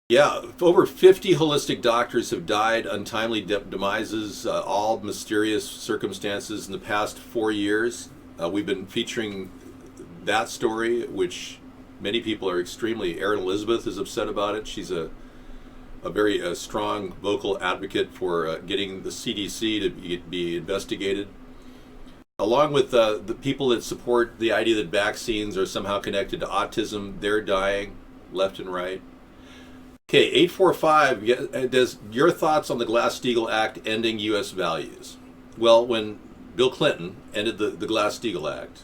Yeah, over 50 holistic doctors have died untimely demises, all mysterious circumstances in the past 4 years. We've been featuring that story, which many people are extremely... Erin Elizabeth is upset about it. She's a very strong vocal advocate for getting the CDC to be investigated. Along with the people that support the idea that vaccines are somehow connected to autism, they're dying left and right. Okay, 845, does your thoughts on the Glass-Steagall Act ending U.S. values? Well, when Bill Clinton ended the Glass-Steagall Act,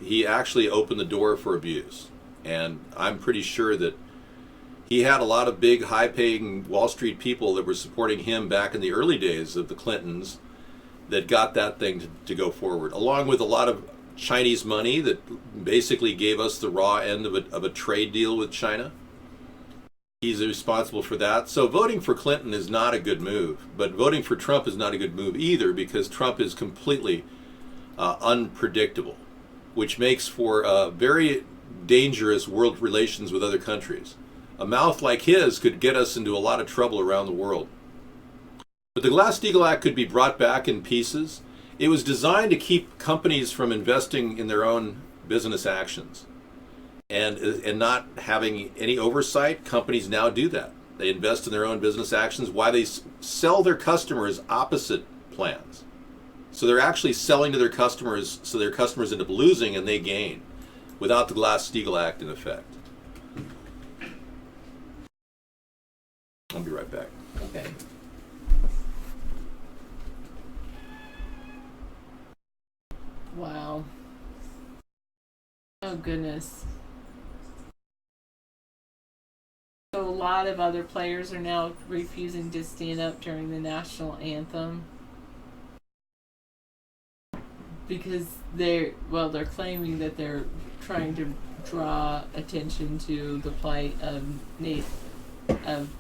he actually opened the door for abuse. And I'm pretty sure that he had a lot of big, high-paying Wall Street people that were supporting him back in the early days of the Clintons that got that thing to go forward, along with a lot of Chinese money that basically gave us the raw end of a trade deal with China. He's responsible for that. So voting for Clinton is not a good move, but voting for Trump is not a good move either, because Trump is completely unpredictable, which makes for very dangerous world relations with other countries. A mouth like his could get us into a lot of trouble around the world. But the Glass-Steagall Act could be brought back in pieces. It was designed to keep companies from investing in their own business actions and not having any oversight. Companies now do that. They invest in their own business actions while they sell their customers opposite plans. So they're actually selling to their customers, so their customers end up losing and they gain without the Glass-Steagall Act in effect. I'll be right back. Okay. Wow. Oh, goodness. So a lot of other players are now refusing to stand up during the national anthem because they're claiming that they're trying to draw attention to the plight of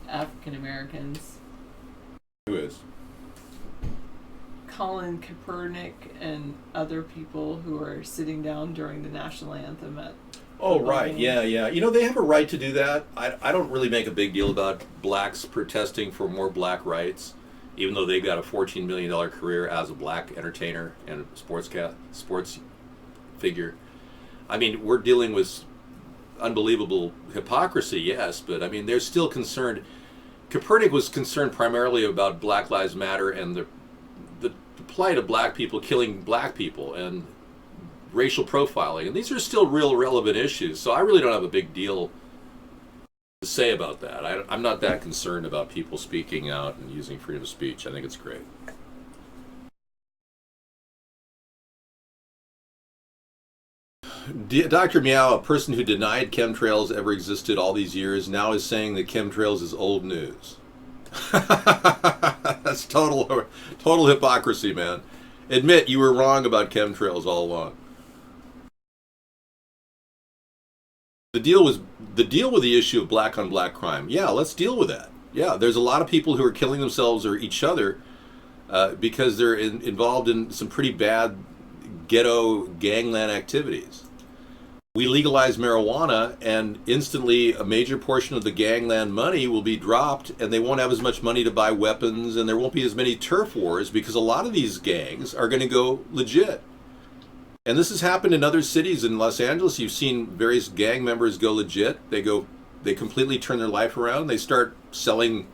African Americans. Who is? Colin Kaepernick and other people who are sitting down during the national anthem at... Oh, right. Yeah. You know, they have a right to do that. I don't really make a big deal about blacks protesting for more black rights, even though they've got a $14 million career as a black entertainer and a sports figure. I mean, we're dealing with unbelievable hypocrisy, yes, but I mean, they're still concerned. Kaepernick was concerned primarily about Black Lives Matter and the plight of black people, killing black people, and racial profiling. And these are still real relevant issues, so I really don't have a big deal to say about that. I'm not that concerned about people speaking out and using freedom of speech. I think it's great. Dr. Meow, a person who denied chemtrails ever existed all these years, now is saying that chemtrails is old news. That's total hypocrisy, man. Admit you were wrong about chemtrails all along. The deal with the issue of black on black crime. Yeah, let's deal with that. Yeah, there's a lot of people who are killing themselves or each other because they're involved in some pretty bad ghetto gangland activities. We legalize marijuana, and instantly a major portion of the gangland money will be dropped, and they won't have as much money to buy weapons, and there won't be as many turf wars, because a lot of these gangs are going to go legit. And this has happened in other cities. In Los Angeles, you've seen various gang members go legit. They completely turn their life around. They start selling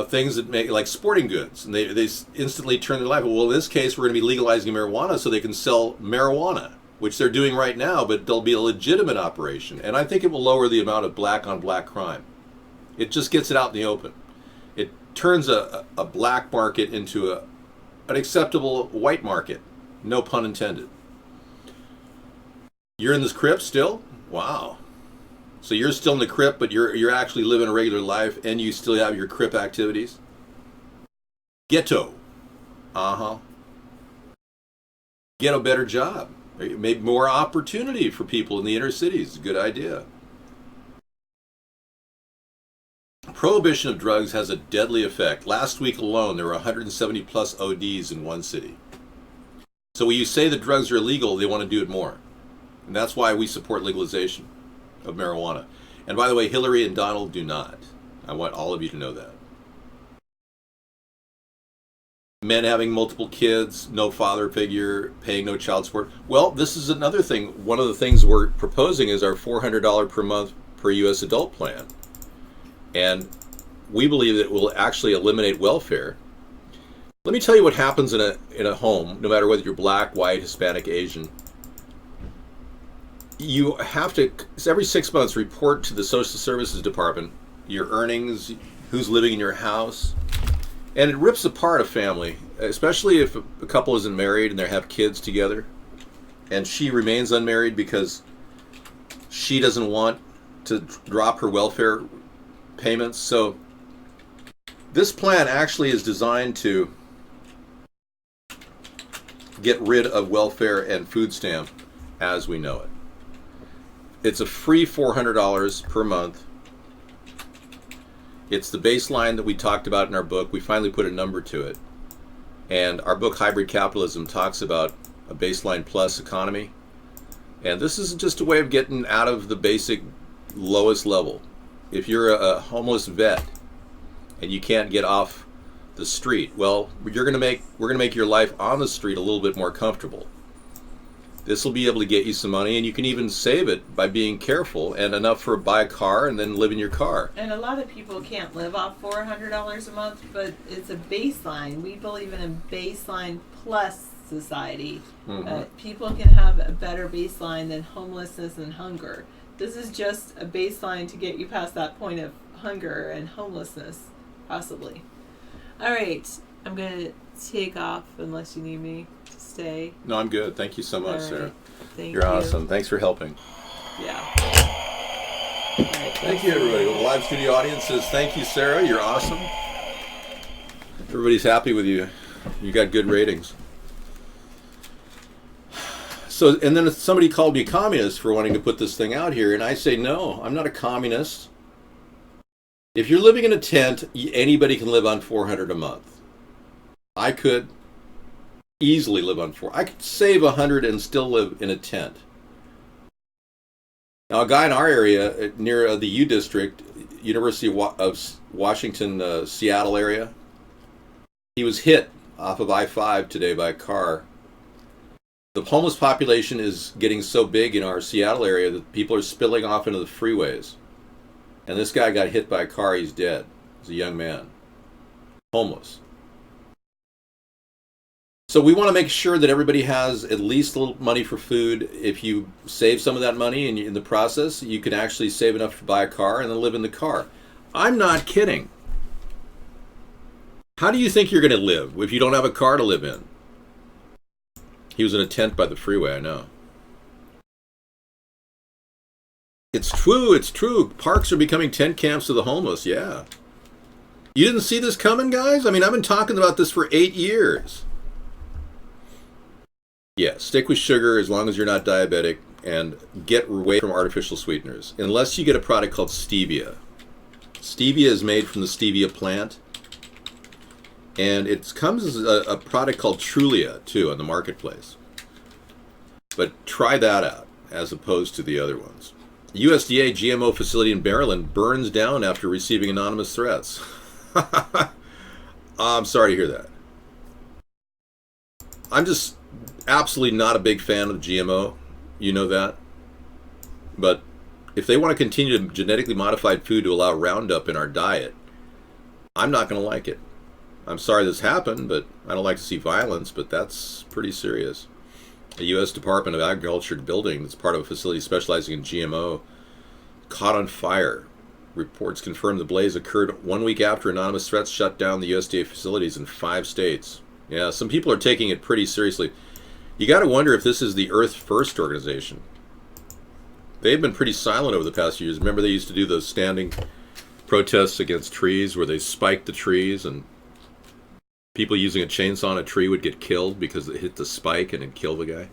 things that make, like sporting goods, and they instantly turn their life. Well, in this case, we're going to be legalizing marijuana so they can sell marijuana, which they're doing right now, but there'll be a legitimate operation. And I think it will lower the amount of black-on-black crime. It just gets it out in the open. It turns a black market into an acceptable white market. No pun intended. You're in this crypt still? Wow. So you're still in the crypt, but you're actually living a regular life, and you still have your crypt activities? Ghetto. Uh-huh. Get a better job. Maybe more opportunity for people in the inner cities. Good idea. Prohibition of drugs has a deadly effect. Last week alone, there were 170 plus ODs in one city. So when you say that drugs are illegal, they want to do it more. And that's why we support legalization of marijuana. And by the way, Hillary and Donald do not. I want all of you to know that. Men having multiple kids, no father figure, paying no child support. Well, this is another thing. One of the things we're proposing is our $400 per month per U.S. adult plan. And we believe that it will actually eliminate welfare. Let me tell you what happens in a home, no matter whether you're black, white, Hispanic, Asian. You have to, every 6 months, report to the Social Services Department your earnings, who's living in your house. And it rips apart a family, especially if a couple isn't married and they have kids together. And she remains unmarried because she doesn't want to drop her welfare payments. So this plan actually is designed to get rid of welfare and food stamp as we know it. It's a free $400 per month. It's the baseline that we talked about in our book. We finally put a number to it. And our book, Hybrid Capitalism, talks about a baseline plus economy. And this is just a way of getting out of the basic lowest level. If you're a homeless vet and you can't get off the street, well, we're going to make your life on the street a little bit more comfortable. This will be able to get you some money, and you can even save it by being careful and enough for buy a car and then live in your car. And a lot of people can't live off $400 a month, but it's a baseline. We believe in a baseline plus society. People can have a better baseline than homelessness and hunger. This is just a baseline to get you past that point of hunger and homelessness, possibly. All right, I'm going to take off unless you need me to stay. No, I'm good. Thank you so much, right. Sarah. Thank You're you. awesome. Thanks for helping. Yeah. All right, thank you, everybody. Well, the live studio audience says thank you, Sarah. You're awesome. Everybody's happy with you. You got good ratings. So, and then somebody called me a communist for wanting to put this thing out here, and I say, no, I'm not a communist. If you're living in a tent, anybody can live on $400 a month. I could easily live on I could save $100 and still live in a tent. Now, a guy in our area near the U District, University of Washington, Seattle area, he was hit off of I-5 today by a car. The homeless population is getting so big in our Seattle area that people are spilling off into the freeways. And this guy got hit by a car. He's dead. He's a young man. Homeless. So we want to make sure that everybody has at least a little money for food. If you save some of that money and in the process, you can actually save enough to buy a car and then live in the car. I'm not kidding. How do you think you're going to live if you don't have a car to live in? He was in a tent by the freeway, I know. It's true, it's true. Parks are becoming tent camps of the homeless, yeah. You didn't see this coming, guys? I mean, I've been talking about this for 8 years. Yeah, stick with sugar as long as you're not diabetic, and get away from artificial sweeteners. Unless you get a product called stevia. Stevia is made from the stevia plant. And it comes as a product called Trulia, too, on the marketplace. But try that out, as opposed to the other ones. USDA GMO facility in Maryland burns down after receiving anonymous threats. I'm sorry to hear that. I'm just absolutely not a big fan of GMO. You know that. But if they want to continue to genetically modified food to allow Roundup in our diet, I'm not going to like it. I'm sorry this happened, but I don't like to see violence, but that's pretty serious. A U.S. Department of Agriculture building that's part of a facility specializing in GMO caught on fire. Reports confirm the blaze occurred 1 week after anonymous threats shut down the USDA facilities in 5 states. Yeah, some people are taking it pretty seriously. You got to wonder if this is the Earth First organization. They've been pretty silent over the past few years. Remember they used to do those standing protests against trees where they spiked the trees and people using a chainsaw on a tree would get killed because it hit the spike and it'd kill the guy.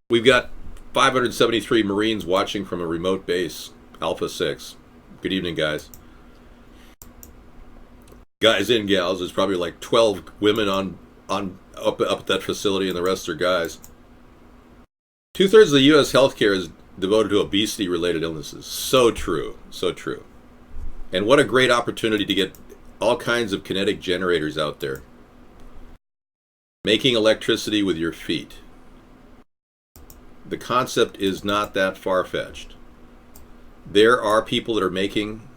We've got 573 Marines watching from a remote base, Alpha 6. Good evening, guys. Guys and gals, there's probably like 12 women up at that facility and the rest are guys. 2/3 of the U.S. healthcare is devoted to obesity-related illnesses. So true, so true. And what a great opportunity to get all kinds of kinetic generators out there. Making electricity with your feet. The concept is not that far-fetched. There are people that are making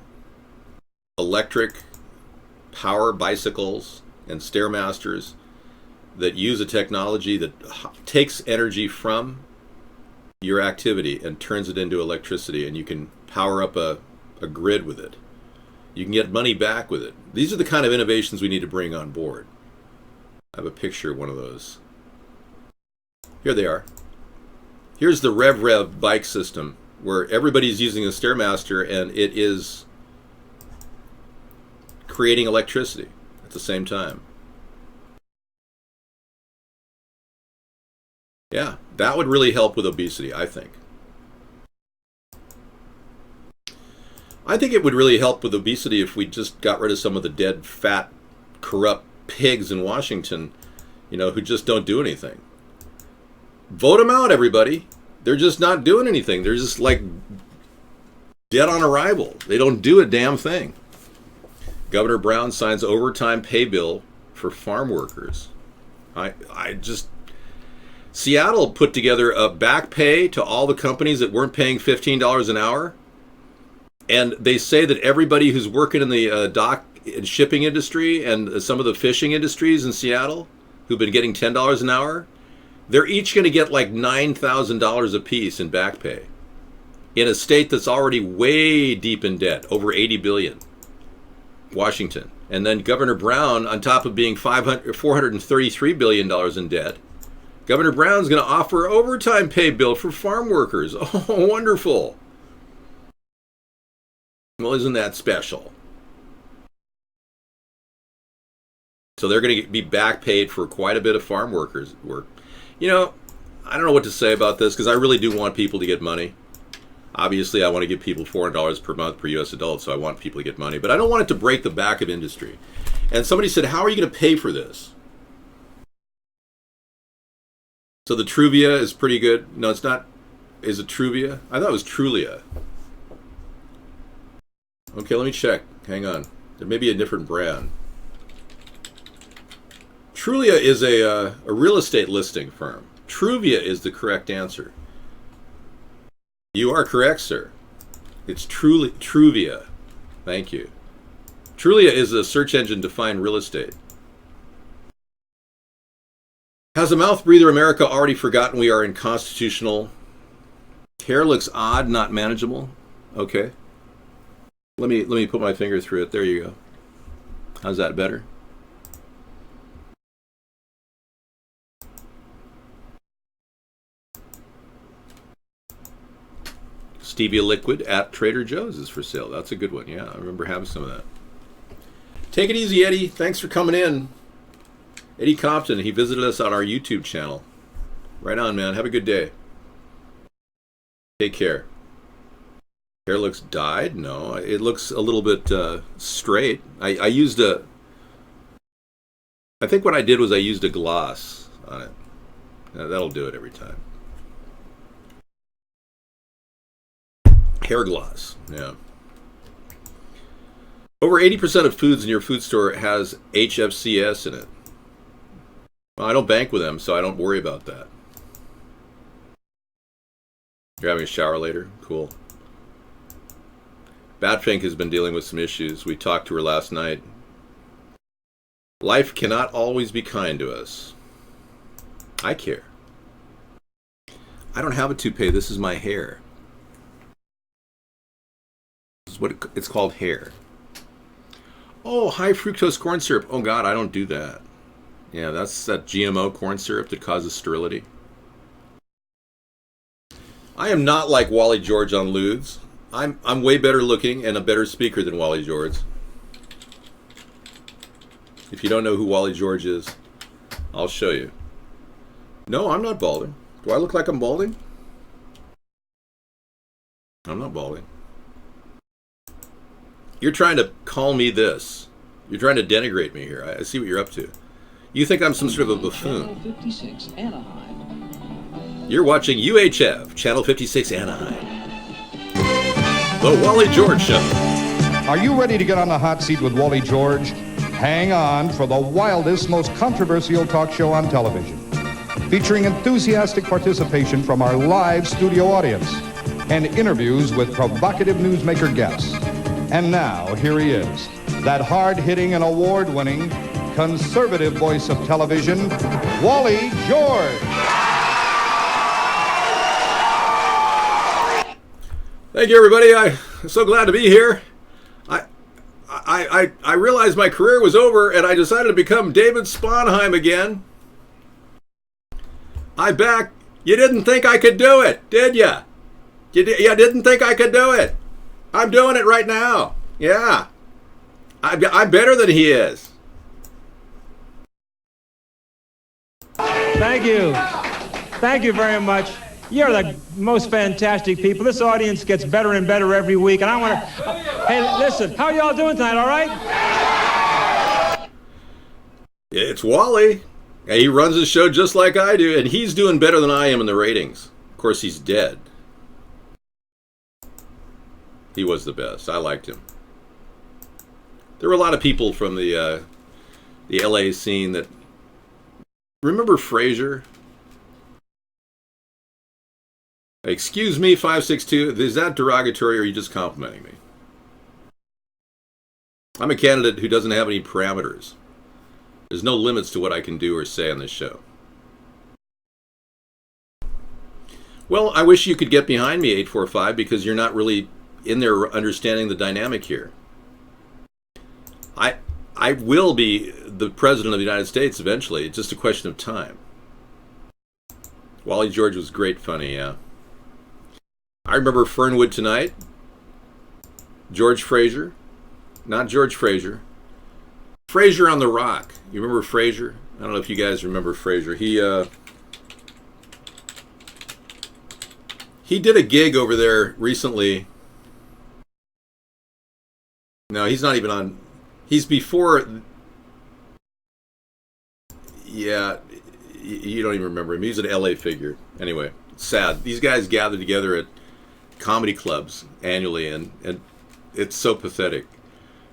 electric power bicycles and Stairmasters that use a technology that takes energy from your activity and turns it into electricity, and you can power up a grid with it. You can get money back with it. These are the kind of innovations we need to bring on board. I have a picture of one of those. Here they are. Here's the RevRev bike system, where everybody's using a Stairmaster and it is creating electricity at the same time. Yeah, that would really help with obesity, I think. I think it would really help with obesity if we just got rid of some of the dead, fat, corrupt pigs in Washington, who just don't do anything. Vote them out, everybody. They're just not doing anything. They're just like dead on arrival. They don't do a damn thing. Governor Brown signs overtime pay bill for farm workers. Seattle put together a back pay to all the companies that weren't paying $15 an hour. And they say that everybody who's working in the dock and shipping industry and some of the fishing industries in Seattle who've been getting $10 an hour, they're each going to get like $9,000 a piece in back pay in a state that's already way deep in debt, over $80 billion, Washington. And then Governor Brown, on top of being $433 billion in debt, Governor Brown's going to offer an overtime pay bill for farm workers. Oh, wonderful. Well, isn't that special? So they're going to be back paid for quite a bit of farm workers work. I don't know what to say about this because I really do want people to get money. Obviously, I want to give people $400 per month per U.S. adult, so I want people to get money. But I don't want it to break the back of industry. And somebody said, how are you going to pay for this? So the Truvia is pretty good. No, it's not. Is it Truvia? I thought it was Trulia. Okay, let me check. Hang on. There may be a different brand. Trulia is a real estate listing firm. Truvia is the correct answer. You are correct, sir. It's Truvia. Thank you. Trulia is a search engine to find real estate. Has a mouth breather America already forgotten we are in constitutional? Hair looks odd, not manageable. Okay. Let me put my finger through it. There you go. How's that better? Stevia liquid at Trader Joe's is for sale. That's a good one. Yeah, I remember having some of that. Take it easy, Eddie. Thanks for coming in. Eddie Compton, he visited us on our YouTube channel. Right on, man. Have a good day. Take care. Hair looks dyed? No, it looks a little bit straight. I think what I did was I used a gloss on it. That'll do it every time. Hair gloss, yeah. Over 80% of foods in your food store has HFCS in it. Well, I don't bank with them, so I don't worry about that. You're having a shower later? Cool. Batfink has been dealing with some issues. We talked to her last night. Life cannot always be kind to us. I care. I don't have a toupee. This is my hair. This is what it's called, hair. Oh, high fructose corn syrup. Oh, God, I don't do that. Yeah, that's that GMO corn syrup that causes sterility. I am not like Wally George on Ludes. I'm way better looking and a better speaker than Wally George. If you don't know who Wally George is, I'll show you. No, I'm not balding. Do I look like I'm balding? I'm not balding. You're trying to call me this. You're trying to denigrate me here. I see what you're up to. You think I'm some sort of a buffoon. 56 Anaheim. You're watching UHF, Channel 56 Anaheim. The Wally George Show. Are you ready to get on the hot seat with Wally George? Hang on for the wildest, most controversial talk show on television, featuring enthusiastic participation from our live studio audience and interviews with provocative newsmaker guests. And now, here he is, that hard-hitting and award-winning conservative voice of television, Wally George. Thank you, everybody. I'm so glad to be here. I realized my career was over, and I decided to become David Sponheim again. I'm back. You didn't think I could do it, did ya? You didn't think I could do it. I'm doing it right now. Yeah. I'm better than he is. Thank you. Thank you very much. You're the most fantastic people. This audience gets better and better every week, and I want to... Hey, listen, how y'all doing tonight, all right? It's Wally. He runs his show just like I do, and he's doing better than I am in the ratings. Of course, he's dead. He was the best. I liked him. There were a lot of people from the LA scene that... Remember Frasier? Excuse me, 562. Is that derogatory or are you just complimenting me? I'm a candidate who doesn't have any parameters. There's no limits to what I can do or say on this show. Well, I wish you could get behind me, 845, because you're not really in there understanding the dynamic here. I will be the president of the United States eventually. It's just a question of time. Wally George was great funny, yeah. I remember Fernwood Tonight. George Fraser. Not George Fraser. Fraser on the Rock. You remember Fraser? I don't know if you guys remember Fraser. He did a gig over there recently. No, he's not even on. He's before. Yeah, you don't even remember him. He's an LA figure. Anyway, sad. These guys gather together at comedy clubs annually, and it's so pathetic.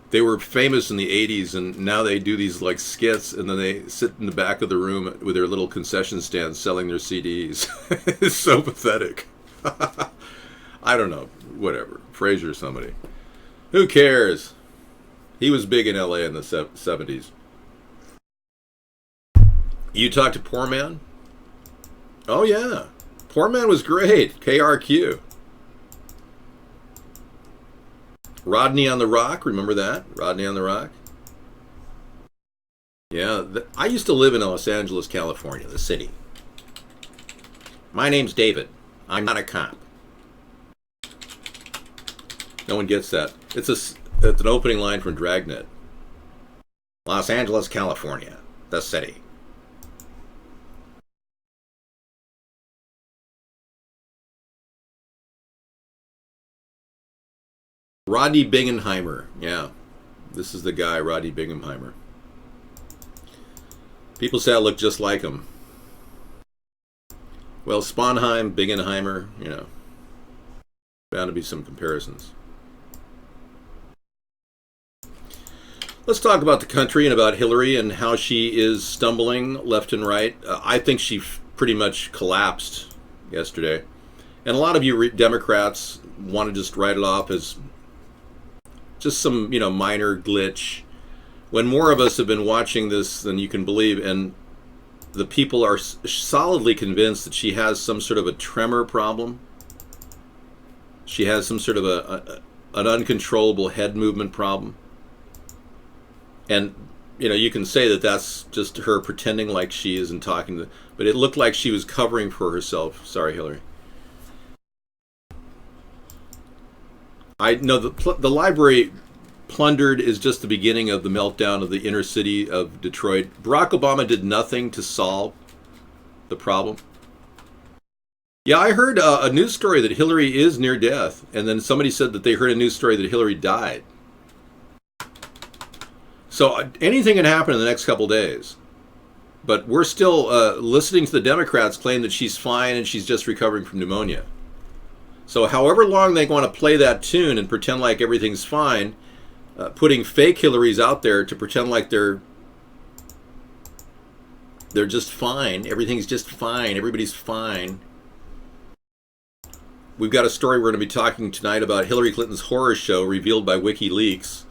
They were famous in the 80s, and now they do these like skits, and then they sit in the back of the room with their little concession stands selling their CDs. It's so pathetic. I don't know. Whatever. Fraser or somebody. Who cares? He was big in LA in the 70s. You talked to Poor Man? Oh, yeah. Poor Man was great. KRQ. Rodney on the Rock. Remember that? Rodney on the Rock? Yeah. I used to live in Los Angeles, California, the city. My name's David. I'm not a cop. No one gets that. It's an opening line from Dragnet. Los Angeles, California, the city. Rodney Bingenheimer. Yeah, this is the guy, Rodney Bingenheimer. People say I look just like him. Well, Sponheim, Bingenheimer, you know, bound to be some comparisons. Let's talk about the country and about Hillary and how she is stumbling left and right. I think she pretty much collapsed yesterday. And a lot of you Democrats want to just write it off as just some, minor glitch. when more of us have been watching this than you can believe, and the people are solidly convinced that she has some sort of a tremor problem. She has some sort of an uncontrollable head movement problem. And, you know, you can say that that's just her pretending like she isn't talking to, but it looked like she was covering for herself. Sorry, Hillary. I know the library plundered is just the beginning of the meltdown of the inner city of Detroit. Barack Obama did nothing to solve the problem. Yeah, I heard a news story that Hillary is near death, and then somebody said that they heard a news story that Hillary died. So anything can happen in the next couple days. But we're still listening to the Democrats claim that she's fine and she's just recovering from pneumonia. So however long they want to play that tune and pretend like everything's fine, putting fake Hillarys out there to pretend like they're just fine. Everything's just fine. Everybody's fine. We've got a story we're going to be talking tonight about Hillary Clinton's horror show revealed by WikiLeaks.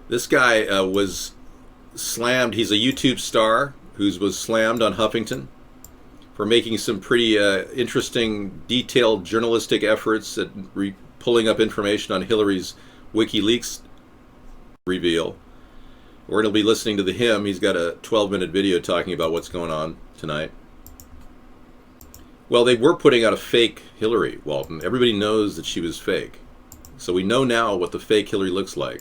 This guy was slammed. He's a YouTube star who was slammed on Huffington for making some pretty interesting, detailed journalistic efforts at pulling up information on Hillary's WikiLeaks reveal. We're going to be listening to him. He's got a 12-minute video talking about what's going on tonight. Well, they were putting out a fake Hillary, Walton. Everybody knows that she was fake. So we know now what the fake Hillary looks like.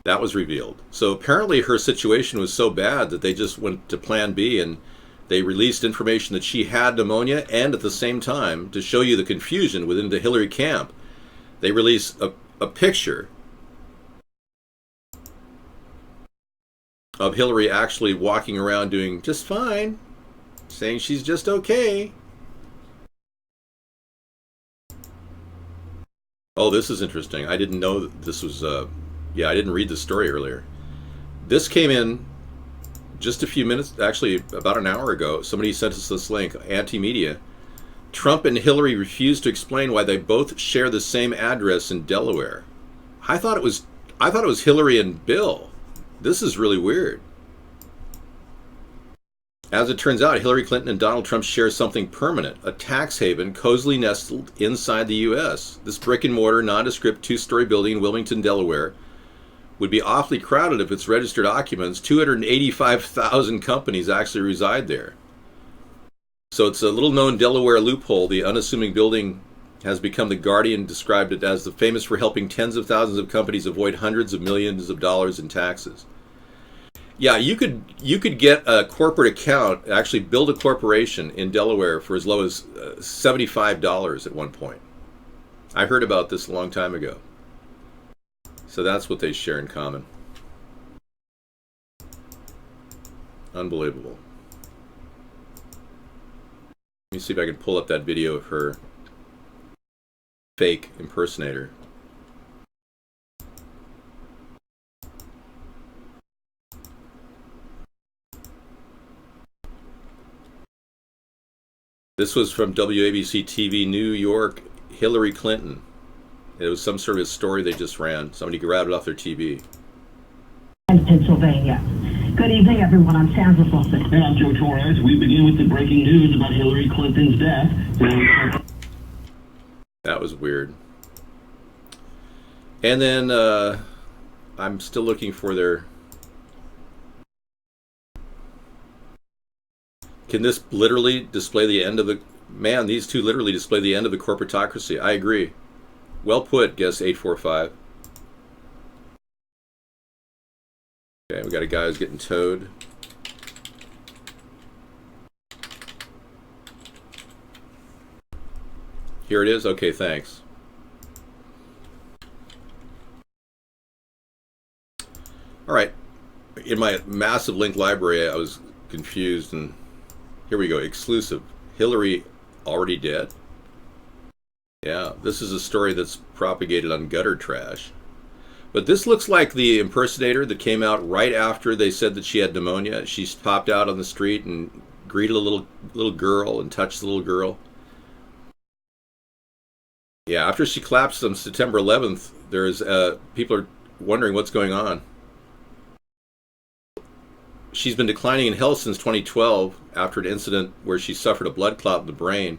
That was revealed. So apparently her situation was so bad that they just went to plan B and they released information that she had pneumonia, and at the same time, to show you the confusion within the Hillary camp, they released a picture of Hillary actually walking around doing just fine, saying she's just okay. Oh, this is interesting. I didn't know that this was, I didn't read the story earlier. This came in just a few minutes, actually about an hour ago. Somebody sent us this link, Anti-Media. Trump and Hillary refused to explain why they both share the same address in Delaware. I thought it was Hillary and Bill. This is really weird. As it turns out, Hillary Clinton and Donald Trump share something permanent, a tax haven cozily nestled inside the U.S. This brick-and-mortar, nondescript two-story building in Wilmington, Delaware, would be awfully crowded if its registered occupants, 285,000 companies, actually reside there. So it's a little-known Delaware loophole. The unassuming building has become the Guardian described it as the famous for helping tens of thousands of companies avoid hundreds of millions of dollars in taxes. Yeah, you could get a corporate account, actually build a corporation in Delaware for as low as $75 at one point. I heard about this a long time ago. So that's what they share in common. Unbelievable. Let me see if I can pull up that video of her fake impersonator. This was from WABC TV New York, Hillary Clinton. It was some sort of story they just ran. Somebody grabbed it off their TV. Pennsylvania. Good evening, everyone. I'm Sandra Fulton. And I'm Joe Torres. We begin with the breaking news about Hillary Clinton's death. That was weird. And then I'm still looking for their... Can this literally display the end of the... Man, these two literally display the end of the corporatocracy. I agree. Well put, guess 845. Okay, we got a guy who's getting towed. Here it is. Okay, thanks. All right. In my massive link library, I was confused, and here we go. Exclusive. Hillary already dead? Yeah, this is a story that's propagated on gutter trash. But this looks like the impersonator that came out right after they said that she had pneumonia. She popped out on the street and greeted a little girl and touched the little girl. Yeah, after she collapsed on September 11th, there's people are wondering what's going on. she's been declining in health since 2012 after an incident where she suffered a blood clot in the brain.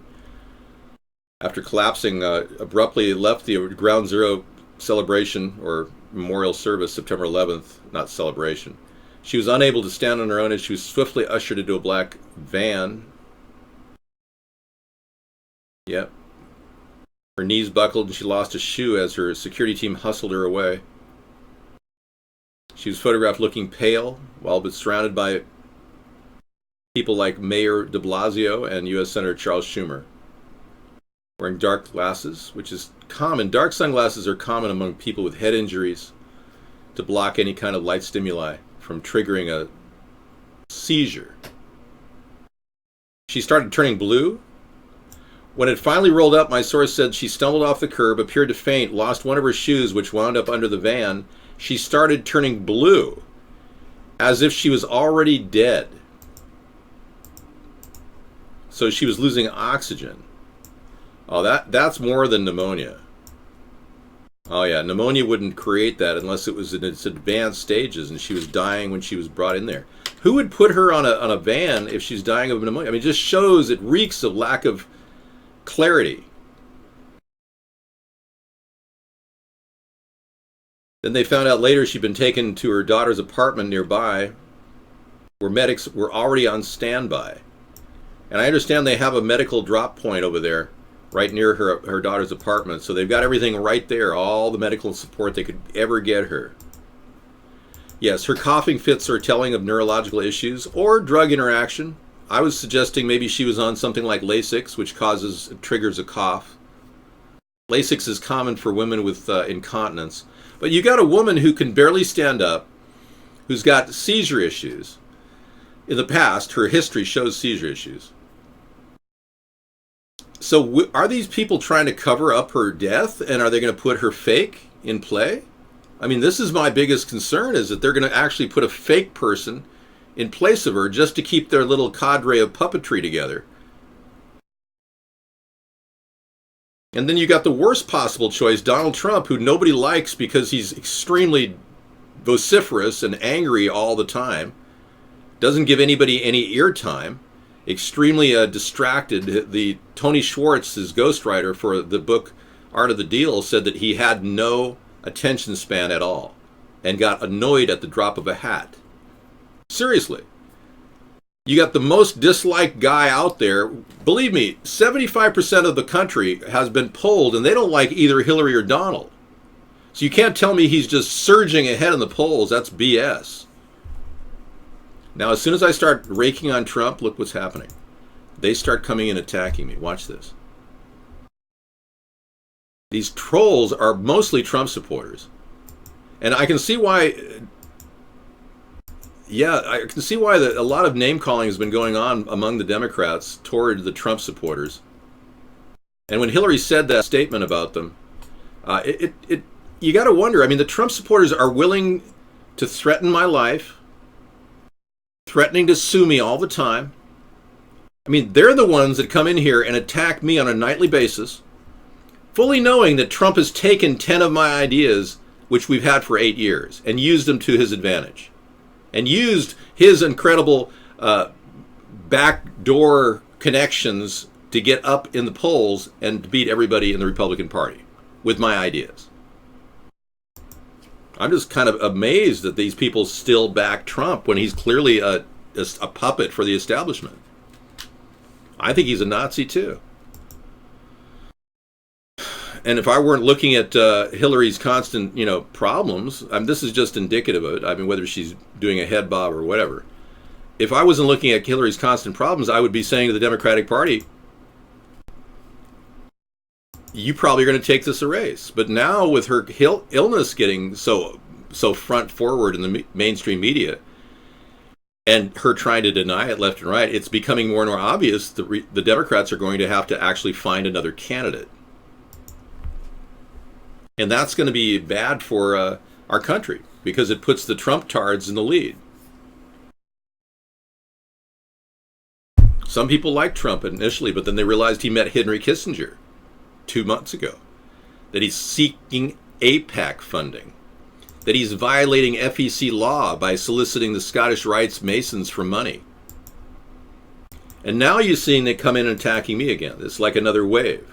After collapsing, abruptly left the Ground Zero celebration or memorial service September 11th, not celebration. She was unable to stand on her own as she was swiftly ushered into a black van. Yep. Her knees buckled and she lost a shoe as her security team hustled her away. She was photographed looking pale while but surrounded by people like Mayor de Blasio and U.S. Senator Charles Schumer. Wearing dark glasses, which is common. Dark sunglasses are common among people with head injuries to block any kind of light stimuli from triggering a seizure. She started turning blue. When it finally rolled up, my source said she stumbled off the curb, appeared to faint, lost one of her shoes, which wound up under the van. She started turning blue, as if she was already dead. So she was losing oxygen. Oh, that's more than pneumonia. Oh yeah, pneumonia wouldn't create that unless it was in its advanced stages and she was dying when she was brought in there. Who would put her on a van if she's dying of pneumonia? I mean, it just shows, it reeks of lack of clarity. Then they found out later she'd been taken to her daughter's apartment nearby where medics were already on standby. And I understand they have a medical drop point over there right near her daughter's apartment. So they've got everything right there, all the medical support they could ever get her. Yes, her coughing fits are telling of neurological issues or drug interaction. I was suggesting maybe she was on something like Lasix, which triggers a cough. Lasix is common for women with incontinence. But you got a woman who can barely stand up, who's got seizure issues. In the past, her history shows seizure issues. So are these people trying to cover up her death, and are they going to put her fake in play? I mean, this is my biggest concern, is that they're going to actually put a fake person in place of her just to keep their little cadre of puppetry together. And then you got the worst possible choice, Donald Trump, who nobody likes because he's extremely vociferous and angry all the time, doesn't give anybody any ear time, extremely distracted. The Tony Schwartz, his ghostwriter for the book Art of the Deal, said that he had no attention span at all and got annoyed at the drop of a hat. Seriously. You got the most disliked guy out there. Believe me, 75% of the country has been polled and they don't like either Hillary or Donald. So you can't tell me he's just surging ahead in the polls. That's BS. Now, as soon as I start raking on Trump, look what's happening. They start coming and attacking me. Watch this. These trolls are mostly Trump supporters. And I can see why, I can see why a lot of name-calling has been going on among the Democrats toward the Trump supporters. And when Hillary said that statement about them, you got to wonder. I mean, the Trump supporters are willing to threaten my life, threatening to sue me all the time. I mean, they're the ones that come in here and attack me on a nightly basis, fully knowing that Trump has taken 10 of my ideas, which we've had for 8 years, and used them to his advantage, and used his incredible backdoor connections to get up in the polls and to beat everybody in the Republican Party with my ideas. I'm just kind of amazed that these people still back Trump when he's clearly a puppet for the establishment. I think he's a Nazi too. And if I weren't looking at Hillary's constant, problems, this is just indicative of it. I mean, whether she's doing a head bob or whatever. If I wasn't looking at Hillary's constant problems, I would be saying to the Democratic Party, you probably are going to take this a race. But now with her illness getting so front forward in the mainstream media, and her trying to deny it left and right, it's becoming more and more obvious that the Democrats are going to have to actually find another candidate. And that's going to be bad for our country because it puts the Trump-tards in the lead. Some people liked Trump initially, but then they realized he met Henry Kissinger 2 months ago, that he's seeking AIPAC funding. that he's violating FEC law by soliciting the Scottish Rites Masons for money. And now you're seeing they come in and attacking me again. It's like another wave.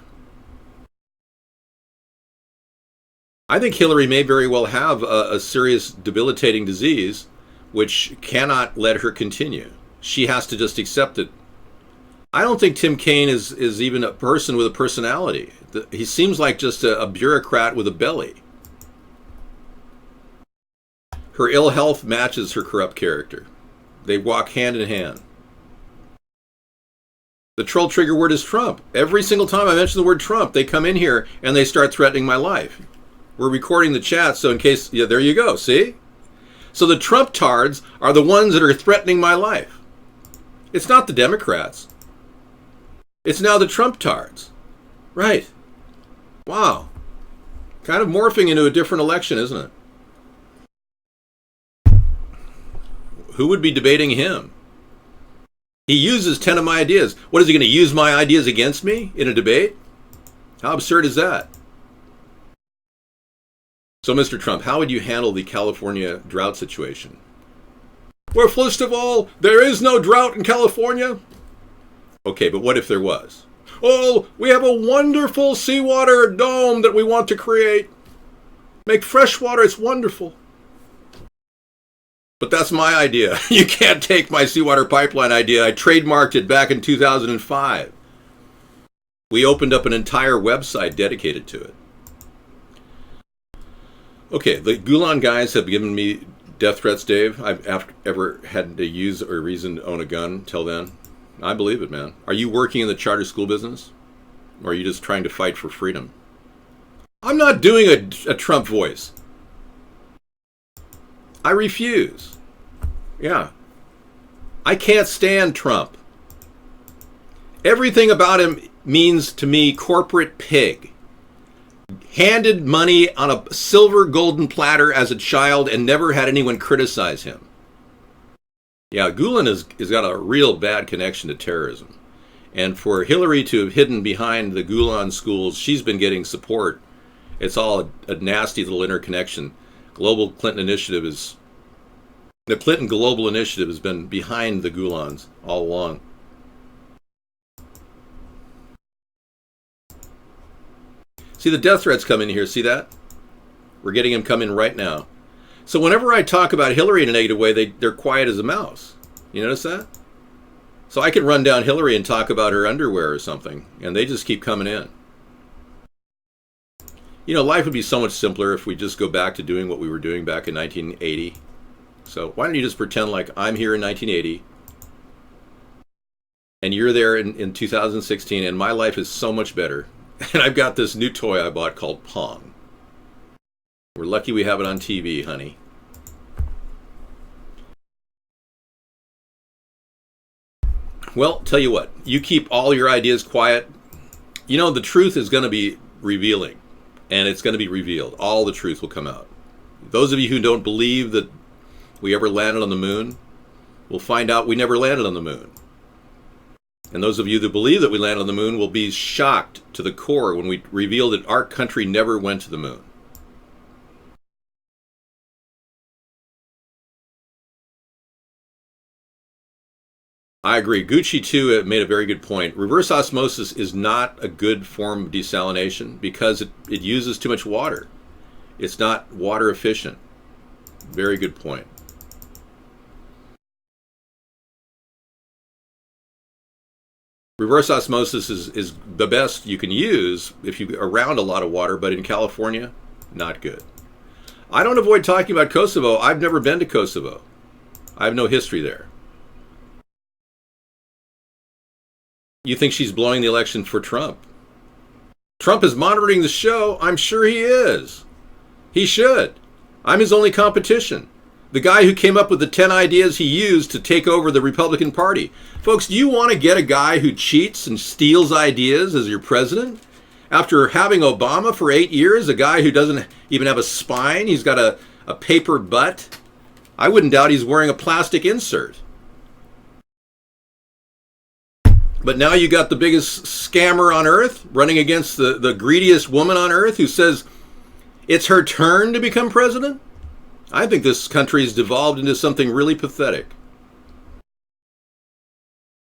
I think Hillary may very well have a serious debilitating disease which cannot let her continue. She has to just accept it. I don't think Tim Kaine is even a person with a personality. He seems like just a bureaucrat with a belly. Her ill health matches her corrupt character. They walk hand in hand. The troll trigger word is Trump. Every single time I mention the word Trump, they come in here and they start threatening my life. We're recording the chat, so in case, yeah, there you go, see? So the Trump tards are the ones that are threatening my life. It's not the Democrats. It's now the Trump tards. Right. Wow. Kind of morphing into a different election, isn't it? Who would be debating him? He uses 10 of my ideas. What, is he going to use my ideas against me in a debate? How absurd is that? So, Mr. Trump, how would you handle the California drought situation? Well, first of all, there is no drought in California. Okay, but what if there was? Oh, we have a wonderful seawater dome that we want to create. Make fresh water, it's wonderful. But that's my idea. You can't take my seawater pipeline idea. I trademarked it back in 2005. We opened up an entire website dedicated to it. Okay, the Gulen guys have given me death threats, Dave. I've ever had to use or reason to own a gun till then. I believe it, man. Are you working in the charter school business? Or are you just trying to fight for freedom? I'm not doing a Trump voice. I refuse. Yeah. I can't stand Trump. Everything about him means to me corporate pig. Handed money on a silver golden platter as a child and never had anyone criticize him. Yeah, Gulen has got a real bad connection to terrorism. And for Hillary to have hidden behind the Gulen schools, she's been getting support. It's all a nasty little interconnection. The Clinton Global Initiative has been behind the Gulens all along. See the death threats come in here, see that? We're getting them come in right now. So whenever I talk about Hillary in a negative way, they're quiet as a mouse. You notice that? So I could run down Hillary and talk about her underwear or something, and they just keep coming in. You know, life would be so much simpler if we just go back to doing what we were doing back in 1980. So why don't you just pretend like I'm here in 1980, and you're there in 2016, and my life is so much better. And I've got this new toy I bought called Pong. We're lucky we have it on TV, honey. Well, tell you what, you keep all your ideas quiet. You know, the truth is going to be revealing, and it's going to be revealed. All the truth will come out. Those of you who don't believe that we ever landed on the moon will find out we never landed on the moon. And those of you that believe that we landed on the moon will be shocked to the core when we reveal that our country never went to the moon. I agree. Gucci, too, made a very good point. Reverse osmosis is not a good form of desalination because it uses too much water. It's not water efficient. Very good point. Reverse osmosis is the best you can use if you're around a lot of water, but in California, not good. I don't avoid talking about Kosovo. I've never been to Kosovo. I have no history there. You think she's blowing the election for Trump? Trump is monitoring the show. I'm sure he is. He should. I'm his only competition. The guy who came up with the 10 ideas he used to take over the Republican Party. Folks, do you want to get a guy who cheats and steals ideas as your president? After having Obama for 8 years, a guy who doesn't even have a spine, he's got a paper butt. I wouldn't doubt he's wearing a plastic insert. But now you got the biggest scammer on earth running against the greediest woman on earth who says it's her turn to become president? I think this country has devolved into something really pathetic.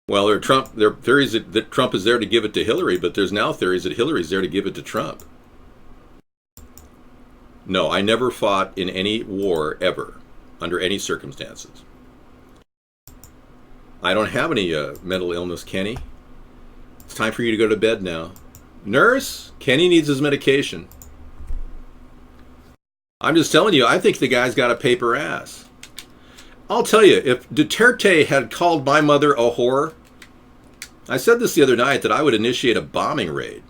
Well, there are theories that Trump is there to give it to Hillary, but there's now theories that Hillary's there to give it to Trump. No, I never fought in any war ever, under any circumstances. I don't have any mental illness, Kenny. It's time for you to go to bed now. Nurse, Kenny needs his medication. I'm just telling you, I think the guy's got a paper ass. I'll tell you, if Duterte had called my mother a whore, I said this the other night that I would initiate a bombing raid.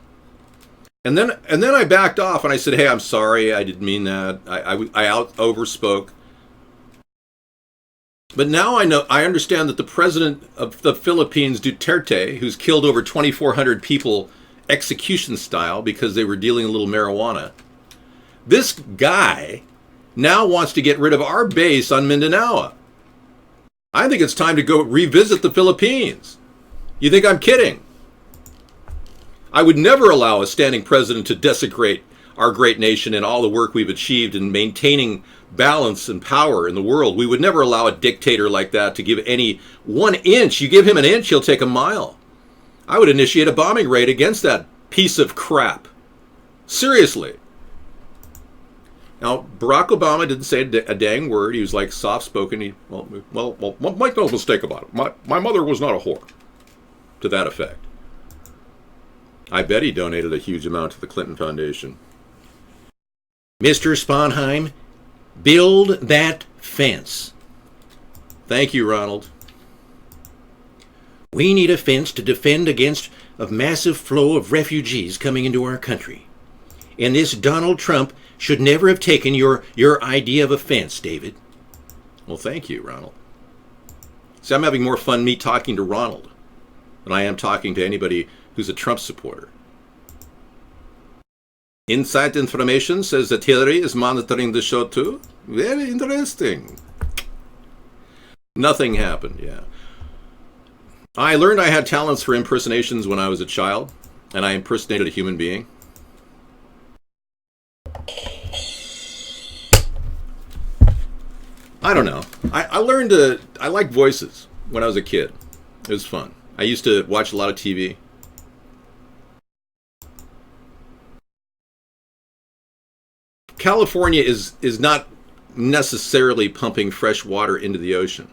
And then I backed off and I said, hey, I'm sorry, I didn't mean that. I overspoke. But now I understand that the president of the Philippines, Duterte, who's killed over 2,400 people execution style because they were dealing a little marijuana, this guy now wants to get rid of our base on Mindanao. I think it's time to go revisit the Philippines. You think I'm kidding? I would never allow a standing president to desecrate our great nation and all the work we've achieved in maintaining balance and power in the world. We would never allow a dictator like that to give any 1 inch. You give him an inch, he'll take a mile. I would initiate a bombing raid against that piece of crap. Seriously. Now, Barack Obama didn't say a dang word. He was like soft-spoken. Well, make no mistake about it. My mother was not a whore. To that effect. I bet he donated a huge amount to the Clinton Foundation. Mr. Sponheim, build that fence. Thank you, Ronald. We need a fence to defend against a massive flow of refugees coming into our country. And this Donald Trump should never have taken your idea of a fence, David. Well, thank you, Ronald. See, I'm having more fun me talking to Ronald than I am talking to anybody who's a Trump supporter. Inside information says that Hillary is monitoring the show too. Very interesting. Nothing happened, yeah. I learned I had talents for impersonations when I was a child, and I impersonated a human being. I don't know. I learned I liked voices when I was a kid. It was fun. I used to watch a lot of TV. California is not necessarily pumping fresh water into the ocean.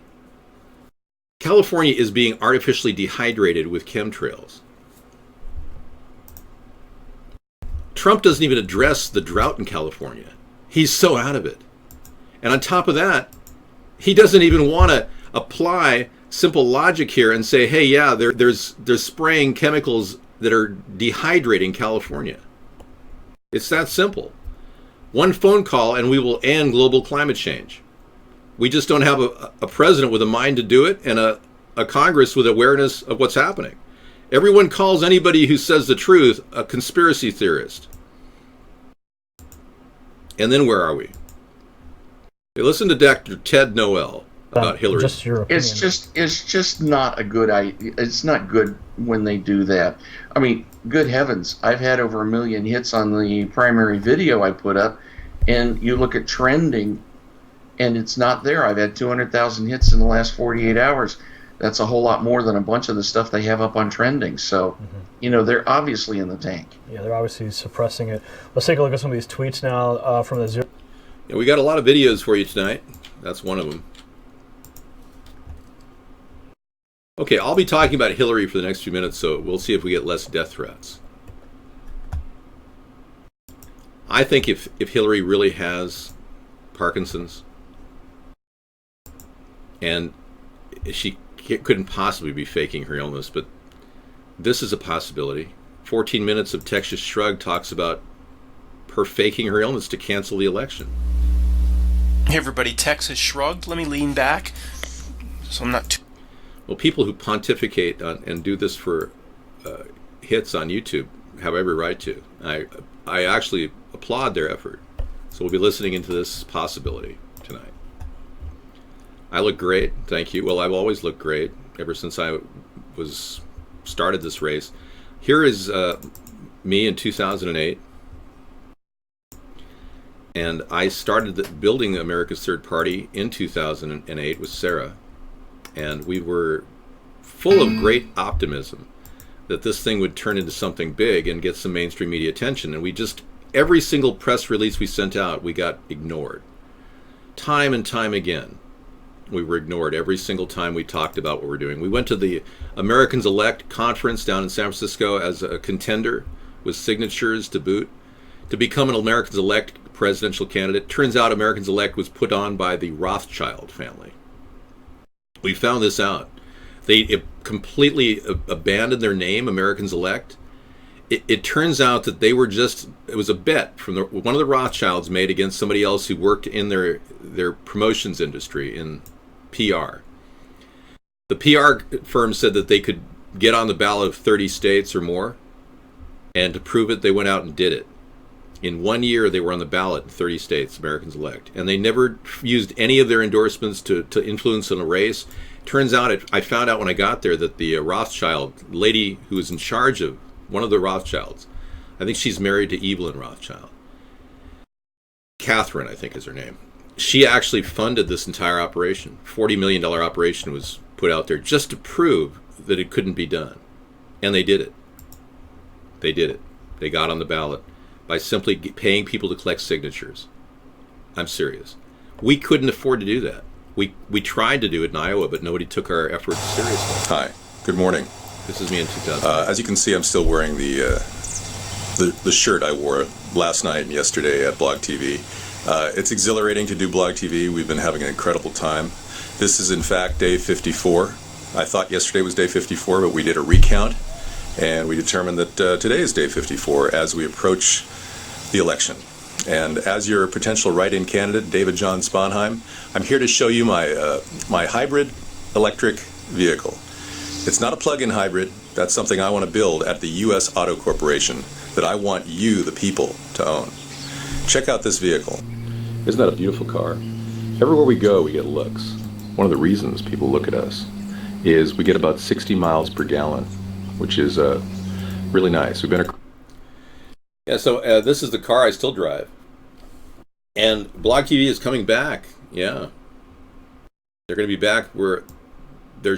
California is being artificially dehydrated with chemtrails. Trump doesn't even address the drought in California. He's so out of it. And on top of that, he doesn't even want to apply simple logic here and say, hey, yeah, they're spraying chemicals that are dehydrating California. It's that simple. One phone call and we will end global climate change. We just don't have a president with a mind to do it and a Congress with awareness of what's happening. Everyone calls anybody who says the truth a conspiracy theorist. And then where are we? Hey, listen to Dr. Ted Noel about Hillary. Just your opinion. It's just not a good idea. It's not good when they do that. I mean, good heavens, I've had over 1 million hits on the primary video I put up, and you look at trending, and it's not there. I've had 200,000 hits in the last 48 hours. That's a whole lot more than a bunch of the stuff they have up on trending. So, you know, they're obviously in the tank. Yeah, they're obviously suppressing it. Let's take a look at some of these tweets now from the zero. Yeah, we got a lot of videos for you tonight. That's one of them. Okay, I'll be talking about Hillary for the next few minutes, so we'll see if we get less death threats. I think if Hillary really has Parkinson's, and she couldn't possibly be faking her illness, but this is a possibility. 14 Minutes of Texas Shrug talks about her faking her illness to cancel the election. Hey everybody, Texas Shrugged. Let me lean back so I'm not too... Well, people who pontificate and do this for hits on YouTube have every right to. I actually applaud their effort. So we'll be listening into this possibility tonight. I look great, thank you. Well, I've always looked great ever since I started this race. Here is me in 2008. And I started building America's Third Party in 2008 with Sarah. And we were full of great optimism that this thing would turn into something big and get some mainstream media attention. And we just, every single press release we sent out, we got ignored. Time and time again, we were ignored every single time we talked about what we're doing. We went to the Americans Elect conference down in San Francisco as a contender with signatures to boot to become an Americans Elect presidential candidate. Turns out Americans Elect was put on by the Rothschild family. We found this out. They completely abandoned their name, Americans Elect. It turns out that they were just, it was a bet from one of the Rothschilds made against somebody else who worked in their promotions industry in PR. The PR firm said that they could get on the ballot of 30 states or more, and to prove it, they went out and did it. In 1 year, they were on the ballot in 30 states, Americans Elect, and they never used any of their endorsements to influence in a race. Turns out, I found out when I got there that the Rothschild lady who was in charge of one of the Rothschilds, I think she's married to Evelyn Rothschild. Catherine, I think is her name. She actually funded this entire operation. $40 million operation was put out there just to prove that it couldn't be done. And they did it. They did it. They got on the ballot by simply paying people to collect signatures. I'm serious. We couldn't afford to do that. We tried to do it in Iowa, but nobody took our efforts seriously. Hi, good morning. This is me in 2000. As you can see, I'm still wearing the shirt I wore last night and yesterday at Blog TV. It's exhilarating to do Blog TV. We've been having an incredible time. This is in fact day 54. I thought yesterday was day 54, but we did a recount, and we determined that today is day 54 as we approach the election. And as your potential write-in candidate, David John Sponheim, I'm here to show you my hybrid electric vehicle. It's not a plug-in hybrid. That's something I want to build at the U.S. Auto Corporation that I want you, the people, to own. Check out this vehicle. Isn't that a beautiful car? Everywhere we go, we get looks. One of the reasons people look at us is we get about 60 miles per gallon, which is really nice. We've been so this is the car I still drive. And Blog TV is coming back. Yeah. They're going to be back where their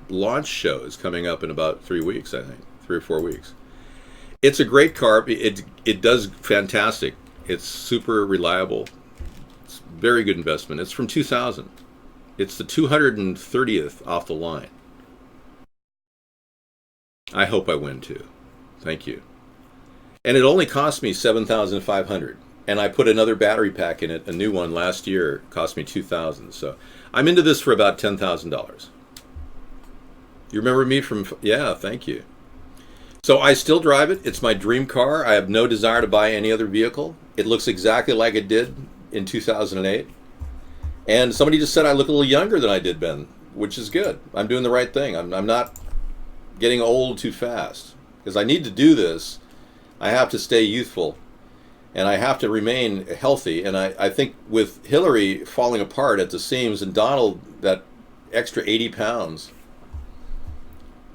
launch show is coming up in about 3 weeks, I think. 3 or 4 weeks. It's a great car. It does fantastic. It's super reliable. It's a very good investment. It's from 2000. It's the 230th off the line. I hope I win too. Thank you. And it only cost me $7,500. And I put another battery pack in it, a new one last year. It cost me $2,000. So I'm into this for about $10,000. You remember me from? Yeah, thank you. So I still drive it. It's my dream car. I have no desire to buy any other vehicle. It looks exactly like it did in 2008. And somebody just said I look a little younger than I did, Ben, which is good. I'm doing the right thing. I'm not getting old too fast. Because I need to do this. I have to stay youthful. And I have to remain healthy. And I think with Hillary falling apart at the seams and Donald, that extra 80 pounds,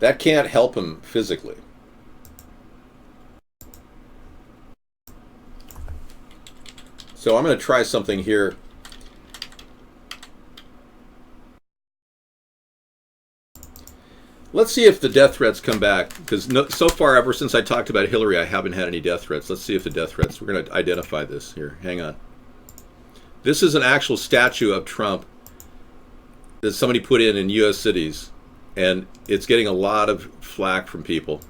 that can't help him physically. So I'm going to try something here. Let's see if the death threats come back, because so far, ever since I talked about Hillary, I haven't had any death threats. Let's see if the death threats, we're going to identify this here. Hang on. This is an actual statue of Trump that somebody put in U.S. cities, and it's getting a lot of flack from people.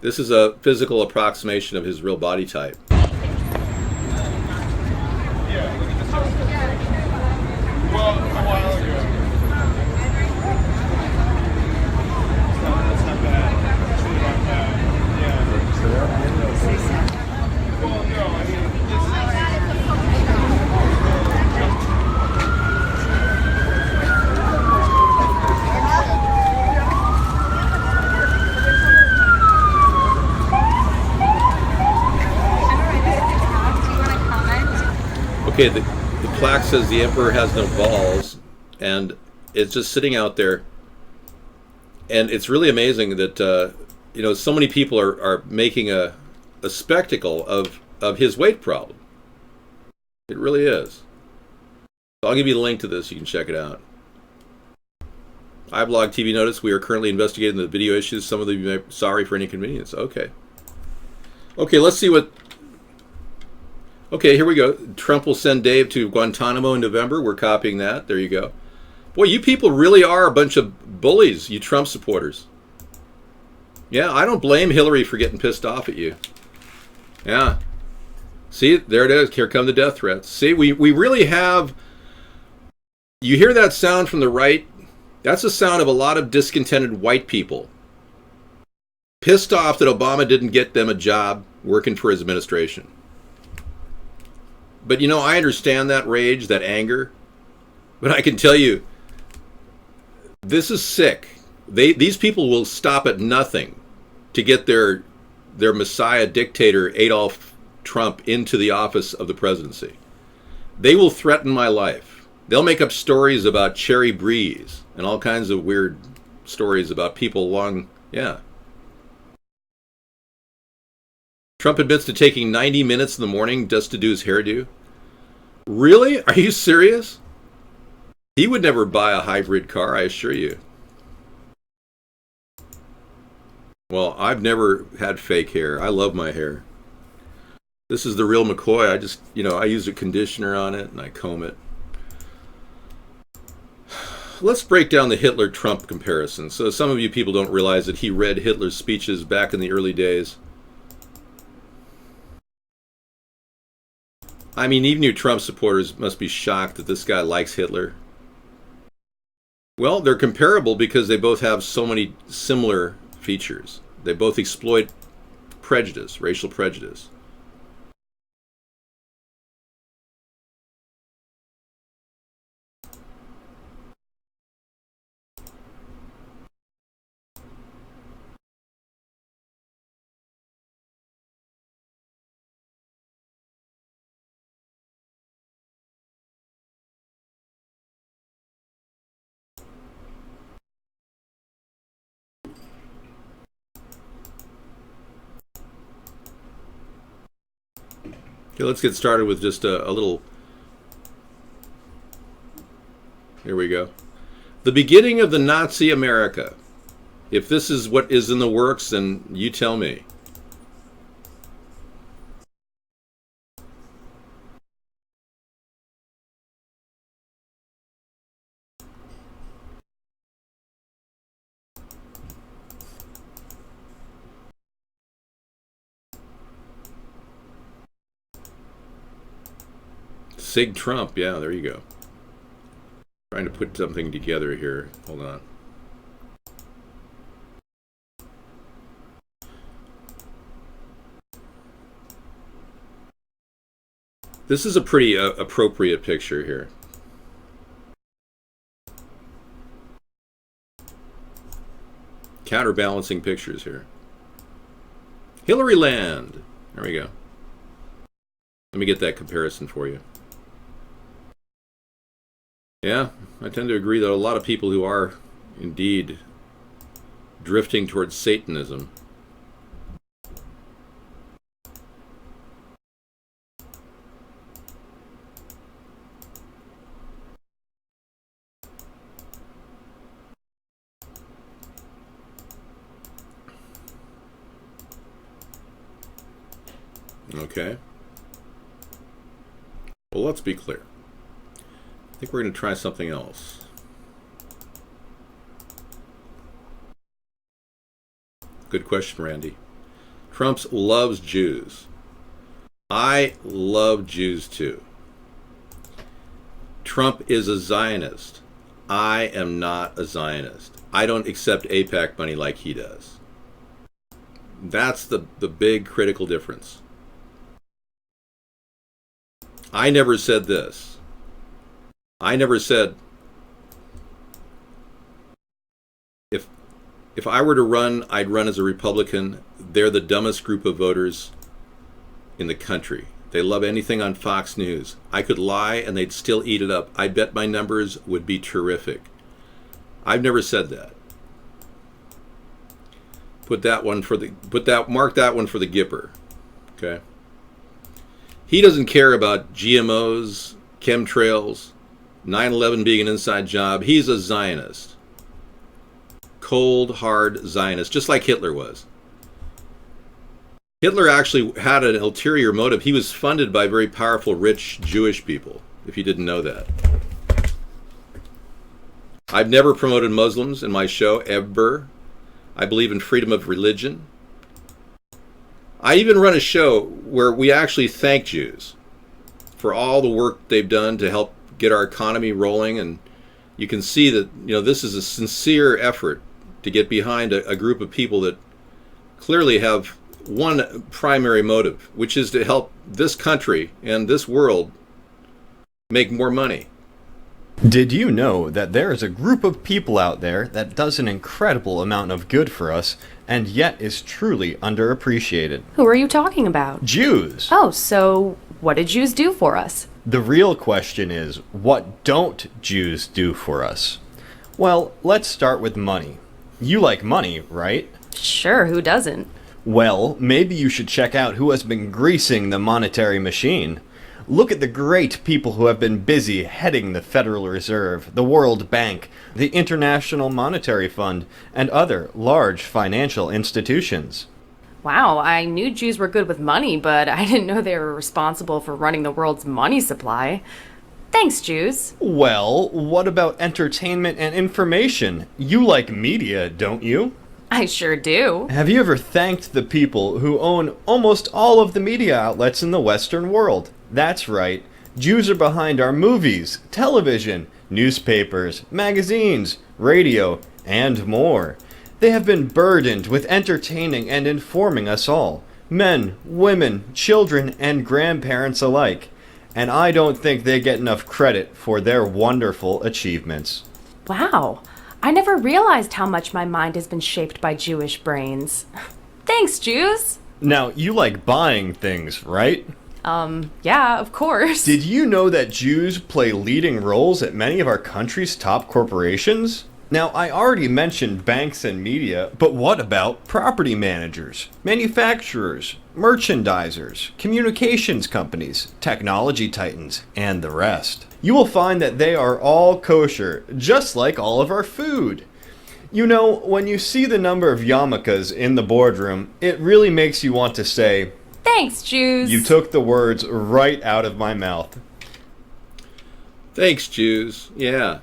This is a physical approximation of his real body type. Okay, the plaque says the emperor has no balls, and it's just sitting out there. And it's really amazing that so many people are making a spectacle of of his weight problem. It really is. I'll give you the link to this. You can check it out. iBlog TV notice, we are currently investigating the video issues. Some of them may sorry for any inconvenience. Okay. Okay, let's see what... Okay, here we go. Trump will send Dave to Guantanamo in November. We're copying that. There you go. Boy, you people really are a bunch of bullies, you Trump supporters. Yeah, I don't blame Hillary for getting pissed off at you. Yeah. See, there it is. Here come the death threats. See, we really have... You hear that sound from the right? That's the sound of a lot of discontented white people. Pissed off that Obama didn't get them a job working for his administration. But, you know, I understand that rage, that anger. But I can tell you, this is sick. These people will stop at nothing to get their Messiah dictator, Adolf Trump, into the office of the presidency. They will threaten my life. They'll make up stories about Cherry Breeze and all kinds of weird stories about people along... Yeah. Trump admits to taking 90 minutes in the morning just to do his hairdo. Really? Are you serious? He would never buy a hybrid car, I assure you. Well, I've never had fake hair. I love my hair. This is the real McCoy. I just, you know, I use a conditioner on it and I comb it. Let's break down the Hitler-Trump comparison. So some of you people don't realize that he read Hitler's speeches back in the early days. I mean, even you Trump supporters must be shocked that this guy likes Hitler. Well, they're comparable because they both have so many similar features. They both exploit prejudice, racial prejudice. Okay, let's get started with just a little... Here we go. The beginning of the Nazi America. If this is what is in the works, then you tell me. Sig Trump, yeah, there you go. Trying to put something together here. Hold on. This is a pretty appropriate picture here. Counterbalancing pictures here. Hillary Land. There we go. Let me get that comparison for you. Yeah, I tend to agree that a lot of people who are indeed drifting towards Satanism. Okay. Well, let's be clear. I think we're going to try something else. Good question, Randy. Trump loves Jews. I love Jews too. Trump is a Zionist. I am not a Zionist. I don't accept AIPAC money like he does. That's the big critical difference. I never said this. I never said, if I were to run, I'd run as a Republican. They're the dumbest group of voters in the country. They love anything on Fox News. I could lie and they'd still eat it up. I bet my numbers would be terrific. I've never said that. Mark that one for the Gipper. Okay. He doesn't care about GMOs, chemtrails, 9/11 being an inside job. He's a Zionist. Cold, hard Zionist, just like Hitler was. Hitler actually had an ulterior motive. He was funded by very powerful, rich Jewish people, if you didn't know that. I've never promoted Muslims in my show, ever. I believe in freedom of religion. I even run a show where we actually thank Jews for all the work they've done to help get our economy rolling, and you can see that this is a sincere effort to get behind a group of people that clearly have one primary motive, which is to help this country and this world make more money. Did you know that there is a group of people out there that does an incredible amount of good for us and yet is truly underappreciated? Who are you talking about? Jews. Oh, so what did Jews do for us? The real question is, what don't Jews do for us? Well, let's start with money. You like money, right? Sure, who doesn't? Well, maybe you should check out who has been greasing the monetary machine. Look at the great people who have been busy heading the Federal Reserve, the World Bank, the International Monetary Fund, and other large financial institutions. Wow, I knew Jews were good with money, but I didn't know they were responsible for running the world's money supply. Thanks, Jews. Well, what about entertainment and information? You like media, don't you? I sure do. Have you ever thanked the people who own almost all of the media outlets in the Western world? That's right. Jews are behind our movies, television, newspapers, magazines, radio, and more. They have been burdened with entertaining and informing us all, men, women, children, and grandparents alike. And I don't think they get enough credit for their wonderful achievements. Wow. I never realized how much my mind has been shaped by Jewish brains. Thanks, Jews. Now, you like buying things, right? Yeah, of course. Did you know that Jews play leading roles at many of our country's top corporations? Now, I already mentioned banks and media, but what about property managers, manufacturers, merchandisers, communications companies, technology titans, and the rest? You will find that they are all kosher, just like all of our food. You know, when you see the number of yarmulkes in the boardroom, it really makes you want to say, "Thanks, Jews." You took the words right out of my mouth. Thanks, Jews. Yeah.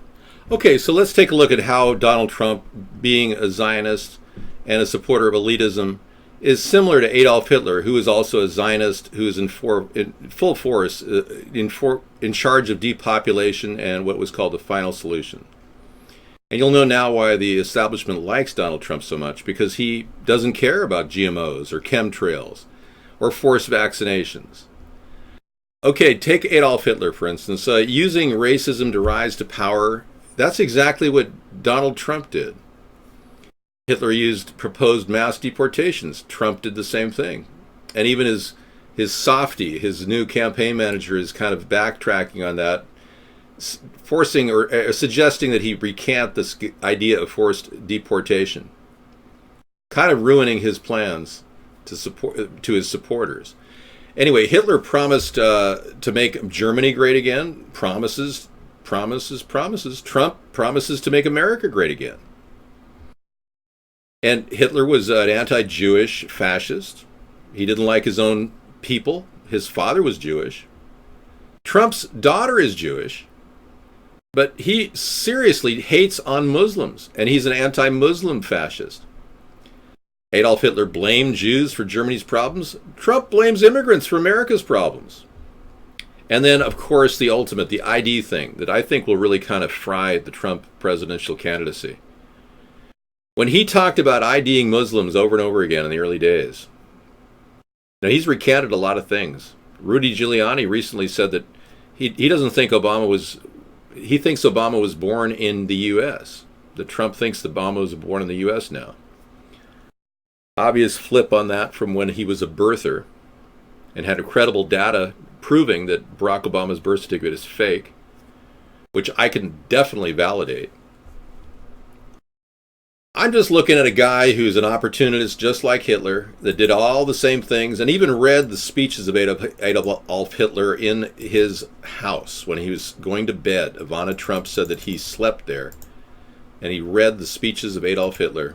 Okay, so let's take a look at how Donald Trump, being a Zionist and a supporter of elitism, is similar to Adolf Hitler, who is also a Zionist, who is in full force, in charge of depopulation and what was called the final solution. And you'll know now why the establishment likes Donald Trump so much, because he doesn't care about GMOs or chemtrails or forced vaccinations. Okay, take Adolf Hitler, for instance. Using racism to rise to power, that's exactly what Donald Trump did. Hitler used proposed mass deportations. Trump did the same thing. And even his softie, his new campaign manager, is kind of backtracking on that, forcing or suggesting that he recant this idea of forced deportation, kind of ruining his plans to his supporters. Anyway, Hitler promised to make Germany great again. Promises. Trump promises to make America great again. And Hitler was an anti-Jewish fascist. He didn't like his own people. His father was Jewish. Trump's daughter is Jewish. But he seriously hates on Muslims, and he's an anti-Muslim fascist. Adolf Hitler blamed Jews for Germany's problems. Trump blames immigrants for America's problems. And then, of course, the ultimate, the ID thing, that I think will really kind of fry the Trump presidential candidacy. When he talked about IDing Muslims over and over again in the early days, now he's recanted a lot of things. Rudy Giuliani recently said that he doesn't think he thinks Obama was born in the U.S., that Trump thinks that Obama was born in the U.S. now. Obvious flip on that from when he was a birther and had credible data proving that Barack Obama's birth certificate is fake, which I can definitely validate. I'm just looking at a guy who's an opportunist just like Hitler, that did all the same things and even read the speeches of Adolf Hitler in his house when he was going to bed. Ivana Trump said that he slept there and he read the speeches of Adolf Hitler.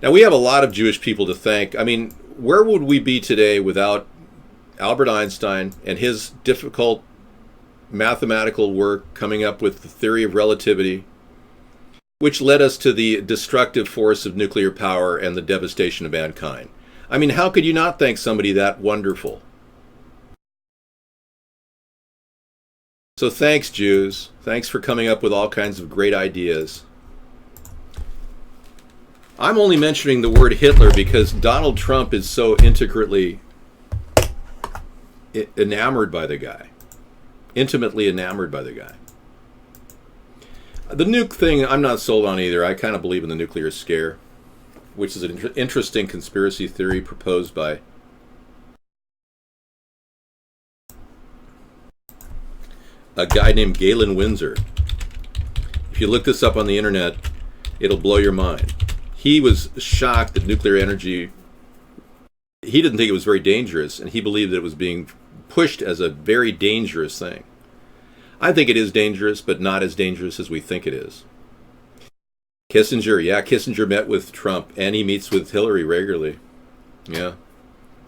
Now, we have a lot of Jewish people to thank. I mean, where would we be today without Albert Einstein and his difficult mathematical work coming up with the theory of relativity, which led us to the destructive force of nuclear power and the devastation of mankind? I mean, how could you not thank somebody that wonderful? So thanks, Jews. Thanks for coming up with all kinds of great ideas. I'm only mentioning the word Hitler because Donald Trump is so intricately enamored by the guy. Intimately enamored by the guy. The nuke thing, I'm not sold on either. I kind of believe in the nuclear scare, which is an interesting conspiracy theory proposed by a guy named Galen Windsor. If you look this up on the internet, it'll blow your mind. He was shocked that nuclear energy, he didn't think it was very dangerous, and he believed that it was being pushed as a very dangerous thing. I think it is dangerous, but not as dangerous as we think it is. Kissinger, yeah, Kissinger met with Trump, and he meets with Hillary regularly. Yeah.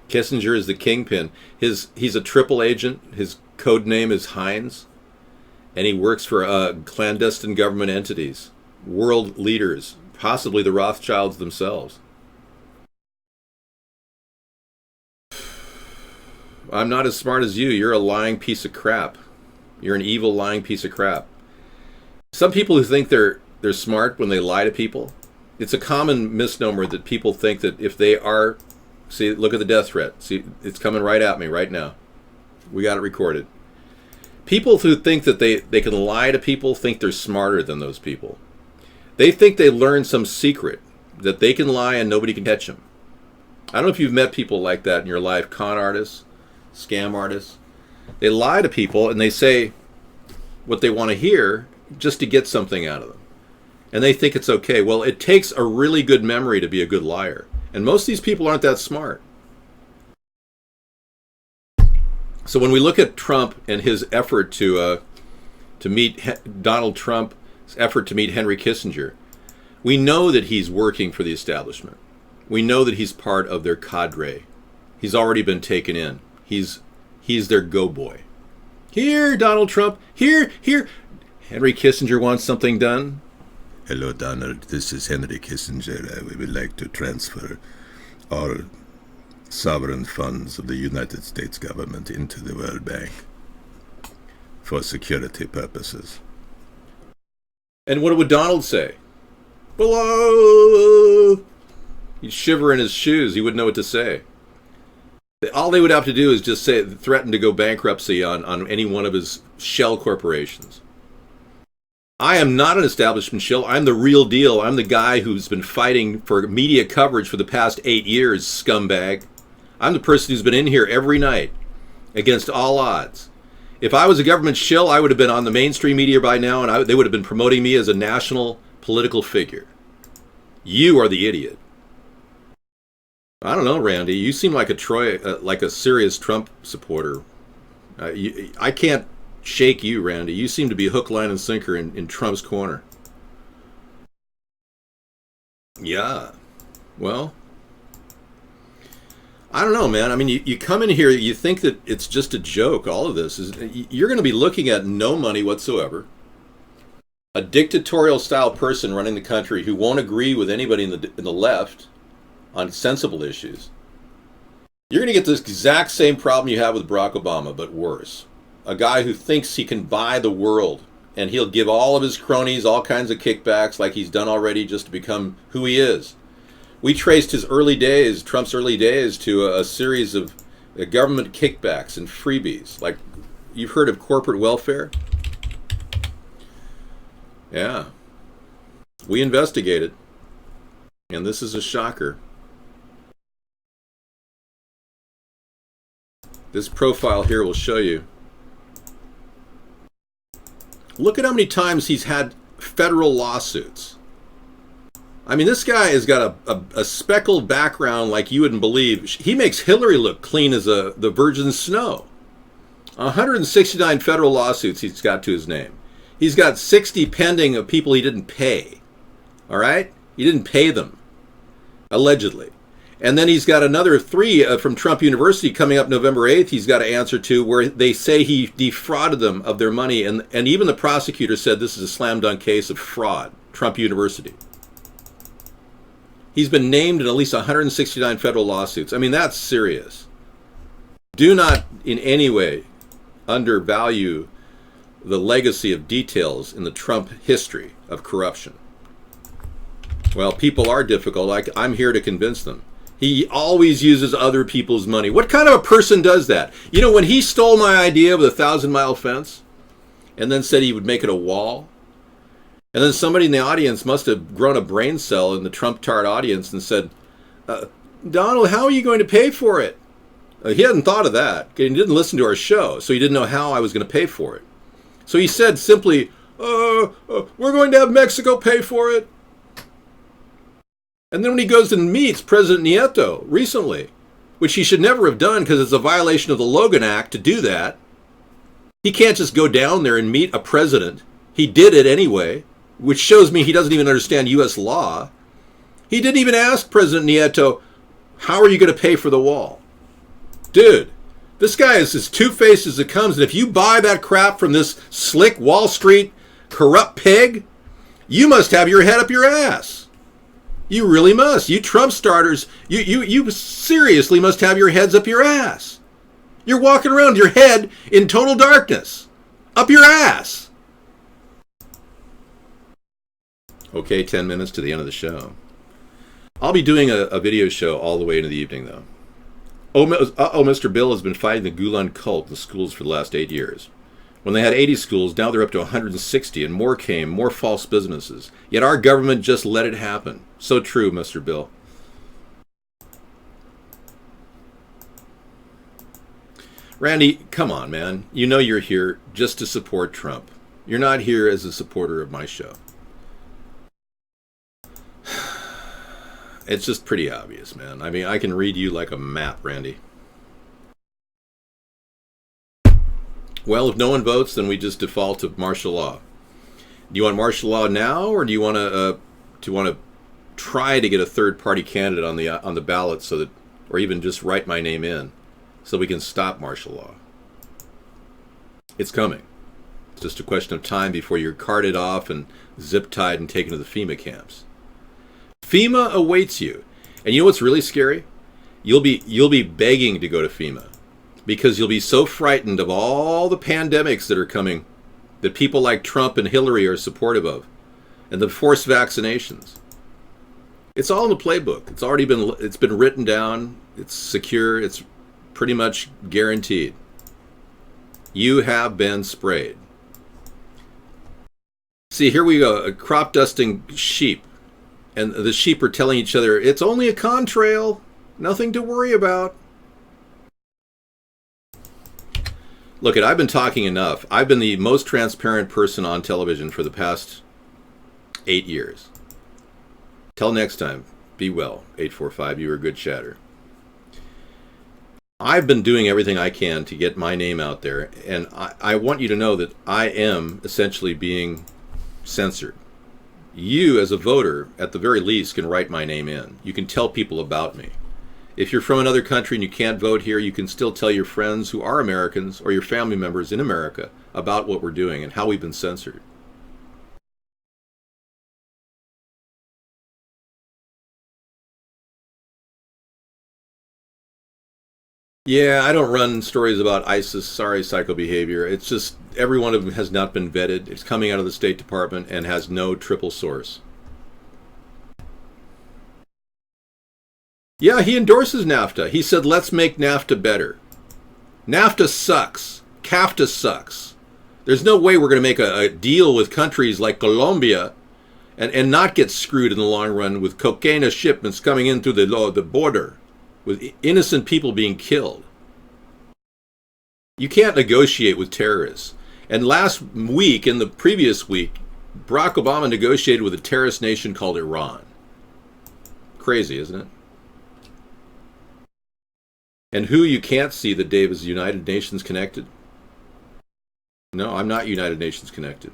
Kissinger is the kingpin. He's a triple agent. His code name is Heinz, and he works for clandestine government entities, world leaders, possibly the Rothschilds themselves. I'm not as smart as you. You're a lying piece of crap. You're an evil, lying piece of crap. Some people who think they're smart when they lie to people, it's a common misnomer that people think that if they are, see, look at the death threat. See, it's coming right at me right now. We got it recorded. People who think that they can lie to people think they're smarter than those people. They think they learned some secret, that they can lie and nobody can catch them. I don't know if you've met people like that in your life, con artists, scam artists. They lie to people and they say what they want to hear just to get something out of them. And they think it's okay. Well, it takes a really good memory to be a good liar. And most of these people aren't that smart. So when we look at Trump and his effort to meet Donald Trump's effort to meet Henry Kissinger, we know that he's working for the establishment. We know that he's part of their cadre. He's already been taken in. He's their go-boy. Here, Donald Trump. Here. Henry Kissinger wants something done. Hello, Donald. This is Henry Kissinger. We would like to transfer all sovereign funds of the United States government into the World Bank for security purposes. And what would Donald say? Hello. He'd shiver in his shoes. He wouldn't know what to say. All they would have to do is just threaten to go bankruptcy on any one of his shell corporations. I am not an establishment shill. I'm the real deal. I'm the guy who's been fighting for media coverage for the past 8 years, scumbag. I'm the person who's been in here every night against all odds. If I was a government shill, I would have been on the mainstream media by now, and they would have been promoting me as a national political figure. You are the idiot. I don't know, Randy. You seem like a serious Trump supporter. I can't shake you, Randy. You seem to be hook, line, and sinker in Trump's corner. Yeah. Well, I don't know, man. I mean, you come in here, you think that it's just a joke. All of this is, you're going to be looking at no money whatsoever. A dictatorial-style person running the country who won't agree with anybody in the left on sensible issues. You're going to get this exact same problem you have with Barack Obama, but worse. A guy who thinks he can buy the world, and he'll give all of his cronies all kinds of kickbacks like he's done already just to become who he is. We traced his early days, Trump's early days, to a series of government kickbacks and freebies. Like, you've heard of corporate welfare? Yeah. We investigated, and this is a shocker. This profile here will show you. Look at how many times he's had federal lawsuits. I mean, this guy has got a speckled background like you wouldn't believe. He makes Hillary look clean as the virgin snow. 169 federal lawsuits he's got to his name. He's got 60 pending of people he didn't pay. All right? He didn't pay them, allegedly. And then he's got another 3 from Trump University coming up November 8th he's got to answer to, where they say he defrauded them of their money. And even the prosecutor said this is a slam dunk case of fraud, Trump University. He's been named in at least 169 federal lawsuits. I mean, that's serious. Do not in any way undervalue the legacy of details in the Trump history of corruption. Well, people are difficult. I'm here to convince them. He always uses other people's money. What kind of a person does that? You know, when he stole my idea of the 1,000-mile fence and then said he would make it a wall, and then somebody in the audience must have grown a brain cell in the Trump-tard audience and said, Donald, how are you going to pay for it? He hadn't thought of that. He didn't listen to our show, so he didn't know how I was going to pay for it. So he said simply, we're going to have Mexico pay for it. And then when he goes and meets President Nieto recently, which he should never have done because it's a violation of the Logan Act to do that, he can't just go down there and meet a president. He did it anyway, which shows me he doesn't even understand U.S. law. He didn't even ask President Nieto, how are you going to pay for the wall? Dude, this guy is as two-faced as it comes, and if you buy that crap from this slick Wall Street corrupt pig, you must have your head up your ass. You really must. You Trump starters, you seriously must have your heads up your ass. You're walking around your head in total darkness. Up your ass. Okay, 10 minutes to the end of the show. I'll be doing a video show all the way into the evening, though. Mr. Bill has been fighting the Gulen cult in the schools for the last 8 years. When they had 80 schools, now they're up to 160, and more came, more false businesses. Yet our government just let it happen. So true, Mr. Bill. Randy, come on, man. You know you're here just to support Trump. You're not here as a supporter of my show. It's just pretty obvious, man. I mean, I can read you like a map, Randy. Well, if no one votes, then we just default to martial law. Do you want martial law now, or do you want to try to get a third-party candidate on the ballot, so that, or even just write my name in, so we can stop martial law? It's coming. It's just a question of time before you're carted off and zip-tied and taken to the FEMA camps. FEMA awaits you, and you know what's really scary? You'll be begging to go to FEMA, because you'll be so frightened of all the pandemics that are coming that people like Trump and Hillary are supportive of, and the forced vaccinations. It's all in the playbook. It's been written down. It's secure. It's pretty much guaranteed. You have been sprayed. See, here we go, crop dusting sheep, and the sheep are telling each other, it's only a contrail, nothing to worry about. Look, I've been talking enough. I've been the most transparent person on television for the past 8 years. Till next time, be well, 845, you were a good chatter. I've been doing everything I can to get my name out there, and I want you to know that I am essentially being censored. You, as a voter, at the very least, can write my name in. You can tell people about me. If you're from another country and you can't vote here, you can still tell your friends who are Americans or your family members in America about what we're doing and how we've been censored. Yeah, I don't run stories about ISIS, sorry, psycho behavior. It's just every one of them has not been vetted. It's coming out of the State Department and has no triple source. Yeah, he endorses NAFTA. He said, let's make NAFTA better. NAFTA sucks. CAFTA sucks. There's no way we're going to make a deal with countries like Colombia and not get screwed in the long run with cocaine shipments coming in through the border, with innocent people being killed. You can't negotiate with terrorists. And last week, in the previous week, Barack Obama negotiated with a terrorist nation called Iran. Crazy, isn't it? And who you can't see that Dave is United Nations connected? No, I'm not United Nations connected.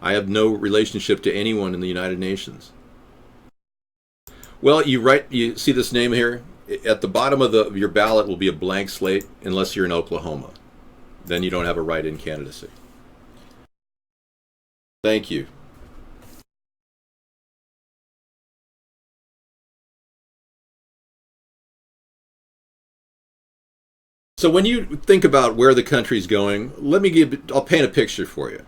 I have no relationship to anyone in the United Nations. Well, you see this name here? At the bottom of your ballot will be a blank slate unless you're in Oklahoma. Then you don't have a write-in candidacy. Thank you. So when you think about where the country's going, I'll paint a picture for you.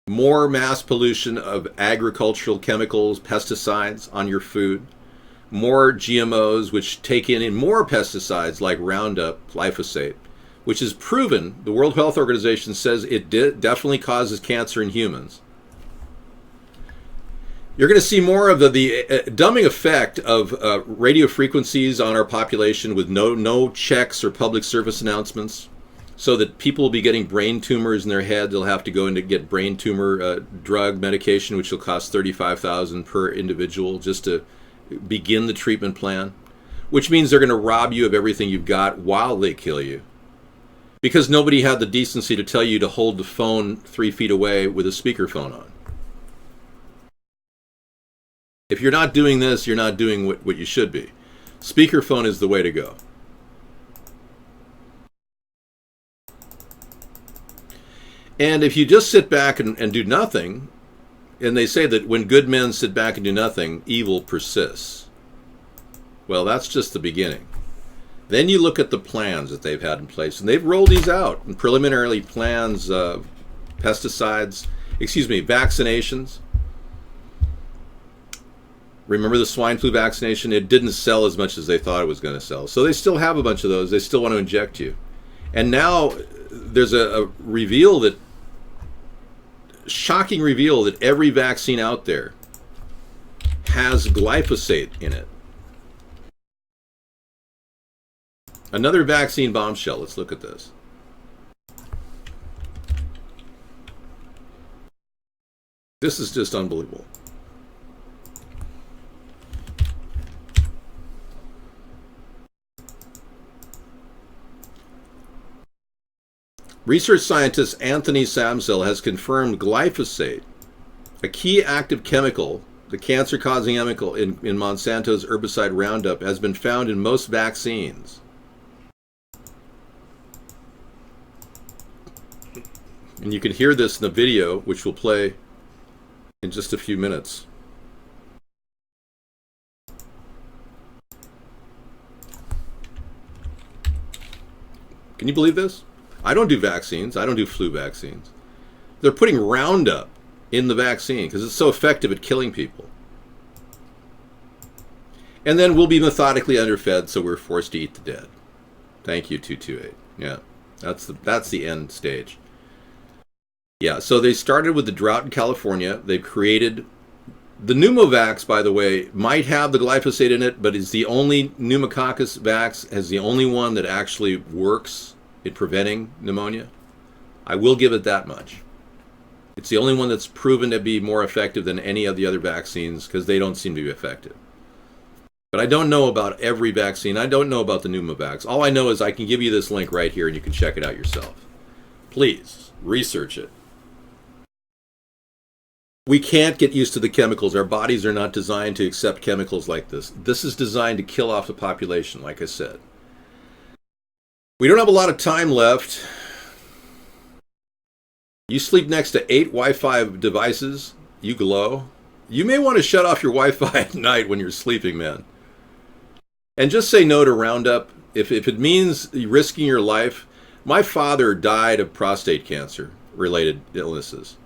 More mass pollution of agricultural chemicals, pesticides on your food. More GMOs, which take in more pesticides like Roundup, glyphosate, which is proven, the World Health Organization says it definitely causes cancer in humans. You're going to see more of the dumbing effect of radio frequencies on our population with no checks or public service announcements, so that people will be getting brain tumors in their head. They'll have to go in to get brain tumor drug medication, which will cost $35,000 per individual just to begin the treatment plan, which means they're going to rob you of everything you've got while they kill you. Because nobody had the decency to tell you to hold the phone 3 feet away with a speakerphone on. If you're not doing this, you're not doing what you should be. Speakerphone is the way to go. And if you just sit back and do nothing, and they say that when good men sit back and do nothing, evil persists. Well, that's just the beginning. Then you look at the plans that they've had in place, and they've rolled these out. And preliminary plans, vaccinations. Remember the swine flu vaccination? It didn't sell as much as they thought it was going to sell. So they still have a bunch of those. They still want to inject you. And now there's a shocking reveal that every vaccine out there has glyphosate in it. Another vaccine bombshell. Let's look at this. This is just unbelievable. Research scientist Anthony Samsel has confirmed glyphosate, a key active chemical, the cancer-causing chemical in Monsanto's herbicide Roundup, has been found in most vaccines. And you can hear this in the video, which will play in just a few minutes. Can you believe this? I don't do vaccines. I don't do flu vaccines. They're putting Roundup in the vaccine because it's so effective at killing people. And then we'll be methodically underfed, so we're forced to eat the dead. Thank you, 228. Yeah, that's the end stage. Yeah, so they started with the drought in California. They've created the pneumovax, by the way, might have the glyphosate in it, but it's the only pneumococcus vax, has the only one that actually works in preventing pneumonia. I will give it that much. It's the only one that's proven to be more effective than any of the other vaccines because they don't seem to be effective. But I don't know about every vaccine. I don't know about the pneumovax. All I know is I can give you this link right here and you can check it out yourself. Please, research it. We can't get used to the chemicals. Our bodies are not designed to accept chemicals like this. This is designed to kill off the population, like I said. We don't have a lot of time left. You sleep next to 8 Wi-Fi devices, you glow. You may want to shut off your Wi-Fi at night when you're sleeping, man. And just say no to Roundup. If it means risking your life. My father died of prostate cancer related illnesses.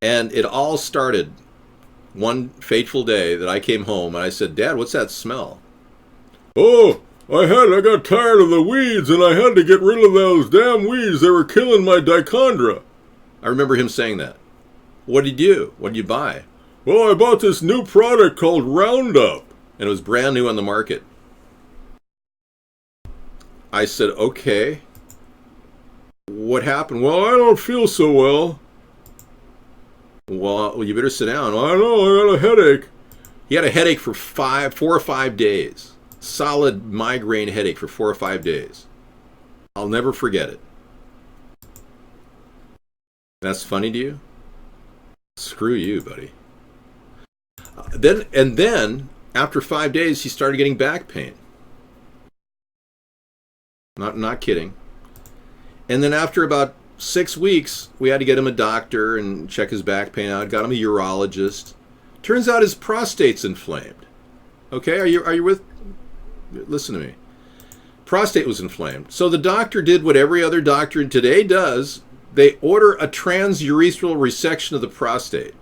And it all started one fateful day that I came home and I said, Dad, what's that smell? Oh, I got tired of the weeds and I had to get rid of those damn weeds. They were killing my dichondra. I remember him saying that. What did you do? What did you buy? Well, I bought this new product called Roundup. And it was brand new on the market. I said, okay. What happened? Well, I don't feel so well. Well, you better sit down. I know, I got a headache. He had a headache for 4 or 5 days. Solid migraine headache for 4 or 5 days. I'll never forget it. That's funny to you? Screw you, buddy. Then, after 5 days, he started getting back pain. Not kidding. And then after about 6 weeks, we had to get him a doctor and check his back pain out. Got him a urologist. Turns out his prostate's inflamed. Okay, are you with? Listen to me. Prostate was inflamed. So the doctor did what every other doctor today does. They order a transurethral resection of the prostate,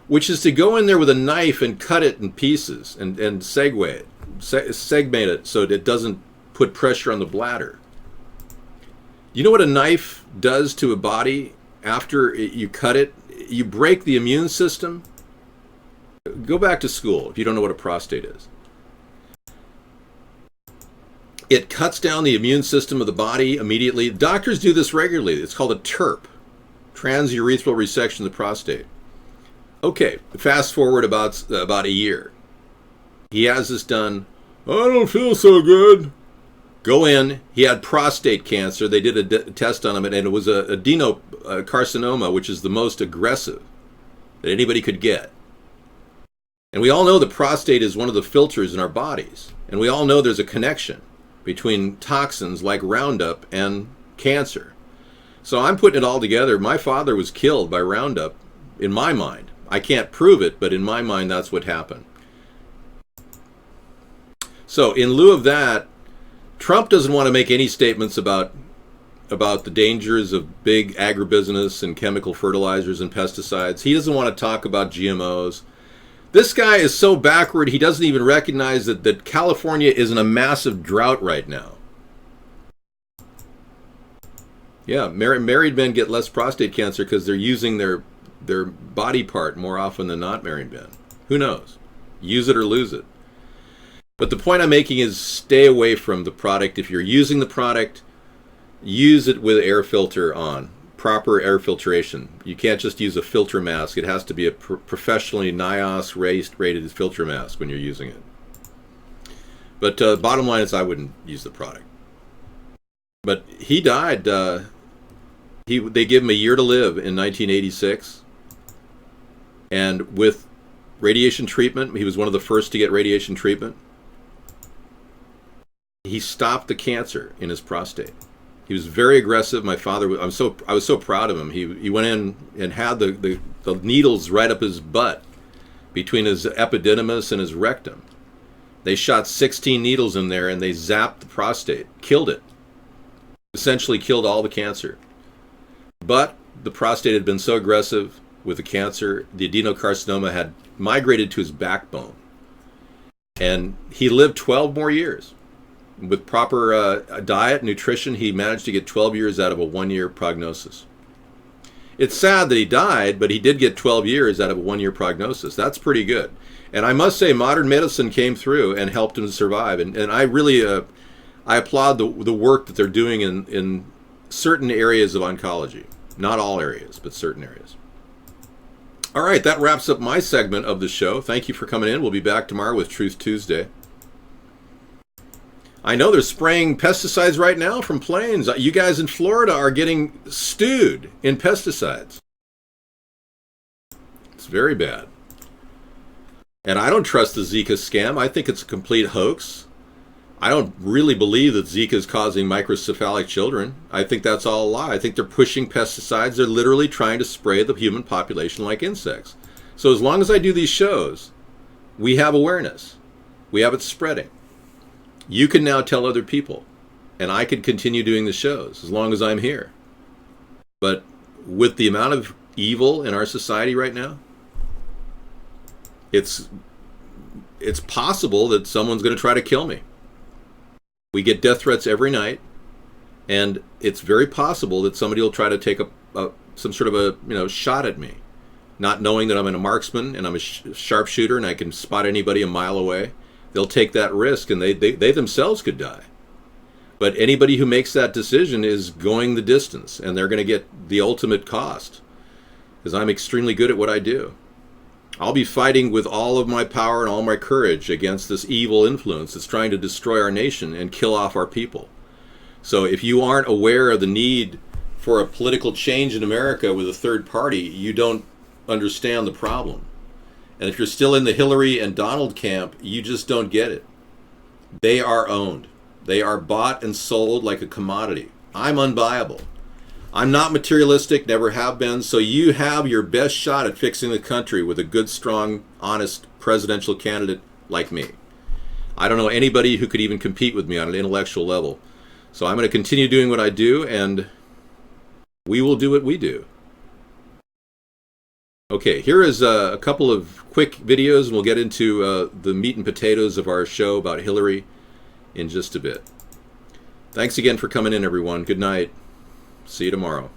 which is to go in there with a knife and cut it in pieces and segment it so it doesn't put pressure on the bladder. You know what a knife does to a body after you cut it? You break the immune system. Go back to school if you don't know what a prostate is. It cuts down the immune system of the body immediately. Doctors do this regularly. It's called a TURP, transurethral resection of the prostate. Okay, fast forward about a year. He has this done. I don't feel so good. Go in. He had prostate cancer. They did a test on him, and it was a adenocarcinoma, which is the most aggressive that anybody could get. And we all know the prostate is one of the filters in our bodies. And we all know there's a connection between toxins like Roundup and cancer. So I'm putting it all together. My father was killed by Roundup, in my mind. I can't prove it, but in my mind, that's what happened. So in lieu of that, Trump doesn't want to make any statements about the dangers of big agribusiness and chemical fertilizers and pesticides. He doesn't want to talk about GMOs. This guy is so backward, he doesn't even recognize that California is in a massive drought right now. Yeah, married men get less prostate cancer because they're using their body part more often than not married men. Who knows? Use it or lose it. But the point I'm making is stay away from the product. If you're using the product, use it with air filter on. Proper air filtration. You can't just use a filter mask. It has to be a professionally NIOSH rated filter mask when you're using it. But bottom line is I wouldn't use the product. But he died. They gave him a year to live in 1986. And with radiation treatment, he was one of the first to get radiation treatment. He stopped the cancer in his prostate. He was very aggressive. My father, I was so proud of him. He went in and had the needles right up his butt between his epididymis and his rectum. They shot 16 needles in there and they zapped the prostate, killed it. Essentially killed all the cancer. But the prostate had been so aggressive with the cancer, the adenocarcinoma had migrated to his backbone. And he lived 12 more years. With proper diet, nutrition, he managed to get 12 years out of a 1-year prognosis. It's sad that he died, but he did get 12 years out of a 1-year prognosis. That's pretty good. And I must say, modern medicine came through and helped him to survive. And I really I applaud the work that they're doing in certain areas of oncology. Not all areas, but certain areas. All right, that wraps up my segment of the show. Thank you for coming in. We'll be back tomorrow with Truth Tuesday. I know they're spraying pesticides right now from planes. You guys in Florida are getting stewed in pesticides. It's very bad. And I don't trust the Zika scam. I think it's a complete hoax. I don't really believe that Zika is causing microcephalic children. I think that's all a lie. I think they're pushing pesticides. They're literally trying to spray the human population like insects. So as long as I do these shows, we have awareness. We have it spreading. You can now tell other people, and I can continue doing the shows as long as I'm here. But with the amount of evil in our society right now, it's possible that someone's going to try to kill me. We get death threats every night, and it's very possible that somebody will try to take some sort of a shot at me, not knowing that I'm a marksman and I'm a sharpshooter and I can spot anybody a mile away. They'll take that risk, and they themselves could die. But anybody who makes that decision is going the distance, and they're going to get the ultimate cost, because I'm extremely good at what I do. I'll be fighting with all of my power and all my courage against this evil influence that's trying to destroy our nation and kill off our people. So if you aren't aware of the need for a political change in America with a third party, you don't understand the problem. And if you're still in the Hillary and Donald camp, you just don't get it. They are owned. They are bought and sold like a commodity. I'm unbuyable. I'm not materialistic, never have been, so you have your best shot at fixing the country with a good, strong, honest presidential candidate like me. I don't know anybody who could even compete with me on an intellectual level. So I'm going to continue doing what I do, and we will do what we do. Okay, here is a couple of quick videos, and we'll get into the meat and potatoes of our show about Hillary in just a bit. Thanks again for coming in, everyone. Good night. See you tomorrow.